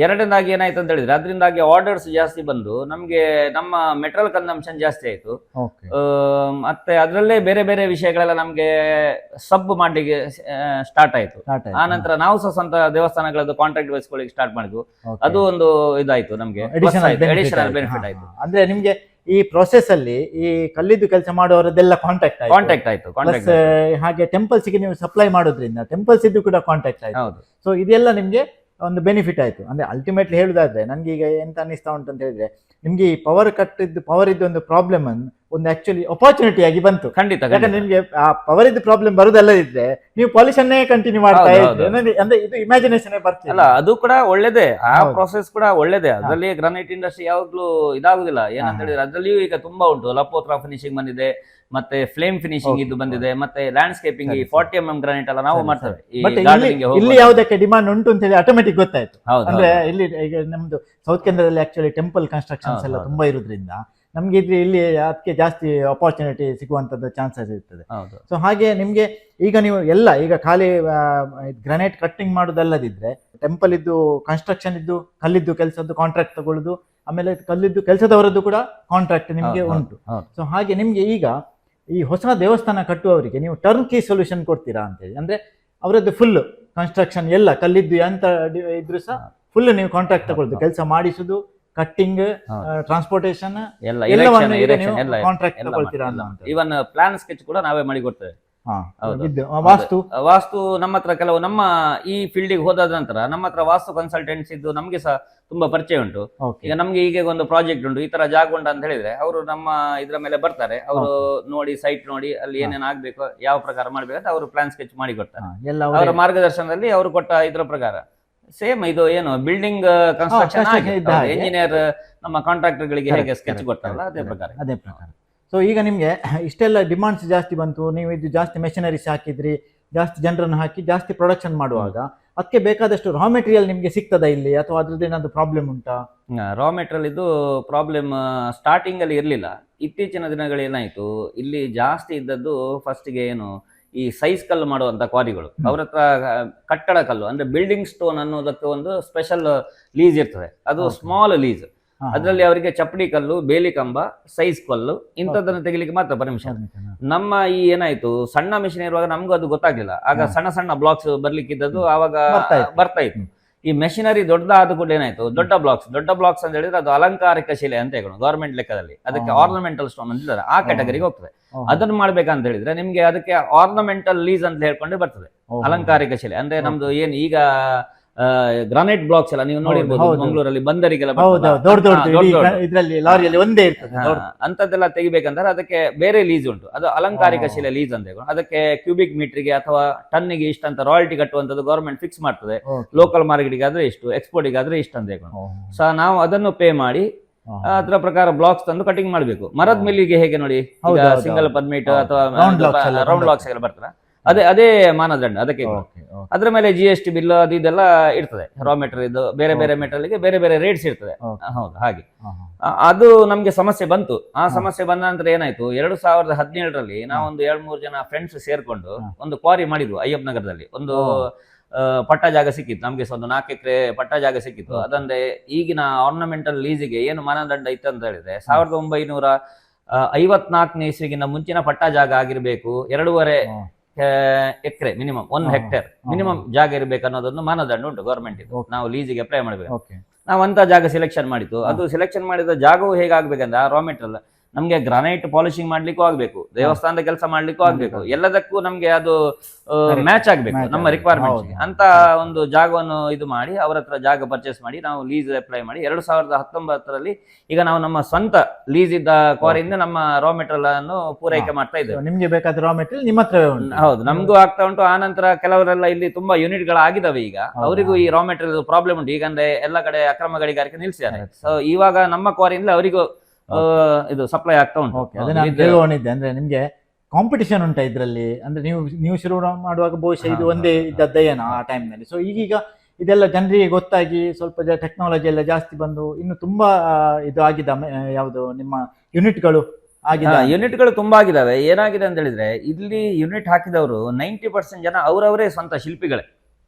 ಎರಡನೇದಾಗಿ ಏನಾಯ್ತು ಅಂತ ಹೇಳಿದ್ರೆ ಅದರಿಂದಾಗಿ ಆರ್ಡರ್ಸ್ ಜಾಸ್ತಿ ಬಂದು ನಮ್ಗೆ ನಮ್ಮ ಮೆಟೀರಿಯಲ್ ಕನ್ಸಂಪ್ಷನ್ ಜಾಸ್ತಿ ಆಯ್ತು. ಮತ್ತೆ ಅದರಲ್ಲೇ ಬೇರೆ ಬೇರೆ ವಿಷಯಗಳೆಲ್ಲ ನಮ್ಗೆ ಸಬ್ ಮಾಡ್ಲಿಕ್ಕೆ ಸ್ಟಾರ್ಟ್ ಆಯ್ತು. ಆ ನಂತರ ನಾವು ಸಹ ಸ್ವಂತ ದೇವಸ್ಥಾನಗಳದ್ದು ಕಾಂಟ್ರಾಕ್ಟ್ ವಹಿಸ್ಕೊಳ್ಳಿಕ್ಕೆ ಸ್ಟಾರ್ಟ್ ಮಾಡಿದ್ವು. ಅದು ಒಂದು ಇದಾಯ್ತು, ನಮ್ಗೆ ಅಡಿಷನಲ್ ಬೆನಿಫಿಟ್ ಆಯ್ತು. ಅಂದ್ರೆ ನಿಮ್ಗೆ ಈ ಪ್ರೊಸೆಸ್ ಅಲ್ಲಿ ಈ ಕಲ್ಲಿದ್ದು ಕೆಲಸ ಮಾಡುವವರದೆಲ್ಲ ಕಾಂಟ್ಯಾಕ್ಟ್ ಆಯ್ತು. ಹಾಗೆ ಟೆಂಪಲ್ಸ್ ಗೆ ನೀವು ಸಪ್ಲೈ ಮಾಡೋದ್ರಿಂದ ಟೆಂಪಲ್ಸ್ ಇದ್ದು ಕೂಡ ಕಾಂಟ್ಯಾಕ್ಟ್ ಆಯ್ತು. ಸೊ ಇದೆಲ್ಲ ನಿಮ್ಗೆ ಒಂದು ಬೆನಿಫಿಟ್ ಆಯ್ತು. ಅಂದ್ರೆ ಅಲ್ಟಿಮೇಟ್ಲಿ ಹೇಳುದಾದ್ರೆ ನನ್ಗೆ ಈಗ ಎಂತ ಅನಿಸ್ತಾ ಉಂಟು ಅಂತ ಹೇಳಿದ್ರೆ, ನಿಮ್ಗೆ ಈ ಪವರ್ ಇದ್ದು ಒಂದು ಪ್ರಾಬ್ಲಮ್ ಅನ್ನು ಒಂದು ಆಕ್ಚುಲಿ ಅಪಾರ್ಚುನಿಟಿ ಆಗಿ ಬಂತು. ಖಂಡಿತ ಯಾಕಂದ್ರೆ ನಿಮ್ಗೆ ಆ ಪವರ್ ಇದ್ದು ಪ್ರಾಬ್ಲಮ್ ಬರುದಲ್ಲದಿದ್ರೆ ನೀವು ಪಾಲಿಷನ್ನೇ ಕಂಟಿನ್ಯೂ ಮಾಡ್ತಾ ಹೌದು, ಇದ್ರೆ ಅಂದ್ರೆ ಇದು ಇಮ್ಯಾಜಿನೇಷನ್ ಬರ್ತದೆ. ಅಲ್ಲ ಅದು ಕೂಡ ಒಳ್ಳೇದೇ, ಆ ಹೌದು. ಪ್ರೊಸೆಸ್ ಕೂಡ ಒಳ್ಳೇದೇ. ಅದರಲ್ಲಿ ಗ್ರಾನೈಟ್ ಇಂಡಸ್ಟ್ರಿ ಯಾವಾಗ್ಲೂ ಇದಾಗುದಿಲ್ಲ. ಏನಂತ ಹೇಳಿದ್ರೆ ಅದರಲ್ಲಿಯೂ ಈಗ ತುಂಬಾ ಉಂಟು. ಲಪೋತ್ರ ಫಿನಿಶಿಂಗ್ ಬಂದಿದೆ, ಮತ್ತೆ ಫ್ಲೇಮ್ ಫಿನಿಶಿಂಗ್ ಇದು ಬಂದಿದೆ, ಮತ್ತೆ ಲ್ಯಾಂಡ್ಸ್ಕೇಪಿಂಗ್ ಈ 40mm ಗ್ರಾನೈಟ್ ಎಲ್ಲ ನಾವು ಮಾಡ್ತೇವೆ. ಈ ಬಟ್ gardening ಗೆ ಇಲ್ಲಿ ಹೋಗುವಾಗ. ಯಾವುದಕ್ಕೆ ಡಿಮಾಂಡ್ ಉಂಟು ಅಂತ ಹೇಳಿ ಆಟೋಮೆಟಿಕ್ ಗೊತ್ತಾಯ್ತು. ಹೌದು, ಅಂದ್ರೆ ಇಲ್ಲಿ ಈಗ ನಮ್ದು ಸೌತ್ ಕೇಂದ್ರದಲ್ಲಿ ಆಕ್ಚುಲಿ ಟೆಂಪಲ್ ಕನ್ಸ್ಟ್ರಕ್ಷನ್ಸ್ ಎಲ್ಲ ಹೌದು. ತುಂಬಾ ಇರೋದ್ರಿಂದ ನಮ್ಗೆ ಇಲ್ಲಿ ಅದಕ್ಕೆ ಜಾಸ್ತಿ ಅಪಾರ್ಚುನಿಟಿ ಸಿಗುವಂತದ್ದು ಚಾನ್ಸಸ್ ಇರ್ತದೆ. ಹೌದು. ಸೊ ಹಾಗೆ ನಿಮ್ಗೆ ಈಗ ನೀವು ಎಲ್ಲ ಈಗ ಖಾಲಿ ಗ್ರಾನೈಟ್ ಕಟ್ಟಿಂಗ್ ಮಾಡೋದಲ್ಲದಿದ್ರೆ ಟೆಂಪಲ್ ಇದ್ದು ಕನ್ಸ್ಟ್ರಕ್ಷನ್ ಇದ್ದು ಕಲ್ಲಿದ್ದು ಕೆಲಸದ್ದು ಕಾಂಟ್ರಾಕ್ಟ್ ತಗೊಳ್ಳೋದು, ಆಮೇಲೆ ಕಲ್ಲಿದ್ದು ಕೆಲಸದವರದ್ದು ಕೂಡ ಕಾಂಟ್ರಾಕ್ಟ್ ನಿಮ್ಗೆ ಹೌದು, ಉಂಟು. ಹೌದು. ಸೊ ಹಾಗೆ ನಿಮ್ಗೆ ಈಗ ಈ ಹೊಸ ದೇವಸ್ಥಾನ ಕಟ್ಟುವವರಿಗೆ ನೀವು ಟರ್ನ್ ಕೀ ಸೊಲ್ಯೂಷನ್ ಕೊಡ್ತೀರಾ ಅಂತೇಳಿ, ಅಂದ್ರೆ ಅವರದ್ದು ಫುಲ್ ಕನ್ಸ್ಟ್ರಕ್ಷನ್ ಎಲ್ಲ ಕಲ್ಲಿದ್ದು ಅಂತ ಇದ್ರು ಸಹ ಫುಲ್ ನೀವು ಕಾಂಟ್ರಾಕ್ಟ್ ತಗೊಳ್ಳೋದು, ಕೆಲಸ ಮಾಡಿಸುದು, ಕಟ್ಟಿಂಗ್, ಟ್ರಾನ್ಸ್ಪೋರ್ಟೇಷನ್ ಕಾಂಟ್ರಾಕ್ಟ್ ತಗೊಳ್ತೀರಾ ಅಂತ. ಇವನ್ ಪ್ಲಾನ್ ಸ್ಕೆಚ್ ಕೂಡ ನಾವೇ ಮಾಡಿ ಕೊಡ್ತೇವೆ. ಹೌದು. ವಾಸ್ತು ನಮ್ಮ ಹತ್ರ ಕೆಲವು ನಮ್ಮ ಈ ಫೀಲ್ಡಿಗೆ ಹೋದಾದ ನಂತರ ನಮ್ಮ ಹತ್ರ ವಾಸ್ತು ಕನ್ಸಲ್ಟೆಂಟ್ಸ್ ಇದ್ದು ನಮ್ಗೆ ಸಹ ತುಂಬಾ ಪರಿಚಯ ಉಂಟು. ಈಗ ನಮ್ಗೆ ಈಗ ಒಂದು ಪ್ರಾಜೆಕ್ಟ್ ಉಂಟು, ಈ ತರ ಜಾಗ ಉಂಟು ಅಂತ ಹೇಳಿದ್ರೆ ಅವರು ನಮ್ಮ ಇದ್ರ ಮೇಲೆ ಬರ್ತಾರೆ. ಅವರು ನೋಡಿ ಸೈಟ್ ನೋಡಿ ಅಲ್ಲಿ ಏನೇನ್ ಆಗ್ಬೇಕು, ಯಾವ ಪ್ರಕಾರ ಮಾಡ್ಬೇಕು ಅಂತ ಅವರು ಪ್ಲಾನ್ ಸ್ಕೆಚ್ ಮಾಡಿ ಕೊಡ್ತಾರೆ. ಅವರ ಮಾರ್ಗದರ್ಶನದಲ್ಲಿ ಅವರು ಕೊಟ್ಟ ಇದ್ರ ಪ್ರಕಾರ ಸೇಮ್ ಇದು ಏನು ಬಿಲ್ಡಿಂಗ್ ಕನ್ಸ್ಟ್ರಕ್ಷನ್ ಇಂಜಿನಿಯರ್ ನಮ್ಮ ಕಾಂಟ್ರಾಕ್ಟರ್ ಗಳಿಗೆ ಹೇಗೆ ಸ್ಕೆಚ್ ಕೊಡ್ತಾರಲ್ಲ ಅದೇ ಪ್ರಕಾರ. ಸೊ ಈಗ ನಿಮ್ಗೆ ಇಷ್ಟೆಲ್ಲ ಡಿಮಾಂಡ್ಸ್ ಜಾಸ್ತಿ ಬಂತು, ನೀವು ಇದು ಜಾಸ್ತಿ ಮೆಷಿನರೀಸ್ ಹಾಕಿದ್ರಿ, ಜಾಸ್ತಿ ಜನರನ್ನು ಹಾಕಿ ಜಾಸ್ತಿ ಪ್ರೊಡಕ್ಷನ್ ಮಾಡುವಾಗ ಅದಕ್ಕೆ ಬೇಕಾದಷ್ಟು ರಾ ಮೆಟೀರಿಯಲ್ ನಿಮ್ಗೆ ಸಿಗ್ತದಾ ಇಲ್ಲಿ, ಅಥವಾ ಅದ್ರದ್ದು ಏನಾದ್ರು ಪ್ರಾಬ್ಲಮ್ ಉಂಟಾ? ರಾ ಮೆಟೀರಿಯಲ್ ಇದು ಪ್ರಾಬ್ಲಮ್ ಸ್ಟಾರ್ಟಿಂಗ್ ಅಲ್ಲಿ ಇರ್ಲಿಲ್ಲ. ಇತ್ತೀಚಿನ ದಿನಗಳೇನಾಯ್ತು, ಇಲ್ಲಿ ಜಾಸ್ತಿ ಇದ್ದದ್ದು ಫಸ್ಟ್ಗೆ ಏನು ಈ ಸೈಜ್ ಕಲ್ಲು ಮಾಡುವಂತ ಕ್ವಾರಿಗಳು, ಅವ್ರ ಹತ್ರ ಕಟ್ಟಡ ಕಲ್ಲು ಅಂದ್ರೆ ಬಿಲ್ಡಿಂಗ್ ಸ್ಟೋನ್ ಅನ್ನೋದಕ್ಕೆ ಒಂದು ಸ್ಪೆಷಲ್ ಲೀಸ್ ಇರ್ತದೆ. ಅದು ಸ್ಮಾಲ್ ಲೀಸ್. ಅದರಲ್ಲಿ ಅವರಿಗೆ ಚಪ್ಪಡಿ ಕಲ್ಲು, ಬೇಲಿ ಕಂಬ, ಸೈಜ್ ಕಲ್ಲು ಇಂಥದ್ದನ್ನು ತೆಗಿಲಿಕ್ಕೆ ಮಾತ್ರ ಪರ್ಮಿಷನ್. ನಮ್ಮ ಈ ಏನಾಯ್ತು ಸಣ್ಣ ಮಿಷಿನ್ ಇರುವಾಗ ನಮ್ಗೂ ಅದು ಗೊತ್ತಾಗ್ಲಿಲ್ಲ. ಆಗ ಸಣ್ಣ ಸಣ್ಣ ಬ್ಲಾಕ್ಸ್ ಬರ್ಲಿಕ್ಕಿದ್ದದ್ದು ಆವಾಗ ಬರ್ತಾ ಇತ್ತು. ಈ ಮೆಷಿನರಿ ದೊಡ್ಡದಾದ ಕೂಡ ಏನಾಯ್ತು, ದೊಡ್ಡ ಬ್ಲಾಕ್ಸ್ ಅಂತ ಹೇಳಿದ್ರೆ ಅದು ಅಲಂಕಾರಿಕ ಶಿಲೆ ಅಂತ ಹೇಳೋಣ ಗವರ್ಮೆಂಟ್ ಲೆಕ್ಕದಲ್ಲಿ. ಅದಕ್ಕೆ ಆರ್ನಮೆಂಟಲ್ ಸ್ಟೋನ್ ಅಂತಿದ್ದಾರೆ, ಆ ಕ್ಯಾಟಗರಿಗೆ ಹೋಗ್ತದೆ. ಅದನ್ನು ಮಾಡ್ಬೇಕಂತ ಹೇಳಿದ್ರೆ ನಿಮ್ಗೆ ಅದಕ್ಕೆ ಆರ್ನಮೆಂಟಲ್ ಲೀಸ್ ಅಂತ ಹೇಳ್ಕೊಂಡು ಬರ್ತದೆ. ಅಲಂಕಾರಿಕ ಶಿಲೆ ಅಂದ್ರೆ ನಮ್ದು ಏನು ಈಗ ಗ್ರಾನೈಟ್ ಬ್ಲಾಕ್ಸ್ ಎಲ್ಲ ನೀವು ನೋಡಿರ್ಬೋದು ಮಂಗಳೂರಲ್ಲಿ ಬಂದರಿಗೆಲ್ಲ ಅಂತದ್ದೆಲ್ಲ ತೆಗಿಬೇಕಂದ್ರೆ ಅದಕ್ಕೆ ಬೇರೆ ಲೀಸ್ ಉಂಟು. ಅದು ಅಲಂಕಾರಿಕ ಶಿಲೆ ಲೀಸ್ ಅಂತ ಹೇಳಿ ಅದಕ್ಕೆ ಕ್ಯೂಬಿಕ್ ಮೀಟರ್ಗೆ ಅಥವಾ ಟನ್ನಿಗೆ ಇಷ್ಟ ಅಂತ ರಾಯಲ್ಟಿ ಕಟ್ಟುವಂಥದ್ದು ಗವರ್ಮೆಂಟ್ ಫಿಕ್ಸ್ ಮಾಡ್ತದೆ. ಲೋಕಲ್ ಮಾರ್ಕೆಟ್ಗೆ ಆದ್ರೆ ಇಷ್ಟು, ಎಕ್ಸ್ಪೋರ್ಟ್ಗೆ ಆದ್ರೆ ಇಷ್ಟ ಅಂತ ಹೇಳಿ ಸೊ ನಾವು ಅದನ್ನು ಪೇ ಮಾಡಿ ಅದರ ಪ್ರಕಾರ ಬ್ಲಾಕ್ಸ್ ತಂದು ಕಟಿಂಗ್ ಮಾಡಬೇಕು. ಮರದ ಮಿಲ್ಲಿಗೆ ಹೇಗೆ ನೋಡಿ ಈಗ ಸಿಂಗಲ್ ಪರ್ಮಿಟ್ ಅಥವಾ ರೌಂಡ್ ಬ್ಲಾಕ್ಸ್ ಎಲ್ಲ ಬರ್ತಾರೆ, ಅದೇ ಮಾನದಂಡ ಅದಕ್ಕೆ. ಅದ್ರ ಮೇಲೆ GST ಬಿಲ್ ಅದು ಇದೆಲ್ಲ ಇರ್ತದೆ. ರಾ ಮೆಟೀರಿಯಲ್ ಬೇರೆ ಬೇರೆ ಮೆಟೀರಿಯಲ್ಗೆ ಬೇರೆ ಬೇರೆ ರೇಟ್ಸ್ ಇರ್ತದೆ. ಹೌದು, ಹಾಗೆ ಅದು ನಮ್ಗೆ ಸಮಸ್ಯೆ ಬಂತು. ಆ ಸಮಸ್ಯೆ ಬಂದ ನಂತರ ಏನಾಯ್ತು, 2017ರಲ್ಲಿ ನಾವೊಂದು 2-3 ಜನ ಫ್ರೆಂಡ್ಸ್ ಸೇರ್ಕೊಂಡು ಒಂದು ಕ್ವಾರಿ ಮಾಡಿದ್ವು ಅಯ್ಯಪ್ಪ ನಗರದಲ್ಲಿ. ಒಂದು ಪಟ್ಟ ಜಾಗ ಸಿಕ್ಕಿತ್ತು ನಮ್ಗೆ, ಒಂದು 4 ಎಕರೆ ಪಟ್ಟ ಜಾಗ ಸಿಕ್ಕಿತ್ತು. ಅದಂದ್ರೆ ಈಗಿನ ಆರ್ನಮೆಂಟಲ್ ಲೀಸಿಗೆ ಏನು ಮಾನದಂಡ ಇತ್ತು ಅಂತ ಹೇಳಿದ್ರೆ 1954ನೇ ಇಸ್ವಿಗಿಂತ ಮುಂಚಿನ ಪಟ್ಟ ಜಾಗ ಆಗಿರ್ಬೇಕು, 2.5 ಎಕರೆ ಮಿನಿಮಮ್, 1 ಹೆಕ್ಟೇರ್ ಮಿನಿಮಮ್ ಜಾಗ ಇರಬೇಕು ಅನ್ನೋದೊಂದು ಮಾನದಂಡ ಉಂಟು ಗವರ್ಮೆಂಟ್ ಇದು. ನಾವು ಲೀಸಿಗೆ ಅಪ್ಲೈ ಮಾಡಬೇಕು. ನಾವು ಅಂತ ಜಾಗ ಸೆಲೆಕ್ಷನ್ ಮಾಡಿತ್ತು. ಅದು ಸೆಲೆಕ್ಷನ್ ಮಾಡಿದ ಜಾಗವು ಹೇಗಾಗ್ಬೇಕಂದ್ರೆ ಆ ರಾ ಮೆಟೀರಿಯಲ್ ನಮ್ಗೆ ಗ್ರಾನೈಟ್ ಪಾಲಿಶಿಂಗ್ ಮಾಡ್ಲಿಕ್ಕೂ ಆಗ್ಬೇಕು, ದೇವಸ್ಥಾನದ ಕೆಲಸ ಮಾಡ್ಲಿಕ್ಕೂ ಆಗ್ಬೇಕು, ಎಲ್ಲದಕ್ಕೂ ನಮ್ಗೆ ಅದು ಮ್ಯಾಚ್ ಆಗ್ಬೇಕು ನಮ್ಮ ರಿಕ್ವೈರ್ಮೆಂಟ್ ಅಂತ ಒಂದು ಜಾಗವನ್ನು ಇದು ಮಾಡಿ ಅವ್ರ ಹತ್ರ ಜಾಗ ಪರ್ಚೇಸ್ ಮಾಡಿ ನಾವು ಲೀಸ್ ಅಪ್ಲೈ ಮಾಡಿ 2019ರಲ್ಲಿ ಈಗ ನಾವು ನಮ್ಮ ಸ್ವಂತ ಲೀಸ್ ಇದ್ದ ಕ್ವಾರಿಯಿಂದ ನಮ್ಮ ರಾ ಮೆಟೀರಿಯಲ್ ಅನ್ನು ಪೂರೈಕೆ ಮಾಡ್ತಾ ಇದ್ದೇವೆ. ನಿಮ್ಗೆ ಬೇಕಾದ ರಾ ಮೆಟೀರಿಯಲ್ ನಿಮ್ಮ ಹತ್ರ ಹೌದು, ನಮ್ಗೂ ಆಗ್ತಾ ಉಂಟು. ಆ ನಂತರ ಕೆಲವರೆಲ್ಲ ಇಲ್ಲಿ ತುಂಬಾ ಯೂನಿಟ್ ಗಳಾಗಿದ್ದಾವೆ. ಈಗ ಅವರಿಗೂ ಈ ರಾ ಮೆಟೀರಿಯಲ್ ಪ್ರಾಬ್ಲಮ್ ಉಂಟು. ಈಗಂದ್ರೆ ಎಲ್ಲ ಕಡೆ ಅಕ್ರಮ ಗಣಿಗಾರಿಕೆ ನಿಲ್ಸಿದ್ದಾರೆ. ಸೊ ಇವಾಗ ನಮ್ಮ ಕ್ವಾರಿಯಿಂದ ಅವರಿಗೂ ಇದು ಸಪ್ಲೈ ಆಗ್ತಾ ಉಂಟು. ಅಂದ್ರೆ ನಿಮ್ಗೆ ಕಾಂಪಿಟಿಷನ್ ಉಂಟಾ ಇದ್ರಲ್ಲಿ? ಅಂದ್ರೆ ನೀವು ಶುರು ಮಾಡುವಾಗ ಬಹುಶಃ ಇದು ಒಂದೇ ಇದ್ದದ್ದೇನೋ ಆ ಟೈಮ್ ನಲ್ಲಿ. ಸೊ ಈಗೀಗ ಇದೆಲ್ಲ ಜನರಿಗೆ ಗೊತ್ತಾಗಿ ಸ್ವಲ್ಪ ಟೆಕ್ನಾಲಜಿ ಎಲ್ಲ ಜಾಸ್ತಿ ಬಂದು ಇನ್ನು ತುಂಬಾ ಇದು ಆಗಿದೆ. ಯಾವುದು ನಿಮ್ಮ ಯೂನಿಟ್ಗಳು ತುಂಬಾ ಆಗಿದಾವೆ. ಏನಾಗಿದೆ ಅಂತ ಹೇಳಿದ್ರೆ ಇಲ್ಲಿ ಯೂನಿಟ್ ಹಾಕಿದವರು 90% ಜನ ಅವರವರೇ ಸ್ವಂತ ಶಿಲ್ಪಿಗಳೇ.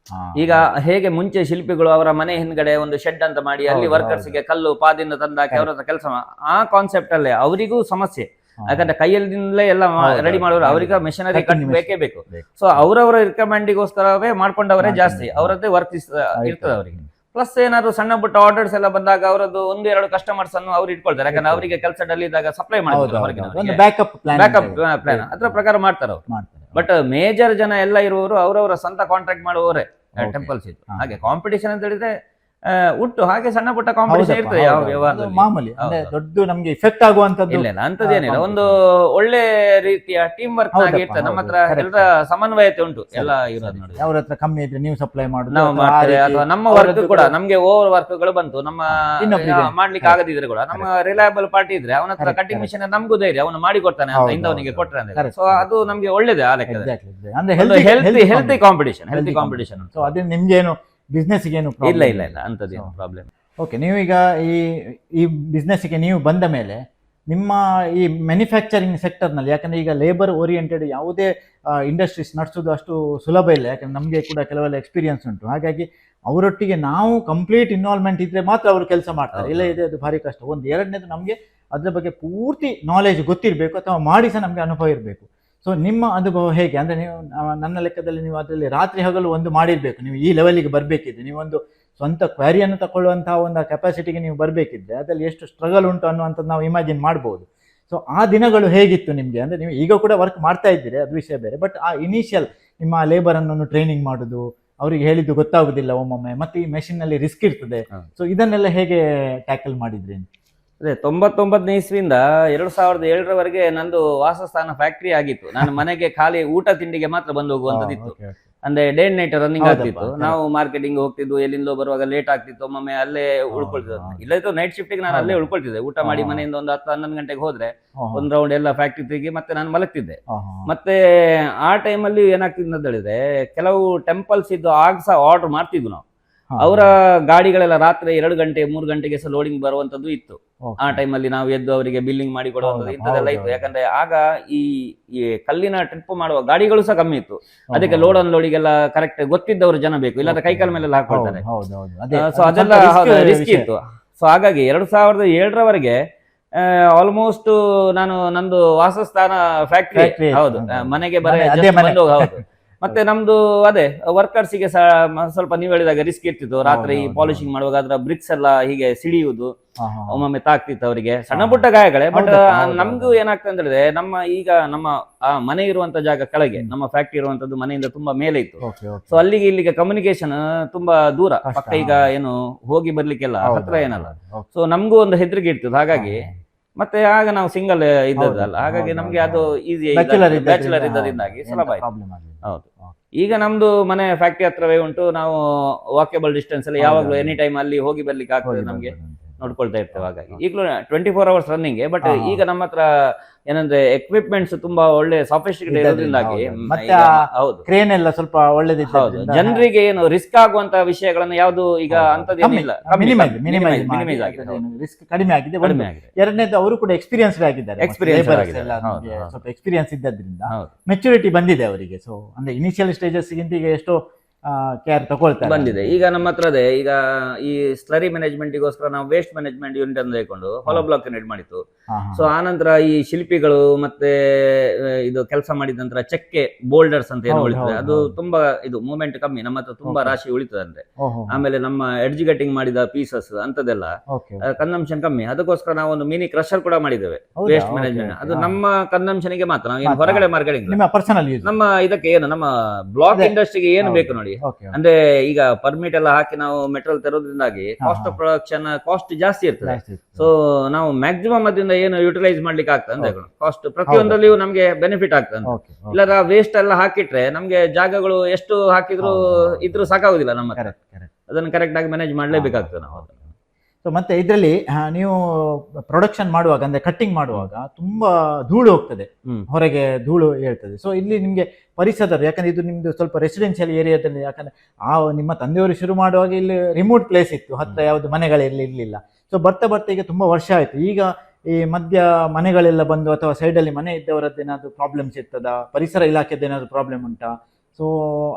ಈಗ ಹೇಗೆ ಮುಂಚೆ ಶಿಲ್ಪಿಗಳು ಅವರ ಮನೆ ಹಿಂದ್ಗಡೆ ಒಂದು ಶೆಡ್ ಅಂತ ಮಾಡಿ ಅಲ್ಲಿ ವರ್ಕರ್ಸ್ಗೆ ಕಲ್ಲು ಪಾದಿಂದ ತಂದಾಕಿ ಅವರ ಹತ್ರ ಕೆಲಸ, ಆ ಕಾನ್ಸೆಪ್ಟ್ ಅಲ್ಲೇ ಅವರಿಗೂ ಸಮಸ್ಯೆ. ಯಾಕಂದ್ರೆ ಕೈಯಲ್ಲಿಂದಲೇ ಎಲ್ಲ ರೆಡಿ ಮಾಡೋರು, ಅವರಿಗೆ ಮೆಷಿನರಿ ಬೇಕೇ ಬೇಕು. ಸೊ ಅವರವರ ರಿಕಮೆಂಡಿಗೋಸ್ಕರವೇ ಮಾಡ್ಕೊಂಡವರೇ ಜಾಸ್ತಿ, ಅವರದ್ದೇ ವರ್ಕ್ ಇರ್ತದೆ ಅವರಿಗೆ. ಪ್ಲಸ್ ಏನಾದ್ರು ಸಣ್ಣ ಪುಟ್ಟ ಆರ್ಡರ್ಸ್ ಎಲ್ಲ ಬಂದಾಗ ಅವರದ್ದು 1-2 ಕಸ್ಟಮರ್ಸ್ ಅನ್ನು ಅವ್ರು ಇಟ್ಕೊಳ್ತಾರೆ. ಯಾಕಂದ್ರೆ ಅವರಿಗೆ ಕೆಲಸ ಡಲ್ ಇದ್ದಾಗ ಸಪ್ಲೈ ಮಾಡ್ತಾರೆ, ಬ್ಯಾಕಪ್ ಪ್ಲಾನ್ ಅದ್ರ ಪ್ರಕಾರ ಮಾಡ್ತಾರೆ ಅವರು. ಬಟ್ ಮೇಜರ್ ಜನ ಎಲ್ಲ ಇರುವವರು ಅವರವರ ಸ್ವಂತ ಕಾಂಟ್ರಾಕ್ಟ್ ಮಾಡುವವರೇ ಟೆಂಪಲ್ಸ್ ಇದು. ಹಾಗೆ ಕಾಂಪಿಟಿಷನ್ ಅಂತ ಹೇಳಿದ್ರೆ ಉಂಟು ಹಾಗೆ ಸಣ್ಣ ಪುಟ್ಟ ಕಾಂಪಿಟೇಷನ್ ಇರ್ತದೆ ಯಾವ ವ್ಯವಹಾರದಲ್ಲಿ. ಮಾಮೂಲಿ ಅಂದ್ರೆ ದೊಡ್ಡ ನಮ್ಗೆ ಇಫೆಕ್ಟ್ ಆಗುವಂತದ್ದು ಇಲ್ಲ ಇಲ್ಲ ಅಂತದೇನಿಲ್ಲ, ಒಂದು ಒಳ್ಳೆ ರೀತಿಯ ಟೀಮ್ ವರ್ಕ್ ಆಗಿ ಇರ್ತದೆ. ನಮ್ಮ ಹತ್ರ ಎಲ್ಲರ ಸಮನ್ವಯತೆ ಉಂಟು, ಎಲ್ಲ ಇರೋದು ನೋಡಿ. ಅವ್ರ ಹತ್ರ ಕಮ್ಮಿ ಇದ್ರೆ ನೀವು ಸಪ್ಲೈ ಮಾಡುದು, ನಾವು ಮಾಡ್ತೇವೆ, ಅಥವಾ ನಮ್ಮ ವರ್ಕ್ ಕೂಡ ನಮ್ಗೆ ಓವರ್ ವರ್ಕ್ ಗಳು ಬಂತು, ನಮ್ಮ ಮಾಡ್ಲಿಕ್ಕೆ ಆಗದಿದ್ರೆ ಕೂಡ ನಮ್ಮ ರಿಲಯಬಲ್ ಪಾರ್ಟಿ ಇದ್ರೆ ಅವನ ಹತ್ರ ಕಟಿಂಗ್ ಮಿಷನ್ ನಮ್ಗೂ ಧೈರ್ಯ ಅವನು ಮಾಡಿ ಕೊಡ್ತಾನೆ ಅಂತ ಇಂದವನಿಗೆ ಕೊಟ್ರೆ ಅಂದ್ರೆ. ಸೊ ಅದು ನಮ್ಗೆ ಒಳ್ಳೇದೇ ಆ ಲೆಕ್ಕದಲ್ಲಿ. ಅಂದ್ರೆ ಹೆಲ್ತಿ ಕಾಂಪಿಟೇಷನ್. ಸೊ ಅದೇ ನಿಮ್ಗೇನು ಬಿಸ್ನೆಸ್ ಏನು ಇಲ್ಲ ಇಲ್ಲ ಇಲ್ಲ ಅಂತದೇನು ಪ್ರಾಬ್ಲಮ್. ಓಕೆ, ನೀವೀಗ ಈ ಬಿಸ್ನೆಸ್ಗೆ ನೀವು ಬಂದ ಮೇಲೆ ನಿಮ್ಮ ಈ ಮ್ಯಾನುಫ್ಯಾಕ್ಚರಿಂಗ್ ಸೆಕ್ಟರ್ನಲ್ಲಿ, ಯಾಕಂದರೆ ಈಗ ಲೇಬರ್ ಓರಿಯೆಂಟೆಡ್ ಯಾವುದೇ ಇಂಡಸ್ಟ್ರೀಸ್ ನಡೆಸೋದು ಅಷ್ಟು ಸುಲಭ ಇಲ್ಲ, ಯಾಕಂದ್ರೆ ನಮಗೆ ಕೂಡ ಕೆಲವೆಲ್ಲ ಎಕ್ಸ್ಪೀರಿಯನ್ಸ್ ಉಂಟು. ಹಾಗಾಗಿ ಅವರೊಟ್ಟಿಗೆ ನಾವು ಕಂಪ್ಲೀಟ್ ಇನ್ವಾಲ್ವ್ಮೆಂಟ್ ಇದ್ದರೆ ಮಾತ್ರ ಅವರು ಕೆಲಸ ಮಾಡ್ತಾರೆ, ಇಲ್ಲ ಇದೆ ಅದು ಭಾರಿ ಕಷ್ಟ. ಒಂದು ಎರಡನೇದು ನಮಗೆ ಅದರ ಬಗ್ಗೆ ಪೂರ್ತಿ ನಾಲೆಜ್ ಗೊತ್ತಿರಬೇಕು, ಅಥವಾ ಮಾಡಿ ಸಹ ನಮಗೆ ಅನುಭವ ಇರಬೇಕು. ಸೊ ನಿಮ್ಮ ಅನುಭವ ಹೇಗೆ? ಅಂದರೆ ನೀವು ನನ್ನ ಲೆಕ್ಕದಲ್ಲಿ ನೀವು ಅದರಲ್ಲಿ ರಾತ್ರಿ ಹಗಲು ಒಂದು ಮಾಡಿರಬೇಕು. ನೀವು ಈ ಲೆವೆಲಿಗೆ ಬರಬೇಕಿದ್ರೆ, ನೀವೊಂದು ಸ್ವಂತ ಕ್ವಾರಿಯನ್ನು ತಗೊಳ್ಳುವಂತಹ ಒಂದು ಕೆಪಾಸಿಟಿಗೆ ನೀವು ಬರಬೇಕಿದ್ರೆ ಅದರಲ್ಲಿ ಎಷ್ಟು ಸ್ಟ್ರಗಲ್ ಉಂಟು ಅನ್ನುವಂಥದ್ದು ನಾವು ಇಮ್ಯಾಜಿನ್ ಮಾಡ್ಬೋದು. ಸೊ ಆ ದಿನಗಳು ಹೇಗಿತ್ತು ನಿಮಗೆ? ಅಂದರೆ ನೀವು ಈಗ ಕೂಡ ವರ್ಕ್ ಮಾಡ್ತಾ ಇದ್ದೀರಿ, ಅದು ವಿಷಯ ಬೇರೆ. ಬಟ್ ಆ ಇನಿಷಿಯಲ್ ನಿಮ್ಮ ಲೇಬರನ್ನು ಟ್ರೈನಿಂಗ್ ಮಾಡೋದು, ಅವರಿಗೆ ಹೇಳಿದ್ದು ಗೊತ್ತಾಗೋದಿಲ್ಲ ಒಮ್ಮೊಮ್ಮೆ, ಮತ್ತು ಈ ಮೆಷಿನ್ನಲ್ಲಿ ರಿಸ್ಕ್ ಇರ್ತದೆ. ಸೊ ಇದನ್ನೆಲ್ಲ ಹೇಗೆ ಟ್ಯಾಕಲ್ ಮಾಡಿದ್ರಿ? ಅದೇ 99ನೇ ಇಸ್ವಿಯಿಂದ 2007ರವರೆಗೆ ನಂದು ವಾಸಸ್ಥಾನ ಫ್ಯಾಕ್ಟರಿ ಆಗಿತ್ತು. ನಾನು ಮನೆಗೆ ಖಾಲಿ ಊಟ ತಿಂಡಿಗೆ ಮಾತ್ರ ಬಂದು ಹೋಗುವಂತದಿತ್ತು. ಅಂದ್ರೆ ಡೇ ಅಂಡ್ ನೈಟ್ ರನ್ನಿಂಗ್ ಆಗ್ತಿತ್ತು. ನಾವು ಮಾರ್ಕೆಟಿಂಗ್ ಹೋಗ್ತಿದ್ವು, ಎಲ್ಲಿಂದೋ ಬರುವಾಗ ಲೇಟ್ ಆಗ್ತಿತ್ತು, ಒಮ್ಮೊಮ್ಮೆ ಅಲ್ಲೇ ಉಳ್ಕೊಳ್ತಿದ್ದೆ. ಇಲ್ಲದಿತ್ತು ನೈಟ್ ಶಿಫ್ಟಿಗೆ ನಾನು ಅಲ್ಲೇ ಉಳ್ಕೊಳ್ತಿದ್ದೆ. ಊಟ ಮಾಡಿ ಮನೆಯಿಂದ ಒಂದು 10-11 ಗಂಟೆಗೆ ಹೋದ್ರೆ ಒಂದ್ ರೌಂಡ್ ಎಲ್ಲ ಫ್ಯಾಕ್ಟ್ರಿ ತಿರುಗಿ ಮತ್ತೆ ನಾನು ಮಲಗ್ತಿದ್ದೆ. ಮತ್ತೆ ಆ ಟೈಮಲ್ಲಿ ಏನಾಗ್ತಿದ್ದು ಅಂತ ಹೇಳಿದ್ರೆ, ಕೆಲವು ಟೆಂಪಲ್ಸ್ ಇದ್ದು ಆಗ ಸಹ ಆರ್ಡರ್ ಮಾಡ್ತಿದ್ವು ನಾವು. ಅವರ ಗಾಡಿಗಳೆಲ್ಲ ರಾತ್ರಿ 2 ಗಂಟೆ 3 ಗಂಟೆಗೆ ಸಹ ಲೋಡಿಂಗ್ ಬರುವಂತದ್ದು ಇತ್ತು. ಆ ಟೈಮಲ್ಲಿ ನಾವು ಎದ್ದು ಅವರಿಗೆ ಬಿಲ್ಲಿಂಗ್ ಮಾಡಿ ಕೊಡುವಂಥದ್ದು ಇಂಥದ್ದೆಲ್ಲ ಇತ್ತು. ಯಾಕಂದ್ರೆ ಆಗ ಈ ಕಲ್ಲಿನ ಟ್ರಿಪ್ ಮಾಡುವ ಗಾಡಿಗಳು ಸಹ ಕಮ್ಮಿ ಇತ್ತು. ಅದಕ್ಕೆ ಲೋಡ್ ಅನ್ಲೋಡಿಗೆಲ್ಲ ಕರೆಕ್ಟ್ ಗೊತ್ತಿದ್ದವರು ಜನ ಬೇಕು, ಇಲ್ಲಾಂದ್ರೆ ಕೈಕಾಲ ಮೇಲೆಲ್ಲ ಹಾಕೊಳ್ತಾರೆ. ಸೊ ಅದೆಲ್ಲ ರಿಸ್ಕ್ ಇತ್ತು. ಸೊ ಹಾಗಾಗಿ 2007ರವರೆಗೆ ಆಲ್ಮೋಸ್ಟ್ ನಾನು ನಂದು ವಾಸಸ್ಥಾನ ಫ್ಯಾಕ್ಟ್ರಿ, ಹೌದು, ಮನೆಗೆ ಬಂದು, ಹೌದು. ಮತ್ತೆ ನಮ್ದು ಅದೇ ವರ್ಕರ್ಸಿಗೆ ಸಹ ಸ್ವಲ್ಪ ನೀವು ಹೇಳಿದಾಗ ರಿಸ್ಕ್ ಇರ್ತಿತ್ತು. ರಾತ್ರಿ ಪಾಲಿಶಿಂಗ್ ಮಾಡುವಾಗ ಅದರ ಬ್ರಿಕ್ಸ್ ಎಲ್ಲ ಹೀಗೆ ಸಿಡಿಯುವುದು, ಒಮ್ಮೊಮ್ಮೆ ತಾಕ್ತಿತ್ತು ಅವರಿಗೆ, ಸಣ್ಣ ಪುಟ್ಟ ಗಾಯಗಳೇ. ಬಟ್ ನಮ್ಗೂ ಏನಾಗ್ತದೆ ಅಂತ ಹೇಳಿದ್ರೆ, ನಮ್ಮ ಮನೆ ಇರುವಂತ ಜಾಗ ಕೆಳಗೆ, ನಮ್ಮ ಫ್ಯಾಕ್ಟ್ರಿ ಇರುವಂತದ್ದು ಮನೆಯಿಂದ ತುಂಬಾ ಮೇಲೆ ಇತ್ತು. ಸೊ ಅಲ್ಲಿಗೆ ಇಲ್ಲಿಗೆ ಕಮ್ಯುನಿಕೇಶನ್ ತುಂಬಾ ದೂರ, ಪಕ್ಕ ಈಗ ಏನು ಹೋಗಿ ಬರ್ಲಿಕ್ಕೆಲ್ಲ ಹತ್ರ ಏನಲ್ಲ. ಸೊ ನಮ್ಗೂ ಒಂದು ಹೆದರಿಕೆ ಇರ್ತದೆ. ಹಾಗಾಗಿ ಮತ್ತೆ ಆಗ ನಾವು ಸಿಂಗಲ್ ಇದ್ದದಲ್ಲ, ಹಾಗಾಗಿ ನಮ್ಗೆ ಅದು ಈಸಿ, ಬ್ಯಾಚುಲರ್ ಇದ್ದದಿಂದಾಗಿ ಸುಲಭ ಆಯ್ತು. ಹೌದು, ಈಗ ನಮ್ದು ಮನೆ ಫ್ಯಾಕ್ಟ್ರಿ ಹತ್ರವೇ ಉಂಟು. ನಾವು ವಾಕೇಬಲ್ ಡಿಸ್ಟೆನ್ಸ್ ಅಲ್ಲಿ ಯಾವಾಗ್ಲೂ ಎನಿ ಟೈಮ್ ಅಲ್ಲಿ ಹೋಗಿ ಬರ್ಲಿಕ್ಕೆ ಆಗ್ತದೆ, ನಮ್ಗೆ ನೋಡ್ಕೊಳ್ತಾ ಇರ್ತೇವೆ. ಹಾಗಾಗಿ ಈಗಲೂ 24 hours ರನ್ನಿಂಗ್. ಬಟ್ ಈಗ ನಮ್ಮ ಹತ್ರ ಏನಂದ್ರೆ ಎಕ್ವಿಪ್ಮೆಂಟ್ಸ್ ತುಂಬಾ ಒಳ್ಳೆ ಸಾಫಿಸ್ಟಿಕೇಟೆಡ್ ಇರೋದ್ರಿಂದಾಗಿ, ಹೌದು, ಕ್ರೇನ್ ಎಲ್ಲ ಸ್ವಲ್ಪ ಒಳ್ಳೆದಿತ್ತು. ಹೌದು, ಜನರಿಗೆ ಏನು ರಿಸ್ಕ್ ಆಗುವಂತ ವಿಷಯಗಳನ್ನ ಯಾವುದು ಈಗ ಅಂತದೇನಿಲ್ಲ, ಮಿನಿಮೈಸ್ ಆಗಿದೆ, ರಿಸ್ಕ್ ಕಡಿಮೆ ಆಗಿದೆ. ಎರಡನೇದು ಅವರು ಕೂಡ ಎಕ್ಸ್ಪೀರಿಯನ್ಸ್ ಆಗಿದ್ದಾರೆ, ಸ್ವಲ್ಪ ಎಕ್ಸ್ಪೀರಿಯನ್ಸ್ ಇದ್ದದ್ರಿಂದ ಮೆಚುರಿಟಿ ಬಂದಿದೆ ಅವರಿಗೆ. ಸೊ ಅಂದ್ರೆ ಇನಿಷಿಯಲ್ ಸ್ಟೇಜಸ್ ಗಿಂತ ಈಗ ಎಷ್ಟೋ ಕೇರ್ ತಗೊಳ್ತಾರೆ ಬಂದಿದೆ. ಈಗ ನಮ್ಮ ಹತ್ರ ಅದೇ ಈಗ ಈ ಸ್ಲರಿ ಮ್ಯಾನೇಜ್ಮೆಂಟ್ಗೋಸ್ಕರ ನಾವು ವೇಸ್ಟ್ ಮ್ಯಾನೇಜ್ಮೆಂಟ್ ಯೂನಿಟ್ ಅನ್ನು ತೆಗೆದುಕೊಂಡು ಹೊಲ ಬ್ಲಾಕ್ ಯೂನಿಟ್ ಮಾಡಿತ್ತು. ಸೊ ಆ ನಂತರ ಈ ಶಿಲ್ಪಿಗಳು ಮತ್ತೆ ಇದು ಕೆಲಸ ಮಾಡಿದ ನಂತರ ಚೆಕ್ಕೆ ಬೋಲ್ಡರ್ಸ್ ಅಂತ ಏನು ಉಳಿತದೆ, ಅದು ತುಂಬಾ ಇದು ಮೂವ್ಮೆಂಟ್ ಕಮ್ಮಿ, ನಮ್ಮ ಹತ್ರ ತುಂಬಾ ರಾಶಿ ಉಳಿತದೆ ಅಂದ್ರೆ. ಆಮೇಲೆ ನಮ್ಮ ಎಡ್ಜ್ ಕಟಿಂಗ್ ಮಾಡಿದ ಪೀಸಸ್ ಅಂತದೆಲ್ಲ ಕನ್ಸಂಪ್ಷನ್ ಕಮ್ಮಿ. ಅದಕ್ಕೋಸ್ಕರ ನಾವು ಒಂದು ಮಿನಿ ಕ್ರಷರ್ ಕೂಡ ಮಾಡಿದ್ದೇವೆ ವೇಸ್ಟ್ ಮ್ಯಾನೇಜ್ಮೆಂಟ್. ಅದು ನಮ್ಮ ಕನ್ಸಂಪ್ಷನ್ ಗೆ ಮಾತ್ರ, ನಾವು ಹೊರಗಡೆ ಮಾರ್ಕೆಟಿಂಗ್, ನಮ್ಮ ಇದಕ್ಕೆ ಏನು ನಮ್ಮ ಬ್ಲಾಕ್ ಇಂಡಸ್ಟ್ರಿಗೆ ಏನು ಬೇಕು ನೋಡಿ. ಅಂದ್ರೆ ಈಗ ಪರ್ಮಿಟ್ ಎಲ್ಲ ಹಾಕಿ ನಾವು ಮೆಟೀರಿಯಲ್ ತರೋದ್ರಿಂದಾಗಿ ಕಾಸ್ಟ್ ಆಫ್ ಪ್ರೊಡಕ್ಷನ್ ಕಾಸ್ಟ್ ಜಾಸ್ತಿ ಇರ್ತದೆ. ಸೊ ನಾವು ಮ್ಯಾಕ್ಸಿಮಮ್ ಅದರಿಂದ ಏನು ಯುಟಿಲೈಸ್ ಮಾಡ್ಲಿಕ್ಕೆ ಆಗ್ತದೆ, ಕಾಸ್ಟ್ ಪ್ರತಿಯೊಂದಲ್ಲಿಯೂ ನಮ್ಗೆ ಬೆನಿಫಿಟ್ ಆಗ್ತದೆ. ಇಲ್ಲದ ವೇಸ್ಟ್ ಎಲ್ಲ ಹಾಕಿಟ್ರೆ ನಮ್ಗೆ ಜಾಗಗಳು ಎಷ್ಟು ಹಾಕಿದ್ರು ಇದ್ರೂ ಸಾಕಾಗುದಿಲ್ಲ ನಮ್ಮ ಹತ್ರ. ಅದನ್ನು ಕರೆಕ್ಟ್ ಆಗಿ ಮ್ಯಾನೇಜ್ ಮಾಡ್ಲೇಬೇಕಾಗ್ತದೆ ನಾವು. ಸೊ ಮತ್ತೆ ಇದರಲ್ಲಿ ನೀವು ಪ್ರೊಡಕ್ಷನ್ ಮಾಡುವಾಗ ಅಂದ್ರೆ ಕಟ್ಟಿಂಗ್ ಮಾಡುವಾಗ ತುಂಬಾ ಧೂಳು ಹೋಗ್ತದೆ, ಹೊರಗೆ ಧೂಳು ಹೇಳ್ತದೆ. ಸೊ ಇಲ್ಲಿ ನಿಮ್ಗೆ ಪರಿಸರ, ಯಾಕಂದ್ರೆ ಇದು ನಿಮ್ದು ಸ್ವಲ್ಪ ರೆಸಿಡೆನ್ಷಿಯಲ್ ಏರಿಯಾದಲ್ಲಿ, ಯಾಕಂದ್ರೆ ನಿಮ್ಮ ತಂದೆಯವರು ಶುರು ಮಾಡುವಾಗ ಇಲ್ಲಿ ರಿಮೋಟ್ ಪ್ಲೇಸ್ ಇತ್ತು, ಹತ್ರ ಯಾವುದು ಮನೆಗಳಿರಲಿಲ್ಲ. ಸೊ ಬರ್ತಾ ಬರ್ತಾ ಈಗ ತುಂಬಾ ವರ್ಷ ಆಯ್ತು. ಈಗ ಈ ಮಧ್ಯ ಮನೆಗಳೆಲ್ಲ ಬಂದು, ಅಥವಾ ಸೈಡಲ್ಲಿ ಮನೆ ಇದ್ದವರದ್ದು ಏನಾದ್ರು ಪ್ರಾಬ್ಲಮ್ಸ್ ಇರ್ತದ, ಪರಿಸರ ಇಲಾಖೆದ್ದು ಏನಾದ್ರು ಪ್ರಾಬ್ಲಮ್ ಉಂಟಾ? ಸೊ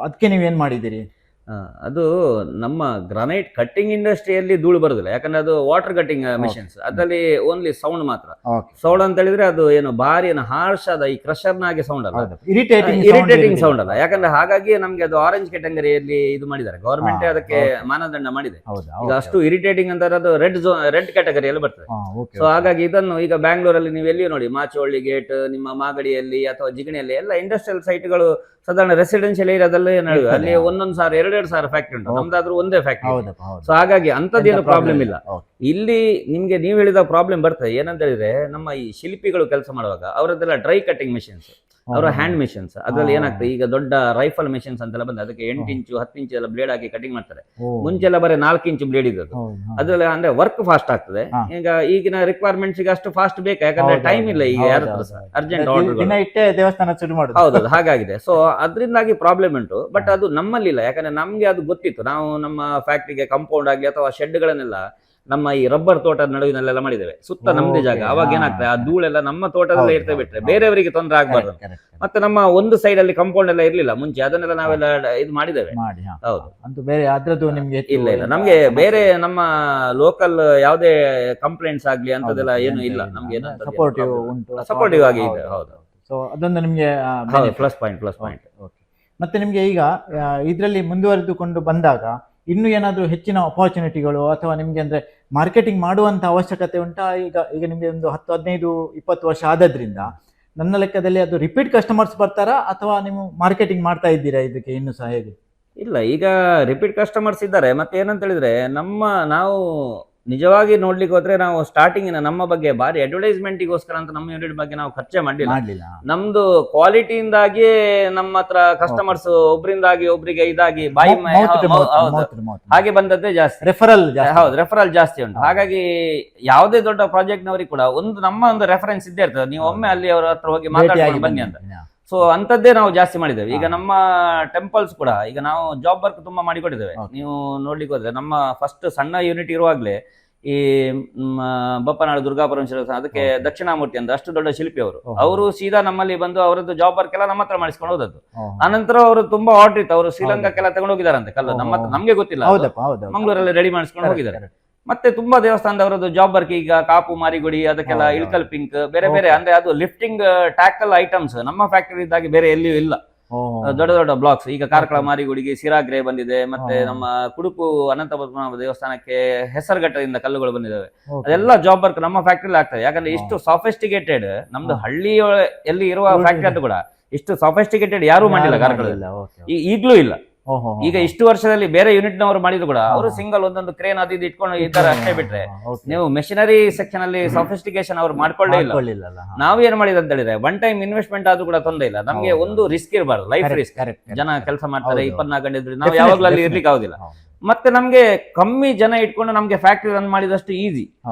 ಅದಕ್ಕೆ ನೀವೇನ್ ಮಾಡಿದ್ದೀರಿ? ಅದು ನಮ್ಮ ಗ್ರಾನೈಟ್ ಕಟ್ಟಿಂಗ್ ಇಂಡಸ್ಟ್ರಿಯಲ್ಲಿ ಧೂಳು ಬರುದಿಲ್ಲ, ಯಾಕಂದ್ರೆ ಅದು ವಾಟರ್ ಕಟ್ಟಿಂಗ್ ಮೆಷಿನ್ಸ್, ಅದರಲ್ಲಿ ಓನ್ಲಿ ಸೌಂಡ್ ಮಾತ್ರ. ಸೌಂಡ್ ಅಂತ ಹೇಳಿದ್ರೆ ಅದು ಏನು ಭಾರಿ ಏನು ಹಾರ್ಶ್ ಆದ ಈ ಕ್ರಷರ್ನಾಗೆ ಸೌಂಡ್ ಅಲ್ಲ, ಇರಿಟೇಟಿಂಗ್ ಸೌಂಡ್ ಅಲ್ಲ. ಯಾಕಂದ್ರೆ ಹಾಗಾಗಿ ನಮ್ಗೆ ಅದು ಆರೆಂಜ್ ಕ್ಯಾಟಗರಿಯಲ್ಲಿ ಇದು ಮಾಡಿದ್ದಾರೆ, ಗವರ್ಮೆಂಟ್ ಅದಕ್ಕೆ ಮಾನದಂಡ ಮಾಡಿದೆ. ಈಗ ಅಷ್ಟು ಇರಿಟೇಟಿಂಗ್ ಅಂತ ಅದು ರೆಡ್ ಕ್ಯಾಟಗರಿಯಲ್ಲಿ ಬರ್ತದೆ. ಸೊ ಹಾಗಾಗಿ ಇದನ್ನು ಈಗ ಬ್ಯಾಂಗ್ಳೂರಲ್ಲಿ ನೀವು ಎಲ್ಲಿಯೂ ನೋಡಿ, ಮಾಚೋಳ್ಳಿ ಗೇಟ್, ನಿಮ್ಮ ಮಾಗಡಿಯಲ್ಲಿ ಅಥವಾ ಜಿಗಣಿಯಲ್ಲಿ ಎಲ್ಲ ಇಂಡಸ್ಟ್ರಿಯಲ್ ಸೈಟ್ಗಳು ಸಾಧಾರಣ ರೆಸಿಡೆನ್ಷಿಯಲ್ ಏರಿಯಾದಲ್ಲಿ ಅಲ್ಲಿ ಒಂದೊಂದು ಸಾರಿ 2 1,000 ಫ್ಯಾಕ್ಟ್ರಿ ಉಂಟು, ನಮ್ದಾದ್ರೂ ಒಂದೇ ಫ್ಯಾಕ್ಟ್ರಿ. ಹೌದಪ್ಪ ಹೌದು. ಸೊ ಹಾಗಾಗಿ ಅಂತದೇನು ಪ್ರಾಬ್ಲಮ್ ಇಲ್ಲ. ಓಕೆ. ಇಲ್ಲಿ ನಿಮ್ಗೆ ನೀವು ಹೇಳಿದ ಪ್ರಾಬ್ಲಮ್ ಬರ್ತದೆ ಏನಂತ ಹೇಳಿದ್ರೆ, ನಮ್ಮ ಈ ಶಿಲ್ಪಿಗಳು ಕೆಲಸ ಮಾಡುವಾಗ ಅವರದ್ದೆಲ್ಲ ಡ್ರೈ ಕಟಿಂಗ್ ಮೆಷಿನ್ಸ್, ಅವರ ಹ್ಯಾಂಡ್ ಮೆಷಿನ್ಸ್, ಅದ್ರಲ್ಲಿ ಏನಾಗ್ತದೆ ಈಗ ದೊಡ್ಡ ರೈಫಲ್ ಮೆಷಿನ್ಸ್ ಅಂತೆಲ್ಲ ಬಂದ ಅದಕ್ಕೆ 8 ಇಂಚು 10 ಇಂಚು ಎಲ್ಲ ಬ್ಲೇಡ್ ಹಾಕಿ ಕಟಿಂಗ್ ಮಾಡ್ತಾರೆ. ಮುಂಚೆಲ್ಲ ಬರೀ 4 ಇಂಚು ಬ್ಲೇಡ್ ಇದ್ದದ್ದು. ಅದ್ರಲ್ಲಿ ಅಂದ್ರೆ ವರ್ಕ್ ಫಾಸ್ಟ್ ಆಗ್ತದೆ. ಈಗ ಈಗಿನ ರಿಕ್ವೈರ್ಮೆಂಟ್ಸ್ ಗೆ ಅಷ್ಟು ಫಾಸ್ಟ್ ಬೇಕು, ಯಾಕಂದ್ರೆ ಟೈಮ್ ಇಲ್ಲ ಈಗ ಯಾರ ಹತ್ರ ಸಹ, ಅರ್ಜೆಂಟ್ ಆರ್ಡರ್. ದಿನ ಇಟ್ಟೆ ದೇವಸ್ಥಾನ ಶುರು ಮಾಡುದು. ಹೌದು, ಹಾಗಾಗಿದೆ. ಸೊ ಅದರಿಂದಾಗಿ ಪ್ರಾಬ್ಲಮ್ ಉಂಟು. ಬಟ್ ಅದು ನಮ್ಮಲ್ಲಿ ಇಲ್ಲ, ಯಾಕಂದ್ರೆ ನಮ್ಗೆ ಅದು ಗೊತ್ತಿತ್ತು. ನಾವು ನಮ್ಮ ಫ್ಯಾಕ್ಟ್ರಿಗೆ ಕಾಂಪೌಂಡ್ ಆಗ್ಲಿ ಅಥವಾ ಶೆಡ್ಗಳನ್ನೆಲ್ಲ ನಮ್ಮ ಈ ರಬ್ಬರ್ ತೋಟದ ನಡುವಿನಲ್ಲೆಲ್ಲ ಮಾಡಿದ್ದೇವೆ, ಸುತ್ತ ನಮ್ದೇ ಜಾಗ. ಅವಾಗ ಏನಾಗ್ತದೆ, ಆ ಧೂಳೆಲ್ಲ ನಮ್ಮ ತೋಟದಲ್ಲೇ ಇರ್ತದೆ, ಬಿಟ್ರೆ ಬೇರೆಯವರಿಗೆ ತೊಂದರೆ ಆಗ್ಬಾರ್ದು. ಮತ್ತೆ ನಮ್ಮ ಒಂದು ಸೈಡ್ ಅಲ್ಲಿ ಕಾಂಪೌಂಡ್ ಎಲ್ಲ ಇರ್ಲಿಲ್ಲ ಮುಂಚೆ, ಅದನ್ನೆಲ್ಲ ನಾವೆಲ್ಲ ಇದು ಮಾಡಿದ್ದೇವೆ. ಹೌದು, ಅಂತೂ ಬೇರೆ ಅದ್ರದ್ದು ನಿಮ್ಗೆ ಇಲ್ಲ ಇಲ್ಲ, ನಮ್ಗೆ ಬೇರೆ ನಮ್ಮ ಲೋಕಲ್ ಯಾವುದೇ ಕಂಪ್ಲೇಂಟ್ಸ್ ಆಗ್ಲಿ ಅಂತದೆಲ್ಲ ಏನು ಇಲ್ಲ. ನಮ್ಗೆ ಸಪೋರ್ಟಿವ್ ಉಂಟು, ಸಪೋರ್ಟಿವ್ ಆಗಿ ಇದೆ. ಹೌದು, ಸೊ ಅದೊಂದು ನಿಮ್ಗೆ ಪ್ಲಸ್ ಪಾಯಿಂಟ್. ಮತ್ತೆ ನಿಮ್ಗೆ ಈಗ ಇದರಲ್ಲಿ ಮುಂದುವರೆದುಕೊಂಡು ಬಂದಾಗ ಇನ್ನು ಏನಾದರೂ ಹೆಚ್ಚಿನ ಅಪಾರ್ಚುನಿಟಿಗಳು ಅಥವಾ ನಿಮ್ಗೆ ಅಂದ್ರೆ ಮಾರ್ಕೆಟಿಂಗ್ ಮಾಡುವಂತ ಅವಶ್ಯಕತೆ ಉಂಟಾ? ಈಗ ನಿಮ್ಗೆ ಒಂದು 10, 15, 20 ವರ್ಷ ಆದದ್ರಿಂದ ನನ್ನ ಲೆಕ್ಕದಲ್ಲಿ ಅದು ರಿಪೀಟ್ ಕಸ್ಟಮರ್ಸ್ ಬರ್ತಾರಾ ಅಥವಾ ನೀವು ಮಾರ್ಕೆಟಿಂಗ್ ಮಾಡ್ತಾ ಇದ್ದೀರಾ ಇದಕ್ಕೆ ಇನ್ನೂ ಸಹ ಹೇಗೆ? ಇಲ್ಲ, ಈಗ ರಿಪೀಟ್ ಕಸ್ಟಮರ್ಸ್ ಇದ್ದಾರೆ. ಮತ್ತೆ ಏನಂತ ಹೇಳಿದ್ರೆ, ನಾವು ನಿಜವಾಗಿ ನೋಡ್ಲಿಕ್ಕೆ ಹೋದ್ರೆ ನಾವು ಸ್ಟಾರ್ಟಿಂಗ್ ನಮ್ಮ ಬಗ್ಗೆ ಬಾರಿ ಅಡ್ವರ್ಟೈಸ್ಮೆಂಟ್ಗೋಸ್ಕರ ಅಂತ ನಮ್ಮ ಯೂನಿಟ್ ಬಗ್ಗೆ ನಾವು ಖರ್ಚೆ ಮಾಡಲಿಲ್ಲ. ನಮ್ದು ಕ್ವಾಲಿಟಿಯಿಂದಾಗಿ ನಮ್ಮ ಹತ್ರ ಕಸ್ಟಮರ್ಸ್ ಒಬ್ರಿಂದಾಗಿ ಒಬ್ರಿಗೆ ಇದಾಗಿ ಬಾಯಿ ಹಾಗೆ ಬಂದದ್ದೇ ಜಾಸ್ತಿ. ರೆಫರಲ್, ಹೌದು, ರೆಫರಲ್ ಜಾಸ್ತಿ ಉಂಟು. ಹಾಗಾಗಿ ಯಾವುದೇ ದೊಡ್ಡ ಪ್ರಾಜೆಕ್ಟ್ ನವರಿಗೆ ಕೂಡ ನಮ್ಮ ಒಂದು ರೆಫರೆನ್ಸ್ ಇದ್ದೇ ಇರ್ತದೆ. ನೀವು ಒಮ್ಮೆ ಅಲ್ಲಿ ಅವರ ಹತ್ರ ಹೋಗಿ ಮಾತಾಡ್ಕೊಂಡು ಬನ್ನಿ ಅಂತ. ಸೊ ಅಂತದ್ದೇ ನಾವು ಜಾಸ್ತಿ ಮಾಡಿದ್ದೇವೆ. ಈಗ ನಮ್ಮ ಟೆಂಪಲ್ಸ್ ಕೂಡ ಈಗ ನಾವು ಜಾಬ್ ವರ್ಕ್ ತುಂಬಾ ಮಾಡಿಕೊಟ್ಟಿದ್ದೇವೆ. ನೀವು ನೋಡ್ಲಿಕ್ಕೆ ಹೋದ್ರೆ ನಮ್ಮ ಫಸ್ಟ್ ಸಣ್ಣ ಯೂನಿಟ್ ಇರುವಾಗ್ಲೇ ಈ ಬಪ್ಪನಾಡು ದುರ್ಗಾಪರಮೇಶ್ವರ ಅದಕ್ಕೆ ದಕ್ಷಿಣಾಮೂರ್ತಿ ಅಂತ ಅಷ್ಟು ದೊಡ್ಡ ಶಿಲ್ಪಿ ಅವರು ಸೀದಾ ನಮ್ಮಲ್ಲಿ ಬಂದು ಅವರದ್ದು ಜಾಬ್ ವರ್ಕ್ ಎಲ್ಲ ನಮ್ಮ ಹತ್ರ ಮಾಡಿಸ್ಕೊಂಡು ಹೋದದ್ದು. ಆನಂತರ ಅವರು ತುಂಬಾ ಆರ್ಡರ್ ಇತ್ತು, ಅವರು ಶ್ರೀಲಂಕಾಕ್ಕೆಲ್ಲ ತಗೊಂಡು ಹೋಗಿದಾರಂತೆ ಕಲ್ಲು. ನಮ್ಗೆ ಗೊತ್ತಿಲ್ಲ, ಮಂಗಳೂರಲ್ಲಿ ರೆಡಿ ಮಾಡಿಸ್ಕೊಂಡು ಹೋಗಿದ್ದಾರೆ. ಮತ್ತೆ ತುಂಬಾ ದೇವಸ್ಥಾನದವರದ್ದು ಜಾಬ್ ವರ್ಕ್ ಈಗ ಕಾಪು ಮಾರಿಗುಡಿ ಅದಕ್ಕೆಲ್ಲ ಇಳ್ಕಲ್ ಪಿಂಕ್ ಬೇರೆ ಬೇರೆ ಅಂದ್ರೆ ಅದು ಲಿಫ್ಟಿಂಗ್ ಟ್ಯಾಕಲ್ ಐಟಮ್ಸ್ ನಮ್ಮ ಫ್ಯಾಕ್ಟರಿ ಇದ್ದಾಗಿ ಬೇರೆ ಎಲ್ಲಿಯೂ ಇಲ್ಲ. ದೊಡ್ಡ ದೊಡ್ಡ ಬ್ಲಾಕ್ಸ್ ಈಗ ಕಾರ್ಕಳ ಮಾರಿಗುಡಿಗೆ ಸಿರಾಗ್ರೆ ಬಂದಿದೆ. ಮತ್ತೆ ನಮ್ಮ ಕುಡುಪು ಅನಂತ ಪದ್ಮನಾಭ ದೇವಸ್ಥಾನಕ್ಕೆ ಹೆಸರುಘಟ್ಟದಿಂದ ಕಲ್ಲುಗಳು ಬಂದಿದ್ದಾವೆ. ಅದೆಲ್ಲ ಜಾಬ್ ವರ್ಕ್ ನಮ್ಮ ಫ್ಯಾಕ್ಟರಿ ಆಗ್ತದೆ. ಯಾಕಂದ್ರೆ ಇಷ್ಟು ಸಾಫಿಸ್ಟಿಕೇಟೆಡ್ ನಮ್ದು ಹಳ್ಳಿಯ ಎಲ್ಲಿ ಇರುವ ಫ್ಯಾಕ್ಟರಿ ಅದು ಕೂಡ ಇಷ್ಟು ಸಾಫಿಸ್ಟಿಕೇಟೆಡ್ ಯಾರು ಮಾಡಿಲ್ಲ ಕಾರ್ಕಳದಲ್ಲಿ, ಈಗ್ಲೂ ಇಲ್ಲ. ಈಗ ಇಷ್ಟು ವರ್ಷದಲ್ಲಿ ಬೇರೆ ಯೂನಿಟ್ ನವರು ಮಾಡಿದ್ರು ಕೂಡ ಅವರು ಸಿಂಗಲ್ ಒಂದೊಂದು ಕ್ರೇನ್ ಅದು ಇದು ಇಟ್ಕೊಂಡು ಇದ್ದಾರೆ ಅಷ್ಟೇ, ಬಿಟ್ರೆ ನೀವು ಮೆಷಿನರಿ ಸೆಕ್ಷನ್ ಅಲ್ಲಿ ಸಾಫಿಸ್ಟಿಕೇಶನ್ ಅವ್ರು ಮಾಡ್ಕೊಳ್ಳೇ ಇಲ್ಲ. ನಾವ್ ಏನ್ ಮಾಡಿದ್ ಅಂತ ಹೇಳಿದ್ರೆ, ಒನ್ ಟೈಮ್ ಇನ್ವೆಸ್ಟ್ಮೆಂಟ್ ಆದ್ರೂ ಕೂಡ ತೊಂದರೆ ಇಲ್ಲ. ನಮ್ಗೆ ಒಂದು ರಿಸ್ಕ್ ಇರಬಾರ್ದು, ಲೈಫ್ ರಿಸ್ಕ್. ಜನ ಕೆಲಸ ಮಾಡ್ತಾರೆ 24 ಗಂಟೆ ಇದ್ರೆ ನಾವು ಯಾವಾಗ್ಲೂ ಅಲ್ಲಿ ಇರ್ಲಿಕ್ಕೆ ಆಗುದಿಲ್ಲ. ಮತ್ತೆ ನಮ್ಗೆ ಕಮ್ಮಿ ಜನ ಇಟ್ಕೊಂಡು ನಮ್ಗೆ ಫ್ಯಾಕ್ಟ್ರಿ ರನ್ ಮಾಡಿದಷ್ಟು ಈಸಿ.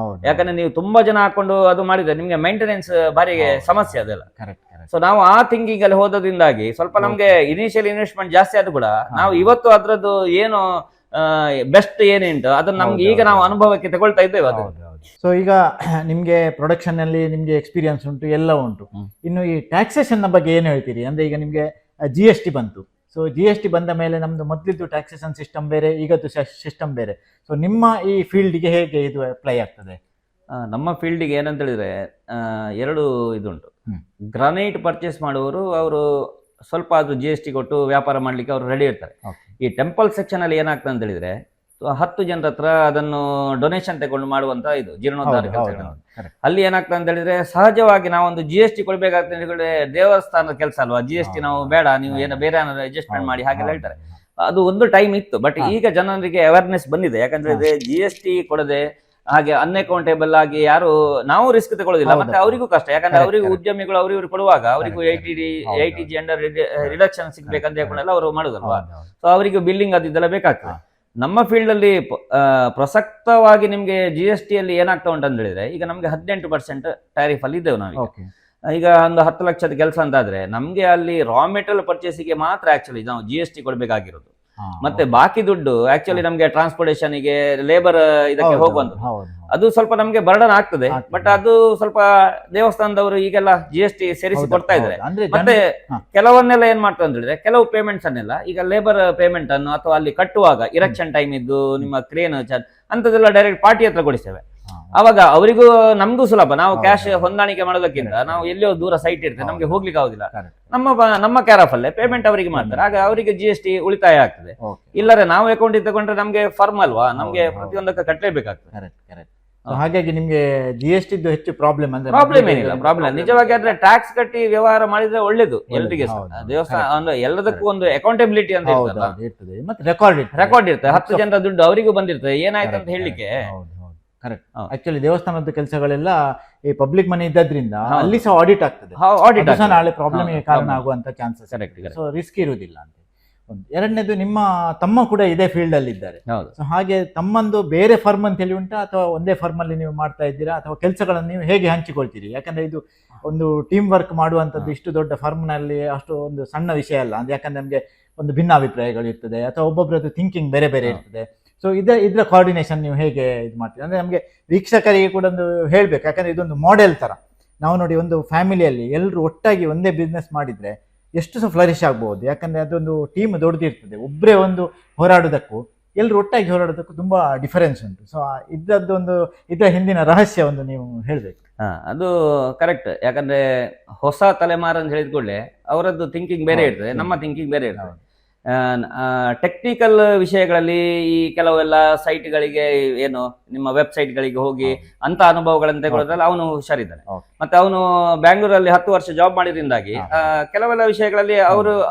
ಯಾಕಂದ್ರೆ ನೀವು ತುಂಬಾ ಜನ ಹಾಕೊಂಡು ಅದು ಮಾಡಿದ್ರೆ ನಿಮ್ಗೆ ಮೇಂಟೆನೆನ್ಸ್ ಬಾರಿ ಸಮಸ್ಯೆ ಅದೆಲ್ಲ. ಸೊ ನಾವು ಆ ಥಿಂಕಿಂಗ್ ಅಲ್ಲಿ ಹೋದ್ರಿಂದಾಗಿ ಸ್ವಲ್ಪ ನಮ್ಗೆ ಇನಿಷಿಯಲ್ ಇನ್ವೆಸ್ಟ್ಮೆಂಟ್ ಜಾಸ್ತಿ ಆದ್ರೂ ಕೂಡ ನಾವು ಇವತ್ತು ಅದ್ರದ್ದು ಏನು ಬೆಸ್ಟ್ ಏನುಂಟು ಅದನ್ನ ನಮ್ಗೆ ಈಗ ನಾವು ಅನುಭವಕ್ಕೆ ತಗೊಳ್ತಾ ಇದ್ದೇವೆ ಅದು. ಸೊ ಈಗ ನಿಮ್ಗೆ ಪ್ರೊಡಕ್ಷನ್ ಅಲ್ಲಿ ನಿಮ್ಗೆ ಎಕ್ಸ್ಪೀರಿಯನ್ಸ್ ಉಂಟು, ಎಲ್ಲ ಉಂಟು. ಇನ್ನು ಈ ಟ್ಯಾಕ್ಸೇಷನ್ ಬಗ್ಗೆ ಏನು ಹೇಳ್ತೀರಿ? ಅಂದ್ರೆ ಈಗ ನಿಮ್ಗೆ GST ಬಂತು. ಸೊ GST ಬಂದ ಮೇಲೆ ನಮ್ದು ಮೊದಲಿದ್ದು ಟ್ಯಾಕ್ಸೇಷನ್ ಸಿಸ್ಟಮ್ ಬೇರೆ, ಈಗದ್ದು ಸಿಸ್ಟಮ್ ಬೇರೆ. ಸೊ ನಿಮ್ಮ ಈ ಫೀಲ್ಡ್ಗೆ ಹೇಗೆ ಇದು ಅಪ್ಲೈ ಆಗ್ತದೆ? ನಮ್ಮ ಫೀಲ್ಡಿಗೆ ಏನಂತ ಹೇಳಿದ್ರೆ ಎರಡು ಇದುಂಟು. ಗ್ರಾನೈಟ್ ಪರ್ಚೇಸ್ ಮಾಡುವವರು ಅವರು ಸ್ವಲ್ಪ ಅದು GST ಕೊಟ್ಟು ವ್ಯಾಪಾರ ಮಾಡ್ಲಿಕ್ಕೆ ಅವರು ರೆಡಿ ಇರ್ತಾರೆ. ಈ ಟೆಂಪಲ್ ಸೆಕ್ಷನ್ ಅಲ್ಲಿ ಏನಾಗ್ತದೆ ಅಂತ ಹೇಳಿದ್ರೆ 10 ಜನರ ಹತ್ರ ಅದನ್ನು ಡೊನೇಷನ್ ತಗೊಂಡು ಮಾಡುವಂತ ಇದು ಜೀರ್ಣೋದ್ಧಾರ ಕೆಲಸಗಳು. ಅಲ್ಲಿ ಏನಾಗ್ತದೆ ಅಂತ ಹೇಳಿದ್ರೆ ಸಹಜವಾಗಿ ನಾವೊಂದು GST ಕೊಡ್ಬೇಕಾಗ್ತದೆ ಹೇಳಿದ್ರೆ ದೇವಸ್ಥಾನದ ಕೆಲಸ ಅಲ್ವಾ, GST ನಾವು ಬೇಡ, ನೀವು ಏನೋ ಬೇರೆ ಏನಾದ್ರು ಅಡ್ಜಸ್ಟ್ಮೆಂಟ್ ಮಾಡಿ ಹಾಗೆಲ್ಲ ಹೇಳ್ತಾರೆ. ಅದು ಒಂದು ಟೈಮ್ ಇತ್ತು. ಬಟ್ ಈಗ ಜನರಿಗೆ ಅವೇರ್ನೆಸ್ ಬಂದಿದೆ. ಯಾಕಂದ್ರೆ ಇದು GST ಕೊಡದೆ ಹಾಗೆ ಅನ್ಅಕೌಂಟೇಬಲ್ ಆಗಿ ಯಾರು ನಾವು ರಿಸ್ಕ್ ತಗೊಳ್ಳೋದಿಲ್ಲ. ಮತ್ತೆ ಅವರಿಗೂ ಕಷ್ಟ, ಯಾಕಂದ್ರೆ ಅವರಿಗೂ ಉದ್ಯಮಿಗಳು ಅವ್ರಿವ್ರು ಕೊಡುವಾಗ ಅವರಿಗೂ ಐಟಿಜಿ ಅಂಡರ್ ರಿಡಕ್ಷನ್ ಸಿಗ್ಬೇಕಂತ ಹೇಳ್ಕೊಂಡೆಲ್ಲ ಅವರು ಮಾಡುದಲ್ವಾ. ಸೊ ಅವರಿಗೂ ಬಿಲ್ಲಿಂಗ್ ಅದೆಲ್ಲ ಬೇಕಾಗ್ತದೆ. ನಮ್ಮ ಫೀಲ್ಡ್ ಅಲ್ಲಿ ಪ್ರಸಕ್ತವಾಗಿ ನಿಮ್ಗೆ GST ಅಲ್ಲಿ ಏನಾಗ್ತಾ ಉಂಟು ಅಂತ ಹೇಳಿದ್ರೆ, ಈಗ ನಮ್ಗೆ 18% ಟ್ಯಾರಿಫ್ ಅಲ್ಲಿ ಇದ್ದೇವೆ ನಾವು. ಈಗ ಒಂದು 10 ಲಕ್ಷದ ಕೆಲಸ ಅಂತಾದ್ರೆ ನಮ್ಗೆ ಅಲ್ಲಿ ರಾ ಮೆಟೀರಿಯಲ್ ಪರ್ಚೇಸಿಗೆ ಮಾತ್ರ ಆಕ್ಚುಲಿ ನಾವು GST ಕೊಡ್ಬೇಕಾಗಿರೋದು. ಮತ್ತೆ ಬಾಕಿ ದುಡ್ಡು ಆಕ್ಚುಲಿ ನಮ್ಗೆ ಟ್ರಾನ್ಸ್ಪೋರ್ಟೇಷನ್ ಗೆ ಲೇಬರ್ ಇದಕ್ಕೆ ಹೋಗುವಂತ ಅದು ಸ್ವಲ್ಪ ನಮ್ಗೆ ಬರ್ಡನ್ ಆಗ್ತದೆ. ಬಟ್ ಅದು ಸ್ವಲ್ಪ ದೇವಸ್ಥಾನದವರು ಈಗೆಲ್ಲ GST ಸೇರಿಸಿ ಕೊಡ್ತಾ ಇದ್ದಾರೆ. ಮತ್ತೆ ಕೆಲವನ್ನೆಲ್ಲ ಏನ್ ಮಾಡ್ತಾರೆ ಅಂತ ಹೇಳಿದ್ರೆ, ಕೆಲವು ಪೇಮೆಂಟ್ಸ್ ಅನ್ನೆಲ್ಲ ಈಗ ಲೇಬರ್ ಪೇಮೆಂಟ್ ಅನ್ನು ಅಥವಾ ಅಲ್ಲಿ ಕಟ್ಟುವಾಗ ಇರೆಕ್ಷನ್ ಟೈಮ್ ಇದ್ದು ನಿಮ್ಮ ಕ್ರೇನ್ ಚಾರ್ಜ್ ಅಂತದೆಲ್ಲ ಡೈರೆಕ್ಟ್ ಪಾರ್ಟಿ ಹತ್ರ ಕೊಡಿಸ್ತೇವೆ. ಅವಾಗ ಅವರಿಗೂ ನಮ್ಗೂ ಸುಲಭ. ನಾವು ಕ್ಯಾಶ್ ಹೊಂದಾಣಿಕೆ ಮಾಡೋದಕ್ಕಿಂತ ನಾವು ಎಲ್ಲಿಯೋ ದೂರ ಸೈಟ್ ಇರ್ತದೆ, ನಮ್ಗೆ ಹೋಗ್ಲಿಕ್ಕೆ ಆಗುದಿಲ್ಲ. ನಮ್ಮ ಕ್ಯಾರಫ್ ಅಲ್ಲೇ ಪೇಮೆಂಟ್ ಅವರಿಗೆ ಮಾಡ್ತಾರೆ. ಆಗ ಅವರಿಗೆ GST ಉಳಿತಾಯ ಆಗ್ತದೆ. ಇಲ್ಲರೆ ನಾವು ಅಕೌಂಟ್ ತಗೊಂಡ್ರೆ ನಮ್ಗೆ ಫರ್ಮ್ ಅಲ್ವಾ, ನಮ್ಗೆ ಪ್ರತಿಯೊಂದಕ್ಕೆ ಕಟ್ಟಲೇಬೇಕಾಗ್ತದೆ. So ಹಾಗಾಗಿ ನಿಮ್ಗೆ GST ಹೆಚ್ಚು ಪ್ರಾಬ್ಲಮ್ ಅಂದ್ರೆ ಪ್ರಾಬ್ಲಮ್ ಏನಿಲ್ಲ, ಪ್ರಾಬ್ಲಮ್ ನಿಜವಾಗಿ ಆದ್ರೆ ಟ್ಯಾಕ್ಸ್ ಕಟ್ಟಿ ವ್ಯವಹಾರ ಮಾಡಿದ್ರೆ ಒಳ್ಳೇದು ಎಲ್ರಿಗೆ. ದೇವಸ್ಥಾನ ಅಂದ್ರೆ ಎಲ್ಲದಕ್ಕೂ ಒಂದು ಅಕೌಂಟಬಿಲಿಟಿ ಅಂತ ಇರ್ತದೆ, ಮತ್ತೆ ರೆಕಾರ್ಡ್ ಇರ್ತದೆ. 10 ಜನರ ದುಡ್ಡು ಅವರಿಗೂ ಬಂದಿರ್ತದೆ, ಏನಾಯ್ತು ಅಂತ ಹೇಳಿಕ್ಕೆ. ಕರೆಕ್ಟ್. ಆಕ್ಚುಲಿ ದೇವಸ್ಥಾನದ ಕೆಲಸಗಳೆಲ್ಲ ಈ ಪಬ್ಲಿಕ್ ಮನಿ ಇದ್ದದ್ರಿಂದ ಅಲ್ಲಿ ಸಹ ಆಡಿಟ್ ಆಗ್ತದೆ. ಆಡಿಟ್ ನಾಳೆ ಪ್ರಾಬ್ಲಮ್ ಕಾರಣ ಆಗುವಂತ ಚಾನ್ಸಸ್. ಸೊ ರಿಸ್ಕ್ ಇರುವುದಿಲ್ಲ ಅಂತ. ಎರಡನೇದು, ನಿಮ್ಮ ತಮ್ಮ ಕೂಡ ಇದೇ ಫೀಲ್ಡ್ ಅಲ್ಲಿ ಇದ್ದಾರೆ. ಸೊ ಹಾಗೆ ತಮ್ಮಂದು ಬೇರೆ ಫರ್ಮ್ ಅಂತ ಹೇಳಿ ಉಂಟಾ, ಅಥವಾ ಒಂದೇ ಫರ್ಮ್ ಅಲ್ಲಿ ನೀವು ಮಾಡ್ತಾ ಇದ್ದೀರಾ, ಅಥವಾ ಕೆಲಸಗಳನ್ನು ನೀವು ಹೇಗೆ ಹಂಚಿಕೊಳ್ತೀರಿ? ಯಾಕಂದ್ರೆ ಇದು ಒಂದು ಟೀಮ್ ವರ್ಕ್ ಮಾಡುವಂತದ್ದು ಇಷ್ಟು ದೊಡ್ಡ ಫರ್ಮ್ ನಲ್ಲಿ ಅಷ್ಟು ಒಂದು ಸಣ್ಣ ವಿಷಯ ಅಲ್ಲ ಅಂತ. ಯಾಕಂದ್ರೆ ನಮ್ಗೆ ಒಂದು ಭಿನ್ನಾಭಿಪ್ರಾಯಗಳು ಇರ್ತದೆ, ಅಥವಾ ಒಬ್ಬೊಬ್ಬರದ್ದು ಥಿಂಕಿಂಗ್ ಬೇರೆ ಬೇರೆ ಇರ್ತದೆ. ಸೊ ಇದರ ಕೋಆರ್ಡಿನೇಷನ್ ನೀವು ಹೇಗೆ ಇದು ಮಾಡ್ತೀರಿ? ಅಂದ್ರೆ ನಮಗೆ ವೀಕ್ಷಕರಿಗೆ ಕೂಡ ಒಂದು ಹೇಳ್ಬೇಕು, ಯಾಕಂದ್ರೆ ಇದೊಂದು ಮಾಡೆಲ್ ತರ. ನಾವು ನೋಡಿ, ಒಂದು ಫ್ಯಾಮಿಲಿಯಲ್ಲಿ ಎಲ್ಲರೂ ಒಟ್ಟಾಗಿ ಒಂದೇ ಬಿಸ್ನೆಸ್ ಮಾಡಿದ್ರೆ ಎಷ್ಟು ಸಹ ಫ್ಲರಿಶ್ ಆಗ್ಬಹುದು. ಯಾಕಂದ್ರೆ ಅದೊಂದು ಟೀಮ್ ದೊಡ್ಡದಿರ್ತದೆ. ಒಬ್ಬರೇ ಒಂದು ಹೋರಾಡೋದಕ್ಕೂ ಎಲ್ಲರೂ ಒಟ್ಟಾಗಿ ಹೋರಾಡೋದಕ್ಕೂ ತುಂಬಾ ಡಿಫರೆನ್ಸ್ ಉಂಟು. ಸೊ ಇದರ ಹಿಂದಿನ ರಹಸ್ಯ ಒಂದು ನೀವು ಹೇಳ್ಬೇಕು. ಅದು ಕರೆಕ್ಟ್. ಯಾಕಂದ್ರೆ ಹೊಸ ತಲೆಮಾರು ಅಂತ ಹೇಳಿದ ಕೂಡಲೇ ಅವರದ್ದು ಥಿಂಕಿಂಗ್ ಬೇರೆ ಇರ್ತದೆ, ನಮ್ಮ ಥಿಂಕಿಂಗ್ ಬೇರೆ ಇರ್ತದೆ. ಟೆಕ್ನಿಕಲ್ ವಿಷಯಗಳಲ್ಲಿ ಈ ಕೆಲವೆಲ್ಲ ಸೈಟ್ಗಳಿಗೆ ಏನು ನಿಮ್ಮ ವೆಬ್ಸೈಟ್ಗಳಿಗೆ ಹೋಗಿ ಅಂತ ಅನುಭವಗಳನ್ನು ತೆಗೊಳ್ಳೋದ್ರಲ್ಲಿ ಅವನು ಹುಷಾರಿದ್ದಾನೆ. ಮತ್ತೆ ಅವನು ಬ್ಯಾಂಗ್ಳೂರಲ್ಲಿ 10 ವರ್ಷ ಜಾಬ್ ಮಾಡಿದ್ರಿಂದಾಗಿ ಕೆಲವೆಲ್ಲ ವಿಷಯಗಳಲ್ಲಿ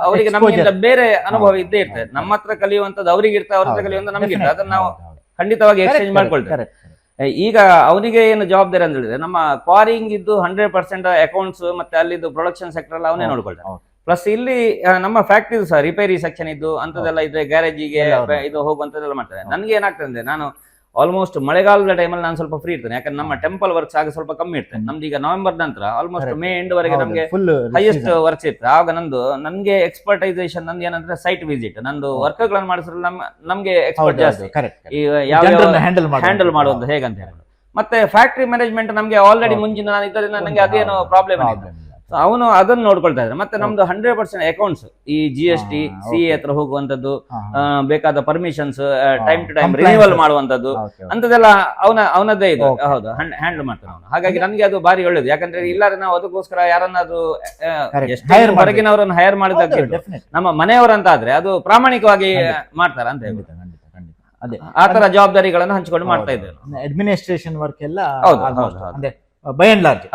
ಅವರಿಗೆ ನಮಗಿಂತ ಬೇರೆ ಅನುಭವ ಇದ್ದೇ ಇರ್ತದೆ. ನಮ್ಮ ಹತ್ರ ಕಲಿಯುವಂತದ್ದು ಅವ್ರಿಗೆ ಇರ್ತದೆ, ಅವ್ರ ಹತ್ರ ಕಲಿಯುವಂತ ನಮ್ಗೆ ಇರ್ತದೆ. ಅದನ್ನ ನಾವು ಖಂಡಿತವಾಗಿ ಎಕ್ಸ್ಚೇಂಜ್ ಮಾಡ್ಕೊಳ್ತೇವೆ. ಈಗ ಅವನಿಗೆ ಏನು ಜವಾಬ್ದಾರಿ ಅಂತ ಹೇಳಿದ್ರೆ, ನಮ್ಮ ಕ್ವಾರಿಂಗ್ ಇದ್ದು 100% ಅಕೌಂಟ್ಸ್ ಮತ್ತೆ ಅಲ್ಲಿದ್ದು ಪ್ರೊಡಕ್ಷನ್ ಸೆಕ್ಟರ್ ಎಲ್ಲ ಅವನೇ ನೋಡ್ಕೊಳ್ತಾನೆ. ಪ್ಲಸ್ ಇಲ್ಲಿ ನಮ್ಮ ಫ್ಯಾಕ್ಟ್ರಿ ಸಹ ರಿಪೇರಿ ಸೆಕ್ಷನ್ ಇದ್ದು ಅಂತದೆಲ್ಲ ಇದ್ರೆ ಗ್ಯಾರೇಜಿಗೆ ಇದು ಹೋಗುವಂತದೆಲ್ಲ ಮಾಡ್ತಾರೆ. ನನ್ಗೆ ಏನಾಗ್ತದೆ ಅಂದ್ರೆ, ನಾನು ಆಲ್ಮೋಸ್ಟ್ ಮಳೆಗಾಲದ ಟೈಮಲ್ಲಿ ನಾನು ಸ್ವಲ್ಪ ಫ್ರೀ ಇರ್ತೇನೆ. ಯಾಕಂದ್ರೆ ನಮ್ಮ ಟೆಂಪಲ್ ವರ್ಕ್ಸ್ ಆಗ ಸ್ವಲ್ಪ ಕಮ್ಮಿ ಇರ್ತೇನೆ. ನಮ್ದು ಈಗ ನವೆಂಬರ್ ನಂತರ ಆಲ್ಮೋಸ್ಟ್ ಮೇ ಎಂಡ್ ವರೆಗೆ ನಮ್ಗೆ ಹೈಯೆಸ್ಟ್ ವರ್ಕ್ಸ್ ಇರ್ತದೆ. ಆಗ ನನ್ಗೆ ಎಕ್ಸ್ಪರ್ಟೈಸೇಷನ್ ನಂದು ಏನಂದ್ರೆ ಸೈಟ್ ವಿಸಿಟ್, ನಂದು ವರ್ಕ್ಗಳನ್ನು ಮಾಡಿಸಿದ್ರೆ ನಮ್ಗೆ ಎಕ್ಸ್ಪರ್ಟ್ ಜಾಸ್ತಿ, ಹ್ಯಾಂಡಲ್ ಮಾಡುವಂತ ಹೇಗಂತ ಹೇಳಿ. ಮತ್ತೆ ಫ್ಯಾಕ್ಟ್ರಿ ಮ್ಯಾನೇಜ್ಮೆಂಟ್ ನಮ್ಗೆ ಆಲ್ರೆಡಿ ಮುಂಚಿನ ನಾನು ಇದ್ದರಿಂದ ನಂಗೆ ಅದೇನು ಪ್ರಾಬ್ಲಮ್ ಇಲ್ಲ. ಅವನು ಅದನ್ನು ನೋಡ್ಕೊಳ್ತಾ ಇದ್ದಾರೆ. ಮತ್ತೆ ನಮ್ದು 100% ಅಕೌಂಟ್ಸ್, ಈ GST CA ಹತ್ರ ಹೋಗುವಂತದ್ದು, ಬೇಕಾದ permissions time to time renewal ಮಾಡುವಂತದ್ದು ಅಂತದೆಲ್ಲ ಅವನದ್ದೇ ಇದು. ಹೌದು, ಹ್ಯಾಂಡಲ್ ಮಾಡ್ತಾನೆ ಅವನು. ಹಾಗಾಗಿ ನನ್ಗೆ ಅದು ಬಾರಿ ಒಳ್ಳೇದು. ಯಾಕಂದ್ರೆ ಇಲ್ಲಾದ್ರೆ ನಾವು ಅದಕ್ಕೋಸ್ಕರ ಯಾರನ್ನಾದ್ರೂ ಹೊರಗಿನವರನ್ನು ಹೈರ್ ಮಾಡಿದಾಗ ನಮ್ಮ ಮನೆಯವರಂತ ಆದ್ರೆ ಅದು ಪ್ರಾಮಾಣಿಕವಾಗಿ ಮಾಡ್ತಾರ ಅಂತ ಹೇಳ್ಬಿಟ್ಟು ಆತರ ಜವಾಬ್ದಾರಿಗಳನ್ನು ಹಂಚಿಕೊಂಡು ಮಾಡ್ತಾ ಇದ್ದೇವೆ. ಅಡ್ಮಿನಿಸ್ಟ್ರೇಷನ್ ವರ್ಕ್ ಎಲ್ಲ ಬೈ ಅಂಡ್ ಲಾರ್ಜ್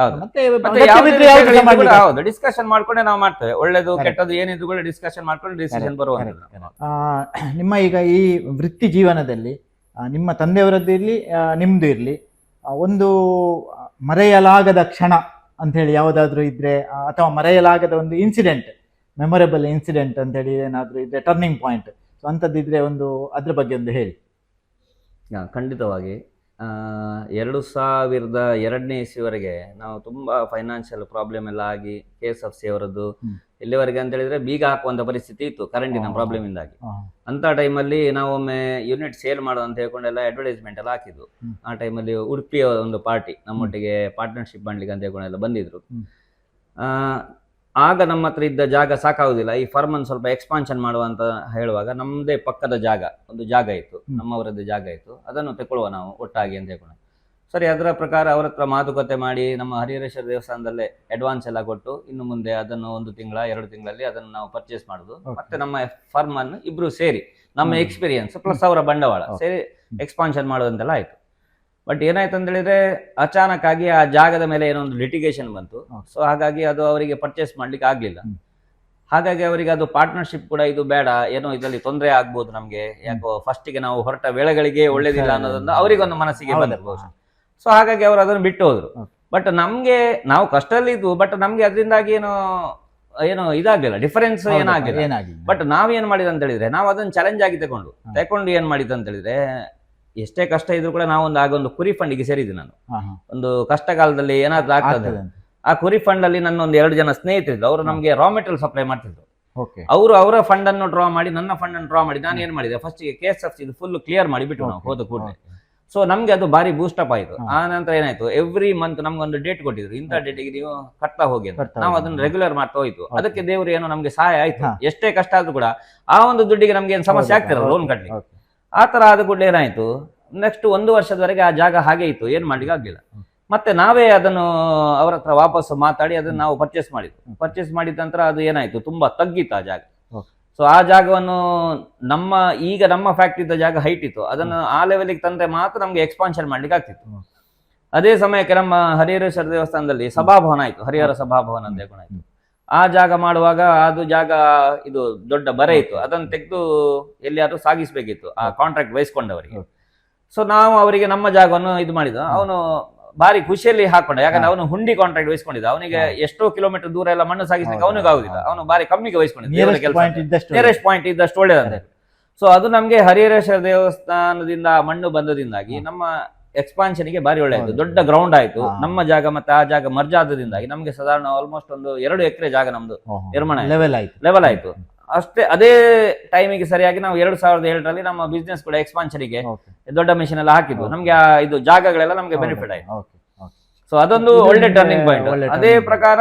ಡಿಸ್ಕಷನ್ ಮಾಡ್ಕೊಂಡೆ ನಾವು ಮಾಡ್ತೇವೆ. ಒಳ್ಳೇದು ಕೆಟ್ಟದ್ದು ಏನಿದ್ರು ಕೂಡ ಡಿಸ್ಕಷನ್ ಮಾಡ್ಕೊಂಡು ಡಿಸಿಷನ್ ಬರುವಂತದ್ದು. ನಿಮ್ಮ ಈಗ ಈ ವೃತ್ತಿ ಜೀವನದಲ್ಲಿ ನಿಮ್ಮ ತಂದೆಯವರದ್ದು ಇರ್ಲಿ ನಿಮ್ದು ಇರ್ಲಿ, ಒಂದು ಮರೆಯಲಾಗದ ಕ್ಷಣ ಅಂತ ಹೇಳಿ ಯಾವುದಾದ್ರೂ ಇದ್ರೆ, ಅಥವಾ ಮರೆಯಲಾಗದ ಒಂದು ಇನ್ಸಿಡೆಂಟ್, ಮೆಮೊರೇಬಲ್ ಇನ್ಸಿಡೆಂಟ್ ಅಂತ ಹೇಳಿ ಏನಾದ್ರೂ ಇದ್ರೆ, ಟರ್ನಿಂಗ್ ಪಾಯಿಂಟ್, ಸೊ ಅಂಥದ್ದಿದ್ರೆ ಒಂದು ಅದ್ರ ಬಗ್ಗೆ ಒಂದು ಹೇಳಿ. ಖಂಡಿತವಾಗಿ 2002ನೇ ಇಸ್ವಿವರೆಗೆ ನಾವು ತುಂಬಾ ಫೈನಾನ್ಷಿಯಲ್ ಪ್ರಾಬ್ಲಮ್ ಎಲ್ಲ ಆಗಿ KSFC ಅವರದ್ದು ಎಲ್ಲಿವರೆಗೆ ಅಂತ ಹೇಳಿದ್ರೆ ಬೀಗ ಹಾಕುವಂತ ಪರಿಸ್ಥಿತಿ ಇತ್ತು ಕರೆಂಟಿನ ಪ್ರಾಬ್ಲಮ್ ಇಂದಾಗಿ. ಅಂತ ಟೈಮಲ್ಲಿ ನಾವೊಮ್ಮೆ ಯೂನಿಟ್ ಸೇಲ್ ಮಾಡೋದು ಅಂತ ಹೇಳ್ಕೊಂಡೆಲ್ಲ ಅಡ್ವರ್ಟೈಸ್ಮೆಂಟ್ ಎಲ್ಲ ಹಾಕಿದ್ವು. ಆ ಟೈಮಲ್ಲಿ ಉಡುಪಿಯ ಒಂದು ಪಾರ್ಟಿ ನಮ್ಮೊಟ್ಟಿಗೆ ಪಾರ್ಟ್ನರ್ಶಿಪ್ ಮಾಡ್ಲಿಕ್ಕೆ ಅಂತ ಹೇಳ್ಕೊಂಡೆಲ್ಲ ಬಂದಿದ್ರು. ಆಗ ನಮ್ಮ ಹತ್ರ ಇದ್ದ ಜಾಗ ಸಾಕಾಗುದಿಲ್ಲ, ಈ ಫರ್ಮ್ ಅನ್ನು ಸ್ವಲ್ಪ ಎಕ್ಸ್ಪಾನ್ಷನ್ ಮಾಡುವಂತ ಹೇಳುವಾಗ ನಮ್ಮದೇ ಪಕ್ಕದ ಒಂದು ಜಾಗ ಇತ್ತು, ನಮ್ಮವರದ್ದು ಜಾಗ ಇತ್ತು, ಅದನ್ನು ತಗೊಳ್ಳುವ ನಾವು ಒಟ್ಟಾಗಿ ಅಂತ ಹೇಳ್ಕೊಂಡು ಸರಿ. ಅದರ ಪ್ರಕಾರ ಅವ್ರ ಹತ್ರ ಮಾತುಕತೆ ಮಾಡಿ ನಮ್ಮ ಹರಿಹರೇಶ್ವರ ದೇವಸ್ಥಾನದಲ್ಲೇ ಅಡ್ವಾನ್ಸ್ ಎಲ್ಲ ಕೊಟ್ಟು, ಇನ್ನು ಮುಂದೆ ಅದನ್ನು 1 ತಿಂಗಳ 2 ತಿಂಗಳಲ್ಲಿ ಅದನ್ನು ನಾವು ಪರ್ಚೇಸ್ ಮಾಡುದು. ಮತ್ತೆ ನಮ್ಮ ಫರ್ಮ್ ಅನ್ನು ಇಬ್ರು ಸೇರಿ ನಮ್ಮ ಎಕ್ಸ್ಪೀರಿಯನ್ಸ್ ಪ್ಲಸ್ ಅವರ ಬಂಡವಾಳ ಸೇರಿ ಎಕ್ಸ್ಪಾನ್ಷನ್ ಮಾಡೋದಂತೆಲ್ಲ ಆಯ್ತು. ಬಟ್ ಏನಾಯ್ತು ಅಂತ ಹೇಳಿದ್ರೆ, ಅಚಾನಕ್ ಆಗಿ ಆ ಜಾಗದ ಮೇಲೆ ಏನೋ ಒಂದು ಲಿಟಿಗೇಷನ್ ಬಂತು. ಸೊ ಹಾಗಾಗಿ ಅದು ಅವರಿಗೆ ಪರ್ಚೇಸ್ ಮಾಡ್ಲಿಕ್ಕೆ ಆಗ್ಲಿಲ್ಲ. ಹಾಗಾಗಿ ಅವರಿಗೆ ಅದು ಪಾರ್ಟ್ನರ್ಶಿಪ್ ಕೂಡ ಇದು ಬೇಡ, ಏನೋ ಇದರಲ್ಲಿ ತೊಂದರೆ ಆಗ್ಬೋದು ನಮ್ಗೆ, ಯಾಕೋ ಫಸ್ಟಿಗೆ ನಾವು ಹೊರಟ ವೇಳೆಗಳಿಗೆ ಒಳ್ಳೇದಿಲ್ಲ ಅನ್ನೋದೊಂದು ಅವರಿಗೊಂದು ಮನಸ್ಸಿಗೆ ಬಂದಿರ್ಬೋದು. ಸೊ ಹಾಗಾಗಿ ಅವರು ಅದನ್ನು ಬಿಟ್ಟು ಹೋದ್ರು. ಬಟ್ ನಮ್ಗೆ ನಾವು ಕಷ್ಟದಲ್ಲಿ ಇದ್ವು, ಬಟ್ ನಮ್ಗೆ ಅದರಿಂದಾಗಿ ಏನೋ ಇದಾಗ್ಲಿಲ್ಲ, ಡಿಫರೆನ್ಸ್ ಏನಾಗಿಲ್ಲ. ಬಟ್ ನಾವೇನ್ ಮಾಡಿದ ಅಂತ ಹೇಳಿದ್ರೆ, ನಾವು ಅದನ್ನ ಚಾಲೆಂಜ್ ಆಗಿ ತಗೊಂಡು ಏನ್ ಮಾಡಿದ ಅಂತ ಹೇಳಿದ್ರೆ, ಎಷ್ಟೇ ಕಷ್ಟ ಇದ್ರು ಕೂಡ ಆಗೊಂದು ಕುರಿ ಫಂಡಿಗೆ ಸೇರಿದ್ದೆ ನಾನು. ಒಂದು ಕಷ್ಟ ಕಾಲದಲ್ಲಿ ಏನಾದ್ರೂ ಆಗ್ತದೆ, ಆ ಕುರಿ ಫಂಡ್ ಅಲ್ಲಿ ನನ್ನ 2 ಜನ ಸ್ನೇಹಿತರಿದ್ರು. ಅವರು ನಮ್ಗೆ ರಾ ಮೆಟೀರಿಯಲ್ ಸಪ್ಲೈ ಮಾಡ್ತಿದ್ರು. ಅವರು ಅವರ ಫಂಡ್ ಅನ್ನು ಡ್ರಾ ಮಾಡಿ, ನನ್ನ ಫಂಡ್ ಅನ್ನು ಡ್ರಾ ಮಾಡಿ, ನಾನು ಏನ್ ಮಾಡಿದೆ, ಫಸ್ಟ್ KSFC ಇದು ಫುಲ್ ಕ್ಲಿಯರ್ ಮಾಡಿಬಿಟ್ಟು ನಾವು ಹೋದ ಕೂಡಲೇ. ಸೊ ನಮ್ಗೆ ಅದು ಬಾರಿ ಬೂಸ್ಟಪ್ ಆಯ್ತು. ಆ ನಂತರ ಏನಾಯ್ತು, ಎವ್ರಿ ಮಂತ್ ನಮ್ಗೊಂದು ಡೇಟ್ ಕೊಟ್ಟಿದ್ರು, ಇಂಥ ಡೇಟಿಗೆ ನೀವು ಕಟ್ತಾ ಹೋಗಿ ಅಂತ. ನಾವು ಅದನ್ನ ರೆಗ್ಯುಲರ್ ಮಾಡ್ತಾ ಹೋಯ್ತು. ಅದಕ್ಕೆ ದೇವರು ಏನೋ ನಮ್ಗೆ ಸಹಾಯ ಆಯ್ತು. ಎಷ್ಟೇ ಕಷ್ಟ ಆದ್ರೂ ಕೂಡ ಆ ಒಂದು ದುಡ್ಡಿಗೆ ನಮ್ಗೆ ಏನು ಸಮಸ್ಯೆ ಆಗ್ತಿರಲ್ಲ ಲೋನ್ ಕಟ್ಲಿಕ್ಕೆ. ಆ ತರ ಆದ ಕೂಡಲೇ ಏನಾಯ್ತು, ನೆಕ್ಸ್ಟ್ 1 ವರ್ಷದವರೆಗೆ ಆ ಜಾಗ ಹಾಗೆ ಇತ್ತು, ಏನ್ ಮಾಡ್ಲಿಕ್ಕೆ ಆಗ್ಲಿಲ್ಲ. ಮತ್ತೆ ನಾವೇ ಅದನ್ನು ಅವರ ಹತ್ರ ವಾಪಸ್ ಮಾತಾಡಿ ಅದನ್ನ ನಾವು ಪರ್ಚೇಸ್ ಮಾಡಿದ ನಂತರ ಅದು ಏನಾಯ್ತು, ತುಂಬಾ ತಗ್ಗಿತ್ತು ಆ ಜಾಗ. ಸೊ ಆ ಜಾಗವನ್ನು ನಮ್ಮ ಫ್ಯಾಕ್ಟ್ರಿ ಇದ್ದ ಜಾಗ ಹೈಟ್ ಇತ್ತು, ಅದನ್ನು ಆ ಲೆವೆಲ್ಗೆ ತಂದ್ರೆ ಮಾತ್ರ ನಮ್ಗೆ ಎಕ್ಸ್ಪಾನ್ಷನ್ ಮಾಡ್ಲಿಕ್ಕೆ ಆಗ್ತಿತ್ತು. ಅದೇ ಸಮಯಕ್ಕೆ ನಮ್ಮ ಹರಿಹರೇಶ್ವರ ದೇವಸ್ಥಾನದಲ್ಲಿ ಸಭಾಭವನ ಆಯ್ತು, ಹರಿಹರ ಸಭಾಭವನ ಅಂತ ಹೇಳ್ಕೊಂಡು ಆಯ್ತು. ಆ ಜಾಗ ಮಾಡುವಾಗ ಅದು ಜಾಗ ಇದು ದೊಡ್ಡ ಬರೆ ಇತ್ತು, ಅದನ್ನು ತೆಗೆದು ಎಲ್ಲಿಯಾದ್ರೂ ಸಾಗಿಸ್ಬೇಕಿತ್ತು ಆ ಕಾಂಟ್ರಾಕ್ಟ್ ವಹಿಸ್ಕೊಂಡವರಿಗೆ. ಸೊ ನಾವು ಅವರಿಗೆ ನಮ್ಮ ಜಾಗವನ್ನು ಇದು ಮಾಡಿದ್ದು, ಅವನು ಭಾರಿ ಖುಷಿಯಲ್ಲಿ ಹಾಕೊಂಡ, ಯಾಕಂದ್ರೆ ಅವನು ಹುಂಡಿ ಕಾಂಟ್ರಾಕ್ಟ್ ವಹಿಸ್ಕೊಂಡಿದ್ದ. ಅವನಿಗೆ ಎಷ್ಟೋ ಕಿಲೋಮೀಟರ್ ದೂರ ಎಲ್ಲ ಮಣ್ಣು ಸಾಗಿಸ್ಲಿಕ್ಕೆ ಅವನಿಗೆ ಆಗುದಿಲ್ಲ, ಅವನು ಭಾರಿ ಕಮ್ಮಿಗೆ ವಹಿಸ್ಕೊಂಡಿದ್ದ, ನಿಯರೆಸ್ಟ್ ಪಾಯಿಂಟ್ ಇದ್ದಷ್ಟು ಒಳ್ಳೇದಂತೆ. ಸೊ ಅದು ನಮ್ಗೆ ಹರಿಹರೇಶ್ವರ ದೇವಸ್ಥಾನದಿಂದ ಮಣ್ಣು ಬಂದದಿಂದಾಗಿ ನಮ್ಮ ಎಕ್ಸ್ಪಾನ್ಷನ್ಗೆ ಭಾರಿ ಒಳ್ಳೆ ಆಯ್ತು, ದೊಡ್ಡ ಗ್ರೌಂಡ್ ಆಯ್ತು. ನಮ್ಮ ಜಾಗ ಮತ್ತೆ ಆ ಜಾಗ ಮರ್ಜ್ ಆದ್ರಿಂದಾಗಿ ನಮ್ಗೆ ಸಾಧಾರಣ ಆಲ್ಮೋಸ್ಟ್ ಒಂದು 2 ಎಕರೆ ಜಾಗ ನಮ್ದು ನಿರ್ಮಾಣ ಲೆವೆಲ್ ಆಯ್ತು. ಅಷ್ಟೇ ಅದೇ ಟೈಮಿಗೆ ಸರಿಯಾಗಿ ನಾವು 2007ರಲ್ಲಿ ನಮ್ಮ ಬಿಸ್ನೆಸ್ ಕೂಡ ಎಕ್ಸ್ಪಾನ್ಷನ್ಗೆ ದೊಡ್ಡ ಮಿಷನ್ ಎಲ್ಲ ಹಾಕಿದ್ವು. ನಮ್ಗೆ ಇದು ಜಾಗಗಳೆಲ್ಲ ನಮ್ಗೆ ಬೆನಿಫಿಟ್ ಆಯ್ತು. ಸೊ ಅದೊಂದು ಒಳ್ಳೆ ಟರ್ನಿಂಗ್ ಪಾಯಿಂಟ್. ಅದೇ ಪ್ರಕಾರ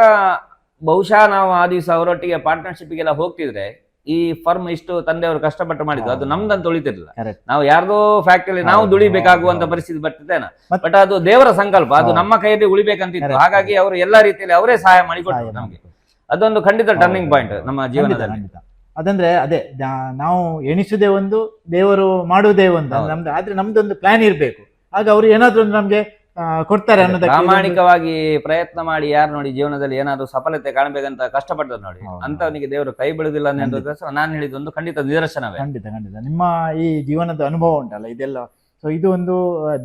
ಬಹುಶಃ ನಾವು ಆ ದಿವಸ ಅವರೊಟ್ಟಿಗೆ ಪಾರ್ಟ್ನರ್ಶಿಪ್ಗೆಲ್ಲ ಹೋಗ್ತಿದ್ರೆ ಈ ಫರ್ಮ್ ಇಷ್ಟು ತಂದೆಯವರು ಕಷ್ಟಪಟ್ಟು ಮಾಡಿದ್ದು ಅದು ನಮ್ದಂತ ಉಳಿತಿರ್ಲಿಲ್ಲ. ನಾವು ಯಾರ್ದೋ ಫ್ಯಾಕ್ಟರಿ ನಾವು ದುಡಿಬೇಕಾಗುವಂತ ಪರಿಸ್ಥಿತಿ ಬರ್ತಿದ್ದೇನೆ, ಬಟ್ ಅದು ದೇವರ ಸಂಕಲ್ಪ, ಅದು ನಮ್ಮ ಕೈಯಲ್ಲಿ ಉಳಿಬೇಕಂತಿತ್ತು. ಹಾಗಾಗಿ ಅವರು ಎಲ್ಲಾ ರೀತಿಯಲ್ಲಿ ಅವರೇ ಸಹಾಯ ಮಾಡಿಕೊಟ್ರು ನಮ್ಗೆ. ಅದೊಂದು ಖಂಡಿತ ಟರ್ನಿಂಗ್ ಪಾಯಿಂಟ್ ನಮ್ಮ ಜೀವನದಲ್ಲಿ. ಅದಂದ್ರೆ ಅದೇ ನಾವು ಎಣಿಸುದೇ ಒಂದು, ದೇವರು ಮಾಡುವುದೇ ಒಂದು, ನಮ್ದು ಆದ್ರೆ ನಮ್ದೊಂದು ಪ್ಲಾನ್ ಇರ್ಬೇಕು. ಆಗ ಅವ್ರು ಏನಾದ್ರು ನಮ್ಗೆ ಕೊಡ್ತಾರೆ ಅನ್ನೋದಕ್ಕೆ ಪ್ರಾಮಾಣಿಕವಾಗಿ ಪ್ರಯತ್ನ ಮಾಡಿ ಯಾರು ನೋಡಿ ಜೀವನದಲ್ಲಿ ಏನಾದ್ರು ಸಫಲತೆ ಕಾಣಬೇಕಂತ ಕಷ್ಟಪಡ್ತಾರೆ ನೋಡಿ, ಅಂತವನಿಗೆ ದೇವರು ಕೈ ಬಿಡುದಿಲ್ಲ ಅನ್ನೋದು ನಾನು ಹೇಳಿದೊಂದು ಖಂಡಿತ ನಿದರ್ಶನವೇ. ಖಂಡಿತ ನಿಮ್ಮ ಈ ಜೀವನದ ಅನುಭವ ಉಂಟಲ್ಲ ಇದೆಲ್ಲ, ಸೊ ಇದು ಒಂದು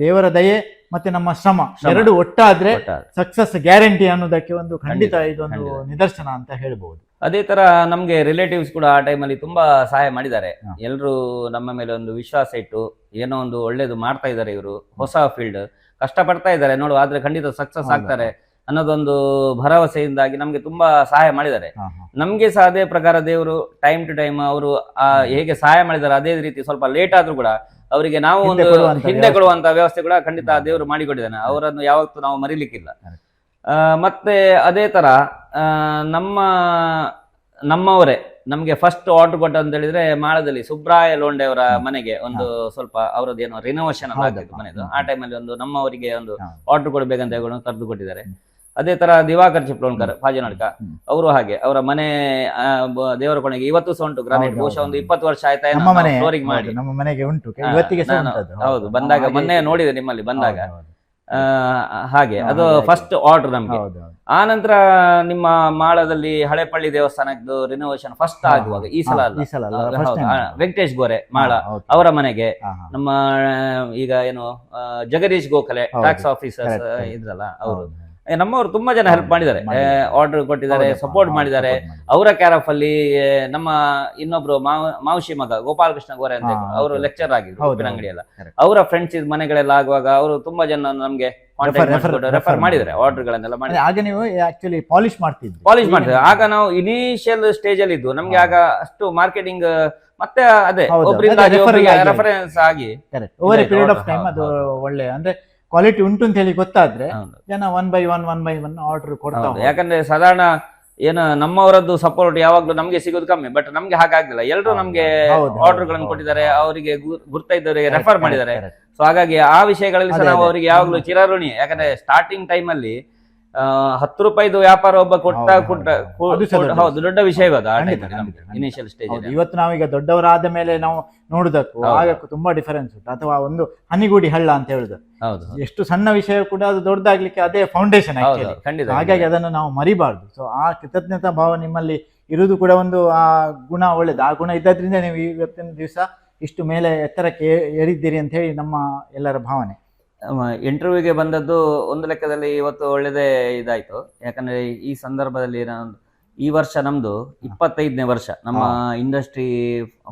ದೇವರ ದಯೆ ಮತ್ತೆ ನಮ್ಮ ಶ್ರಮ ಎರಡು ಒಟ್ಟಾದ್ರೆ ಸಕ್ಸಸ್ ಗ್ಯಾರಂಟಿ ಅನ್ನೋದಕ್ಕೆ ಒಂದು ಖಂಡಿತ ಇದೊಂದು ನಿದರ್ಶನ ಅಂತ ಹೇಳ್ಬಹುದು. ಅದೇ ತರ ನಮ್ಗೆ ರಿಲೇಟಿವ್ಸ್ ಕೂಡ ಆ ಟೈಮಲ್ಲಿ ತುಂಬಾ ಸಹಾಯ ಮಾಡಿದ್ದಾರೆ. ಎಲ್ರು ನಮ್ಮ ಮೇಲೆ ಒಂದು ವಿಶ್ವಾಸ ಇಟ್ಟು ಏನೋ ಒಂದು ಒಳ್ಳೇದು ಮಾಡ್ತಾ ಇದ್ದಾರೆ, ಇವರು ಹೊಸ ಫೀಲ್ಡ್ ಕಷ್ಟ ಪಡ್ತಾ ಇದ್ದಾರೆ ನೋಡು, ಆದ್ರೆ ಖಂಡಿತ ಸಕ್ಸಸ್ ಆಗ್ತಾರೆ ಅನ್ನೋದೊಂದು ಭರವಸೆಯಿಂದಾಗಿ ನಮ್ಗೆ ತುಂಬಾ ಸಹಾಯ ಮಾಡಿದ್ದಾರೆ. ನಮ್ಗೆ ಸಹ ಅದೇ ಪ್ರಕಾರ ದೇವರು ಟೈಮ್ ಟು ಟೈಮ್ ಅವರು ಹೇಗೆ ಸಹಾಯ ಮಾಡಿದ್ದಾರೆ ಅದೇ ರೀತಿ ಸ್ವಲ್ಪ ಲೇಟ್ ಆದ್ರೂ ಕೂಡ ಅವರಿಗೆ ನಾವು ಒಂದು ಹಿಂದೆ ಕೊಡುವಂತ ವ್ಯವಸ್ಥೆ ಕೂಡ ಖಂಡಿತ ದೇವರು ಮಾಡಿಕೊಟ್ಟಿದ್ದಾನೆ. ಅವರನ್ನು ಯಾವತ್ತೂ ನಾವು ಮರಿಲಿಕ್ಕಿಲ್ಲ. ಮತ್ತೆ ಅದೇ ತರ ನಮ್ಮವರೇ ನಮ್ಗೆ ಫಸ್ಟ್ ಆರ್ಡರ್ ಕೊಟ್ಟ ಅಂತ ಹೇಳಿದ್ರೆ ಮಾಳದಲ್ಲಿ ಸುಬ್ರಾಯ ಲೋಂಡೆ ಅವರ ಮನೆಗೆ ಒಂದು ಸ್ವಲ್ಪ ಅವರದ್ದೇನೋ ರಿನೋವೇಷನ್ ಆಗಿತ್ತು ಮನೆದು. ಆ ಟೈಮಲ್ಲಿ ಒಂದು ನಮ್ಮವರಿಗೆ ಒಂದು ಆರ್ಡರ್ ಕೊಡ್ಬೇಕಂತ ಹೇಳಿ ಕರೆದು ಕೊಟ್ಟಿದ್ದಾರೆ. ಅದೇ ತರ ದಿವಾಕರ್ ಚಿಪ್ಲೋಣ್ಕರ್ ಪಾಜನಾಡ್ಕ ಅವರು ಹಾಗೆ ಅವರ ಮನೆ ದೇವರ ಕೊನೆಗೆ ಇವತ್ತು ಸಹ ಉಂಟು ಗ್ರಾನೈಟ್. ಬಹುಶಃ ಒಂದು 20 ವರ್ಷ ಆಯ್ತಾ ಫ್ಲೋರಿಂಗ್ ಮಾಡಿ ನಮ್ಮ ಮನೆಗೆ ಉಂಟು. ಹೌದು, ಬಂದಾಗ ಮೊನ್ನೆ ನೋಡಿದೆ ನಿಮ್ಮಲ್ಲಿ ಬಂದಾಗ. ಹಾಗೆ ಅದು ಫಸ್ಟ್ ಆರ್ಡರ್ ನಮ್ಗೆ. ಆ ನಂತರ ನಿಮ್ಮ ಮಾಳದಲ್ಲಿ ಹಳೆಪಳ್ಳಿ ದೇವಸ್ಥಾನದ್ದು ರಿನೋವೇಷನ್ ಫಸ್ಟ್ ಆಗುವಾಗ ಈ ಸಲ ವೆಂಕಟೇಶ್ ಗೋರೆ ಮಾಳ ಅವರ ಮನೆಗೆ ನಮ್ಮ ಈಗ ಏನು ಜಗದೀಶ್ ಗೋಖಲೆ ಟ್ಯಾಕ್ಸ್ ಆಫೀಸರ್ಸ್ ಇದ್ರಲ್ಲ ಅವರು ನಮ್ಮವರು ತುಂಬಾ ಜನ ಹೆಲ್ಪ್ ಮಾಡಿದ್ದಾರೆ, ಆರ್ಡರ್ ಕೊಟ್ಟಿದ್ದಾರೆ, ಸಪೋರ್ಟ್ ಮಾಡಿದ್ದಾರೆ. ಅವರ ಕ್ಯಾರಫ್ ಅಲ್ಲಿ ನಮ್ಮ ಇನ್ನೊಬ್ರು ಮಾವಶಿ ಮಗ ಗೋಪಾಲಕೃಷ್ಣ ಗೋರೆ ಅಂತ ಅವರು ಲೆಕ್ಚರ್ ಆಗಿದ್ರು ಉಪ್ಪಿನಂಗಡಿ ಎಲ್ಲ. ಅವರ ಫ್ರೆಂಡ್ಸ್ ಮನೆಗಳೆಲ್ಲ ಆಗುವಾಗ ಅವರು ತುಂಬಾ ಜನ ನಮ್ಗೆ ರೆಫರ್ ಮಾಡಿದ್ದಾರೆ, ಆರ್ಡರ್ ಗಳನ್ನೆಲ್ಲ ಮಾಡಿ. ಆಗ ನೀವು ಆಕ್ಚುಲಿ ಪಾಲಿಶ್ ಮಾಡ್ತಿದ್ವಿ. ಆಗ ನಾವು ಇನಿಷಿಯಲ್ ಸ್ಟೇಜ್ ಅಲ್ಲಿ ಇದ್ವು. ನಮ್ಗೆ ಆಗ ಅಷ್ಟು ಮಾರ್ಕೆಟಿಂಗ್ ಮತ್ತೆ ಅದೇ ಒಬ್ಬರಿಂದ ರೆಫರೆನ್ಸ್ ಆಗಿ over A period of time ಅದು ಒಳ್ಳೆ ಅಂದ್ರೆ ಕ್ವಾಲಿಟಿ ಉಂಟು ಅಂತ ಹೇಳಿ ಗೊತ್ತಾದ್ರೆ ಜನ 1 by 1 ಆರ್ಡರ್ ಕೊಡ್ತಾರೆ. ಯಾಕಂದ್ರೆ ಸಾಧಾರಣ ಏನು ನಮ್ಮವರದ್ದು ಸಪೋರ್ಟ್ ಯಾವಾಗ್ಲೂ ನಮ್ಗೆ ಸಿಗೋದು ಕಮ್ಮಿ, ಬಟ್ ನಮ್ಗೆ ಹಾಗಾಗ್ಲಿಲ್ಲ. ಎಲ್ಲರೂ ನಮ್ಗೆ ಆರ್ಡರ್ ಗಳನ್ನು ಕೊಟ್ಟಿದ್ದಾರೆ, ಅವರಿಗೆ ಗುರ್ತ ಇದ್ದವರಿಗೆ ರೆಫರ್ ಮಾಡಿದ್ದಾರೆ. ಸೊ ಹಾಗಾಗಿ ಆ ವಿಷಯಗಳಲ್ಲಿ ಸಹ ನಾವು ಅವರಿಗೆ ಯಾವಾಗ್ಲೂ ಚಿರಋಣಿ. ಯಾಕಂದ್ರೆ ಸ್ಟಾರ್ಟಿಂಗ್ ಟೈಮ್ ಅಲ್ಲಿ 10 ರೂಪಾಯಿದು ವ್ಯಾಪಾರ ಒಬ್ಬ ಹೌದು ದೊಡ್ಡ ವಿಷಯ ಇನಿಷಿಯಲ್ ಸ್ಟೇಜ್. ಇವತ್ತು ನಾವೀಗ ದೊಡ್ಡವರಾದ ಮೇಲೆ ನಾವು ನೋಡುದಕ್ಕೂ ಆಗಕ್ಕೂ ತುಂಬಾ ಡಿಫರೆನ್ಸ್ ಉಂಟು. ಅಥವಾ ಒಂದು ಹನಿಗೂಡಿ ಹಳ್ಳ ಅಂತ ಹೇಳುದು, ಎಷ್ಟು ಸಣ್ಣ ವಿಷಯ ಕೂಡ ಅದು ದೊಡ್ಡದಾಗ್ಲಿಕ್ಕೆ ಅದೇ ಫೌಂಡೇಶನ್. ಹಾಗಾಗಿ ಅದನ್ನು ನಾವು ಮರಿಬಾರ್ದು. ಸೊ ಆ ಕೃತಜ್ಞತಾ ಭಾವ ನಿಮ್ಮಲ್ಲಿ ಇರುವುದು ಕೂಡ ಒಂದು ಆ ಗುಣ ಒಳ್ಳೇದು. ಆ ಗುಣ ಇದ್ದದ್ರಿಂದ ನೀವು ಇವತ್ತಿನ ದಿವಸ ಇಷ್ಟು ಮೇಲೆ ಎತ್ತರಕ್ಕೆ ಏರಿದ್ದೀರಿ ಅಂತ ಹೇಳಿ ನಮ್ಮ ಎಲ್ಲರ ಭಾವನೆ. ಇಂಟರ್ವ್ಯೂಗೆ ಬಂದದ್ದು ಒಂದು ಲೆಕ್ಕದಲ್ಲಿ ಇವತ್ತು ಒಳ್ಳೇದೇ ಇದಾಯ್ತು. ಯಾಕಂದ್ರೆ ಈ ಸಂದರ್ಭದಲ್ಲಿ ಈ ವರ್ಷ ನಮ್ದು 25ನೇ ವರ್ಷ ನಮ್ಮ ಇಂಡಸ್ಟ್ರಿ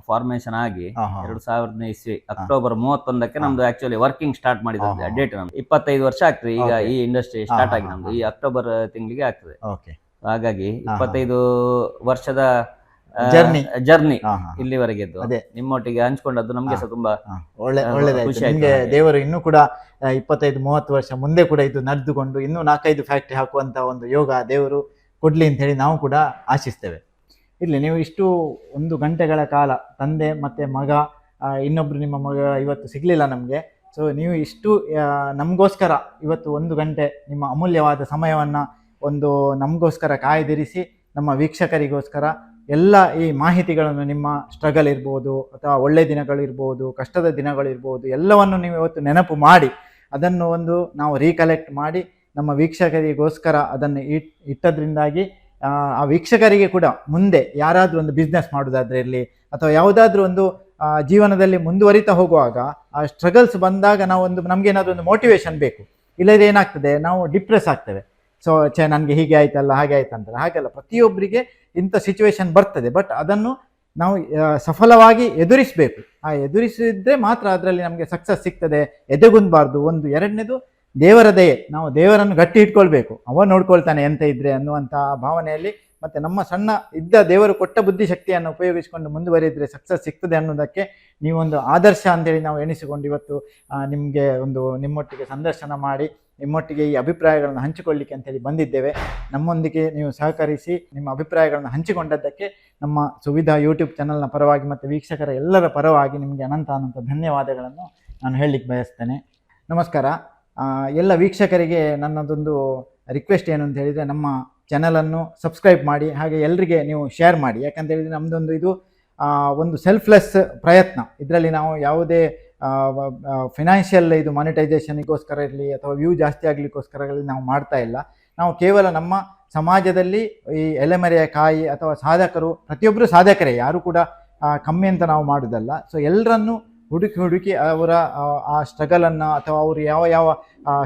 ಫಾರ್ಮೇಶನ್ ಆಗಿ 2000ನೇ ಇಸ್ವಿ ಅಕ್ಟೋಬರ್ 31ಕ್ಕೆ ನಮ್ದು ಆಕ್ಚುಲಿ ವರ್ಕಿಂಗ್ ಸ್ಟಾರ್ಟ್ ಮಾಡಿದ ಡೇಟ್ ನಮ್ದು 25 ವರ್ಷ ಆಗ್ತದೆ ಈಗ ಈ ಇಂಡಸ್ಟ್ರಿ ಸ್ಟಾರ್ಟ್ ಆಗಿ. ನಮ್ದು ಈ ಅಕ್ಟೋಬರ್ ತಿಂಗಳಿಗೆ ಆಗ್ತದೆ. ಹಾಗಾಗಿ 25 ವರ್ಷದ ಜರ್ನಿ ಇಲ್ಲಿವರೆಗೆ ನಿಮ್ಮೊಟ್ಟಿಗೆ ಹಂಚ್ಕೊಂಡದ್ದು ನಮ್ಗೆ ಸಹ ತುಂಬಾ ಒಳ್ಳೆದಾಯ್ತು. ದೇವರು ಇನ್ನೂ ಕೂಡ 25-30 ವರ್ಷ ಮುಂದೆ ಕೂಡ ಇದು ನಡೆದುಕೊಂಡು ಇನ್ನೂ 4-5 ಫ್ಯಾಕ್ಟ್ರಿ ಹಾಕುವಂತ ಒಂದು ಯೋಗ ದೇವರು ಕೊಡ್ಲಿ ಅಂತ ಹೇಳಿ ನಾವು ಕೂಡ ಆಶಿಸ್ತೇವೆ. ಇರ್ಲಿ, ನೀವು ಇಷ್ಟು 1 ಗಂಟೆಗಳ ಕಾಲ ತಂದೆ ಮತ್ತೆ ಮಗ, ಇನ್ನೊಬ್ರು ನಿಮ್ಮ ಮಗ ಇವತ್ತು ಸಿಗ್ಲಿಲ್ಲ ನಮ್ಗೆ. ಸೊ ನೀವು ಇಷ್ಟು ನಮಗೋಸ್ಕರ ಇವತ್ತು 1 ಗಂಟೆ ನಿಮ್ಮ ಅಮೂಲ್ಯವಾದ ಸಮಯವನ್ನ ಒಂದು ನಮಗೋಸ್ಕರ ಕಾಯ್ದಿರಿಸಿ ನಮ್ಮ ವೀಕ್ಷಕರಿಗೋಸ್ಕರ ಎಲ್ಲ ಈ ಮಾಹಿತಿಗಳನ್ನು, ನಿಮ್ಮ ಸ್ಟ್ರಗಲ್ ಇರ್ಬೋದು ಅಥವಾ ಒಳ್ಳೆ ದಿನಗಳಿರ್ಬೋದು, ಕಷ್ಟದ ದಿನಗಳಿರ್ಬೋದು, ಎಲ್ಲವನ್ನು ನೀವು ಇವತ್ತು ನೆನಪು ಮಾಡಿ ಅದನ್ನು ಒಂದು ನಾವು ರೀಕಲೆಕ್ಟ್ ಮಾಡಿ ನಮ್ಮ ವೀಕ್ಷಕರಿಗೋಸ್ಕರ ಅದನ್ನು ಇಟ್ಟದ್ರಿಂದಾಗಿ ಆ ವೀಕ್ಷಕರಿಗೆ ಕೂಡ ಮುಂದೆ ಯಾರಾದರೂ ಒಂದು ಬಿಸ್ನೆಸ್ ಮಾಡೋದಾದ್ರೆ ಇರಲಿ ಅಥವಾ ಯಾವುದಾದ್ರೂ ಒಂದು ಜೀವನದಲ್ಲಿ ಮುಂದುವರಿತಾ ಹೋಗುವಾಗ ಆ ಸ್ಟ್ರಗಲ್ಸ್ ಬಂದಾಗ ನಮಗೇನಾದರೂ ಒಂದು ಮೋಟಿವೇಶನ್ ಬೇಕು. ಇಲ್ಲದ್ರೆ ಏನಾಗ್ತದೆ, ನಾವು ಡಿಪ್ರೆಸ್ ಆಗ್ತೇವೆ. ಸೊ ನನಗೆ ಹೀಗೆ ಆಯ್ತಲ್ಲ ಹಾಗೆ ಆಯ್ತಂತಲ್ಲ, ಹಾಗೆಲ್ಲ ಪ್ರತಿಯೊಬ್ಬರಿಗೆ ಇಂಥ ಸಿಚುವೇಶನ್ ಬರ್ತದೆ. ಬಟ್ ಅದನ್ನು ನಾವು ಸಫಲವಾಗಿ ಎದುರಿಸಬೇಕು. ಆ ಎದುರಿಸಿದ್ರೆ ಮಾತ್ರ ಅದರಲ್ಲಿ ನಮಗೆ ಸಕ್ಸಸ್ ಸಿಗ್ತದೆ. ಎದೆಗುಂದಬಾರ್ದು. ಒಂದು ಎರಡನೇದು ದೇವರ ದಯೆ. ನಾವು ದೇವರನ್ನು ಗಟ್ಟಿ ಇಟ್ಕೊಳ್ಬೇಕು. ಅವ ನೋಡ್ಕೊಳ್ತಾನೆ ಎಂತ ಇದ್ರೆ ಅನ್ನುವಂಥ ಭಾವನೆಯಲ್ಲಿ, ಮತ್ತು ನಮ್ಮ ಸಣ್ಣ ದೇವರು ಕೊಟ್ಟ ಬುದ್ಧಿಶಕ್ತಿಯನ್ನು ಉಪಯೋಗಿಸಿಕೊಂಡು ಮುಂದುವರಿದ್ರೆ ಸಕ್ಸಸ್ ಸಿಗ್ತದೆ ಅನ್ನೋದಕ್ಕೆ ನೀವೊಂದು ಆದರ್ಶ ಅಂತೇಳಿ ನಾವು ಎಣಿಸಿಕೊಂಡು ಇವತ್ತು ನಿಮಗೆ ನಿಮ್ಮೊಟ್ಟಿಗೆ ಸಂದರ್ಶನ ಮಾಡಿ ನಿಮ್ಮೊಟ್ಟಿಗೆ ಈ ಅಭಿಪ್ರಾಯಗಳನ್ನು ಹಂಚಿಕೊಳ್ಳಿಕ್ಕೆ ಅಂತೇಳಿ ಬಂದಿದ್ದೇವೆ. ನಮ್ಮೊಂದಿಗೆ ನೀವು ಸಹಕರಿಸಿ ನಿಮ್ಮ ಅಭಿಪ್ರಾಯಗಳನ್ನು ಹಂಚಿಕೊಂಡದ್ದಕ್ಕೆ ನಮ್ಮ ಸುವಿಧಾ ಯೂಟ್ಯೂಬ್ ಚಾನಲ್ನ ಪರವಾಗಿ ಮತ್ತು ವೀಕ್ಷಕರ ಎಲ್ಲರ ಪರವಾಗಿ ನಿಮಗೆ ಅನಂತ ಧನ್ಯವಾದಗಳನ್ನು ನಾನು ಹೇಳಲಿಕ್ಕೆ ಬಯಸ್ತೇನೆ. ನಮಸ್ಕಾರ. ಎಲ್ಲ ವೀಕ್ಷಕರಿಗೆ ನನ್ನದೊಂದು ರಿಕ್ವೆಸ್ಟ್ ಏನು ಅಂತ ಹೇಳಿದರೆ, ನಮ್ಮ ಚಾನಲನ್ನು ಸಬ್ಸ್ಕ್ರೈಬ್ ಮಾಡಿ, ಹಾಗೆ ಎಲ್ಲರಿಗೆ ನೀವು ಶೇರ್ ಮಾಡಿ. ಯಾಕಂತ ಹೇಳಿದರೆ ನಮ್ಮದೊಂದು ಇದು ಒಂದು ಸೆಲ್ಫ್ಲೆಸ್ ಪ್ರಯತ್ನ. ಇದರಲ್ಲಿ ನಾವು ಯಾವುದೇ ಫಿನಾನ್ಷಿಯಲ್ ಇದು ಮಾನಿಟೈಸೇಷನ್ಗೋಸ್ಕರ ಇರಲಿ ಅಥವಾ ವ್ಯೂ ಜಾಸ್ತಿ ಆಗಲಿಕ್ಕೋಸ್ಕರ ನಾವು ಮಾಡ್ತಾ ಇಲ್ಲ. ನಾವು ಕೇವಲ ನಮ್ಮ ಸಮಾಜದಲ್ಲಿ ಈ ಎಲೆಮರೆಯ ಕಾಯಿ ಅಥವಾ ಸಾಧಕರು, ಪ್ರತಿಯೊಬ್ಬರು ಸಾಧಕರೇ, ಯಾರು ಕೂಡ ಕಮ್ಮಿ ಅಂತ ನಾವು ಮಾಡೋದಲ್ಲ. ಸೊ ಎಲ್ಲರನ್ನು ಹುಡುಕಿ ಅವರ ಆ ಸ್ಟ್ರಗಲನ್ನು ಅಥವಾ ಅವರು ಯಾವ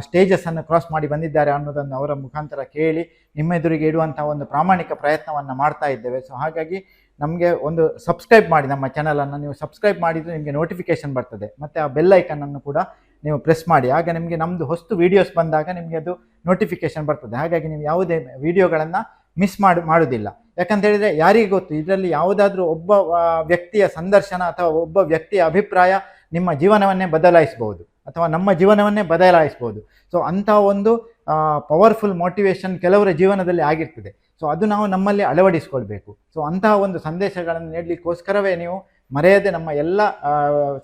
ಸ್ಟೇಜಸ್ಸನ್ನು ಕ್ರಾಸ್ ಮಾಡಿ ಬಂದಿದ್ದಾರೆ ಅನ್ನೋದನ್ನು ಅವರ ಮುಖಾಂತರ ಕೇಳಿ ನಿಮ್ಮ ಎದುರಿಗೆ ಇಡುವಂಥ ಒಂದು ಪ್ರಾಮಾಣಿಕ ಪ್ರಯತ್ನವನ್ನು ಮಾಡ್ತಾ ಇದ್ದೇವೆ. ಸೊ ಹಾಗಾಗಿ ನಮಗೆ ಒಂದು ಸಬ್ಸ್ಕ್ರೈಬ್ ಮಾಡಿ ನಮ್ಮ ಚಾನಲನ್ನು. ನೀವು ಸಬ್ಸ್ಕ್ರೈಬ್ ಮಾಡಿದರೆ ನಿಮಗೆ ನೋಟಿಫಿಕೇಷನ್ ಬರ್ತದೆ, ಮತ್ತು ಆ ಬೆಲ್ ಐಕನನ್ನು ಕೂಡ ನೀವು ಪ್ರೆಸ್ ಮಾಡಿ. ಆಗ ನಿಮಗೆ ನಮ್ಮದು ಹೊಸ್ತು ವೀಡಿಯೋಸ್ ಬಂದಾಗ ನಿಮಗೆ ಅದು ನೋಟಿಫಿಕೇಷನ್ ಬರ್ತದೆ. ಹಾಗಾಗಿ ನೀವು ಯಾವುದೇ ವೀಡಿಯೋಗಳನ್ನು ಮಿಸ್ ಮಾಡೋದಿಲ್ಲ. ಯಾಕಂತ ಹೇಳಿದರೆ ಯಾರಿಗೆ ಗೊತ್ತು, ಇದರಲ್ಲಿ ಯಾವುದಾದ್ರೂ ಒಬ್ಬ ವ್ಯಕ್ತಿಯ ಸಂದರ್ಶನ ಅಥವಾ ಒಬ್ಬ ವ್ಯಕ್ತಿಯ ಅಭಿಪ್ರಾಯ ನಿಮ್ಮ ಜೀವನವನ್ನೇ ಬದಲಾಯಿಸ್ಬೋದು ಅಥವಾ ನಮ್ಮ ಜೀವನವನ್ನೇ ಬದಲಾಯಿಸ್ಬೋದು. ಸೊ ಅಂಥ ಒಂದು ಪವರ್ಫುಲ್ ಮೋಟಿವೇಶನ್ ಕೆಲವರ ಜೀವನದಲ್ಲಿ ಆಗಿರ್ತದೆ. ಸೊ ಅದು ನಾವು ನಮ್ಮಲ್ಲಿ ಅಳವಡಿಸ್ಕೊಳ್ಬೇಕು. ಸೊ ಅಂತಹ ಒಂದು ಸಂದೇಶಗಳನ್ನು ನೀಡಲಿಕ್ಕೋಸ್ಕರವೇ ನೀವು ಮರೆಯದೆ ನಮ್ಮ ಎಲ್ಲ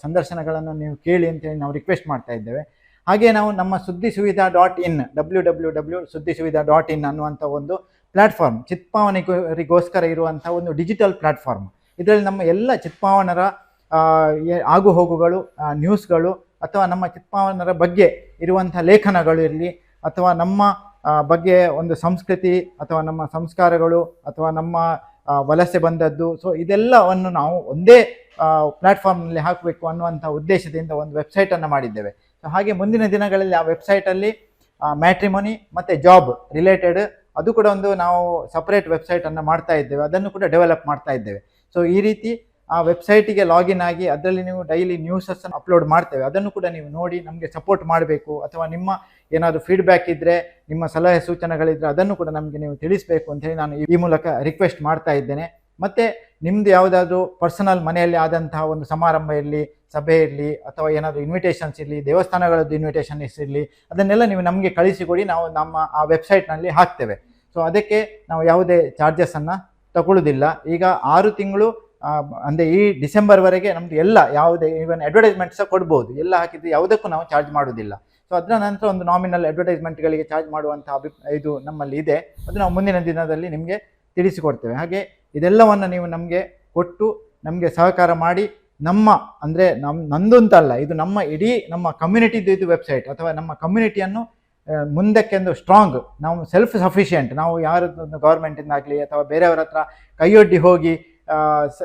ಸಂದರ್ಶನಗಳನ್ನು ನೀವು ಕೇಳಿ ಅಂತೇಳಿ ನಾವು ರಿಕ್ವೆಸ್ಟ್ ಮಾಡ್ತಾ ಇದ್ದೇವೆ. ಹಾಗೆ ನಾವು ನಮ್ಮ suddhisuvidha.in www.suddhisuvidha.in ಅನ್ನುವಂಥ ಒಂದು ಪ್ಲ್ಯಾಟ್ಫಾರ್ಮ್, ಚಿತ್ಪಾವನಿಗರಿಗೋಸ್ಕರ ಇರುವಂಥ ಒಂದು ಡಿಜಿಟಲ್ ಪ್ಲ್ಯಾಟ್ಫಾರ್ಮ್. ಇದರಲ್ಲಿ ನಮ್ಮ ಎಲ್ಲ ಚಿತ್ಪಾವನರ ಆಗು ಹೋಗುಗಳು, ನ್ಯೂಸ್ಗಳು ಅಥವಾ ನಮ್ಮ ಚಿತ್ಪಾವನರ ಬಗ್ಗೆ ಇರುವಂಥ ಲೇಖನಗಳು ಇರಲಿ ಅಥವಾ ನಮ್ಮ ಬಗ್ಗೆ ಒಂದು ಸಂಸ್ಕೃತಿ ಅಥವಾ ನಮ್ಮ ಸಂಸ್ಕಾರಗಳು ಅಥವಾ ನಮ್ಮ ವಲಸೆ ಬಂದದ್ದು, ಸೊ ಇದೆಲ್ಲವನ್ನು ನಾವು ಒಂದೇ ಪ್ಲ್ಯಾಟ್ಫಾರ್ಮ್ನಲ್ಲಿ ಹಾಕಬೇಕು ಅನ್ನುವಂಥ ಉದ್ದೇಶದಿಂದ ಒಂದು ವೆಬ್ಸೈಟನ್ನು ಮಾಡಿದ್ದೇವೆ. ಸೊ ಹಾಗೆ ಮುಂದಿನ ದಿನಗಳಲ್ಲಿ ಆ ವೆಬ್ಸೈಟಲ್ಲಿ ಮ್ಯಾಟ್ರಿಮೋನಿ ಮತ್ತು ಜಾಬ್ ರಿಲೇಟೆಡ್ ಅದು ಕೂಡ ಒಂದು ನಾವು ಸಪ್ರೇಟ್ ವೆಬ್ಸೈಟನ್ನು ಮಾಡ್ತಾ ಇದ್ದೇವೆ. ಅದನ್ನು ಕೂಡ ಡೆವಲಪ್ ಮಾಡ್ತಾ ಇದ್ದೇವೆ. ಸೊ ಈ ರೀತಿ ಆ ವೆಬ್ಸೈಟಿಗೆ ಲಾಗಿನ್ ಆಗಿ ಅದರಲ್ಲಿ ನೀವು ಡೈಲಿ ನ್ಯೂಸನ್ನು ಅಪ್ಲೋಡ್ ಮಾಡ್ತೇವೆ. ಅದನ್ನು ಕೂಡ ನೀವು ನೋಡಿ ನಮಗೆ ಸಪೋರ್ಟ್ ಮಾಡಬೇಕು. ಅಥವಾ ನಿಮ್ಮ ಏನಾದರೂ ಫೀಡ್ಬ್ಯಾಕ್ ಇದ್ದರೆ, ನಿಮ್ಮ ಸಲಹೆ ಸೂಚನೆಗಳಿದ್ದರೆ ಅದನ್ನು ಕೂಡ ನಮಗೆ ನೀವು ತಿಳಿಸಬೇಕು ಅಂತೇಳಿ ನಾನು ಈ ಮೂಲಕ ರಿಕ್ವೆಸ್ಟ್ ಮಾಡ್ತಾ ಇದ್ದೇನೆ. ಮತ್ತು ನಿಮ್ಮದು ಯಾವುದಾದ್ರೂ ಪರ್ಸನಲ್ ಮನೆಯಲ್ಲಿ ಆದಂತಹ ಒಂದು ಸಮಾರಂಭ ಇರಲಿ, ಸಭೆ ಇರಲಿ ಅಥವಾ ಏನಾದರೂ ಇನ್ವಿಟೇಷನ್ಸ್ ಇರಲಿ, ದೇವಸ್ಥಾನಗಳದ್ದು ಇನ್ವಿಟೇಷನ್ಸ್ ಇರಲಿ, ಅದನ್ನೆಲ್ಲ ನೀವು ನಮಗೆ ಕಳಿಸಿಕೊಡಿ. ನಾವು ನಮ್ಮ ಆ ವೆಬ್ಸೈಟ್ನಲ್ಲಿ ಹಾಕ್ತೇವೆ. ಸೊ ಅದಕ್ಕೆ ನಾವು ಯಾವುದೇ ಚಾರ್ಜಸನ್ನು ತಗೊಳ್ಳೋದಿಲ್ಲ. ಈಗ 6 ತಿಂಗಳು ಅಂದರೆ ಈ ಡಿಸೆಂಬರ್ವರೆಗೆ ನಮ್ಮದು ಎಲ್ಲ ಯಾವುದೇ ಈವನ್ ಅಡ್ವರ್ಟೈಸ್ಮೆಂಟ್ ಸಹ ಕೊಡ್ಬೋದು. ಎಲ್ಲ ಹಾಕಿದ್ದು ಯಾವುದಕ್ಕೂ ನಾವು ಚಾರ್ಜ್ ಮಾಡೋದಿಲ್ಲ. ಸೊ ಅದರ ನಂತರ ಒಂದು ನಾಮಿನಲ್ ಅಡ್ವರ್ಟೈಸ್ಮೆಂಟ್ಗಳಿಗೆ ಚಾರ್ಜ್ ಮಾಡುವಂಥ ಇದು ನಮ್ಮಲ್ಲಿ ಇದೆ. ಅದು ನಾವು ಮುಂದಿನ ದಿನದಲ್ಲಿ ನಿಮಗೆ ತಿಳಿಸಿಕೊಡ್ತೇವೆ. ಹಾಗೆ ಇದೆಲ್ಲವನ್ನು ನೀವು ನಮಗೆ ಕೊಟ್ಟು ನಮಗೆ ಸಹಕಾರ ಮಾಡಿ, ನಮ್ಮ ಅಂದರೆ ನಂದು ಅಂತಲ್ಲ, ಇದು ನಮ್ಮ ಇಡೀ ನಮ್ಮ ಕಮ್ಯುನಿಟಿದು ಇದು ವೆಬ್ಸೈಟ್ ಅಥವಾ ನಮ್ಮ ಕಮ್ಯುನಿಟಿಯನ್ನು ಮುಂದಕ್ಕೆ ಒಂದು ಸ್ಟ್ರಾಂಗ್, ನಾವು ಸೆಲ್ಫ್ ಸಫಿಷಿಯೆಂಟ್, ನಾವು ಯಾರದೊಂದು ಗೌರ್ಮೆಂಟಿಂದಾಗಲಿ ಅಥವಾ ಬೇರೆಯವರ ಹತ್ರ ಕೈಯೊಡ್ಡಿ ಹೋಗಿ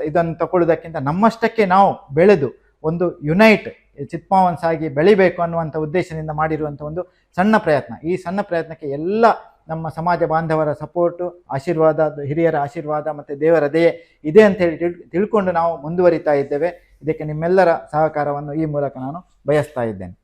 ಇದನ್ನು ತಗೊಳ್ಳೋದಕ್ಕಿಂತ ನಮ್ಮಷ್ಟಕ್ಕೆ ನಾವು ಬೆಳೆದು ಒಂದು ಯುನೈಟ್ ಚಿತ್ಪಾವನ್ಸ್ ಆಗಿ ಬೆಳಿಬೇಕು ಅನ್ನುವಂಥ ಉದ್ದೇಶದಿಂದ ಮಾಡಿರುವಂಥ ಒಂದು ಸಣ್ಣ ಪ್ರಯತ್ನ. ಈ ಸಣ್ಣ ಪ್ರಯತ್ನಕ್ಕೆ ಎಲ್ಲ ನಮ್ಮ ಸಮಾಜ ಬಾಂಧವರ ಸಪೋರ್ಟು, ಆಶೀರ್ವಾದ, ಹಿರಿಯರ ಆಶೀರ್ವಾದ ಮತ್ತು ದೇವರ ದಯೆ ಇದೆ ಅಂತೇಳಿ ತಿಳ್ಕೊಂಡು ನಾವು ಮುಂದುವರಿತಾ ಇದ್ದೇವೆ. ಇದಕ್ಕೆ ನಿಮ್ಮೆಲ್ಲರ ಸಹಕಾರವನ್ನು ಈ ಮೂಲಕ ನಾನು ಬಯಸ್ತಾ ಇದ್ದೇನೆ.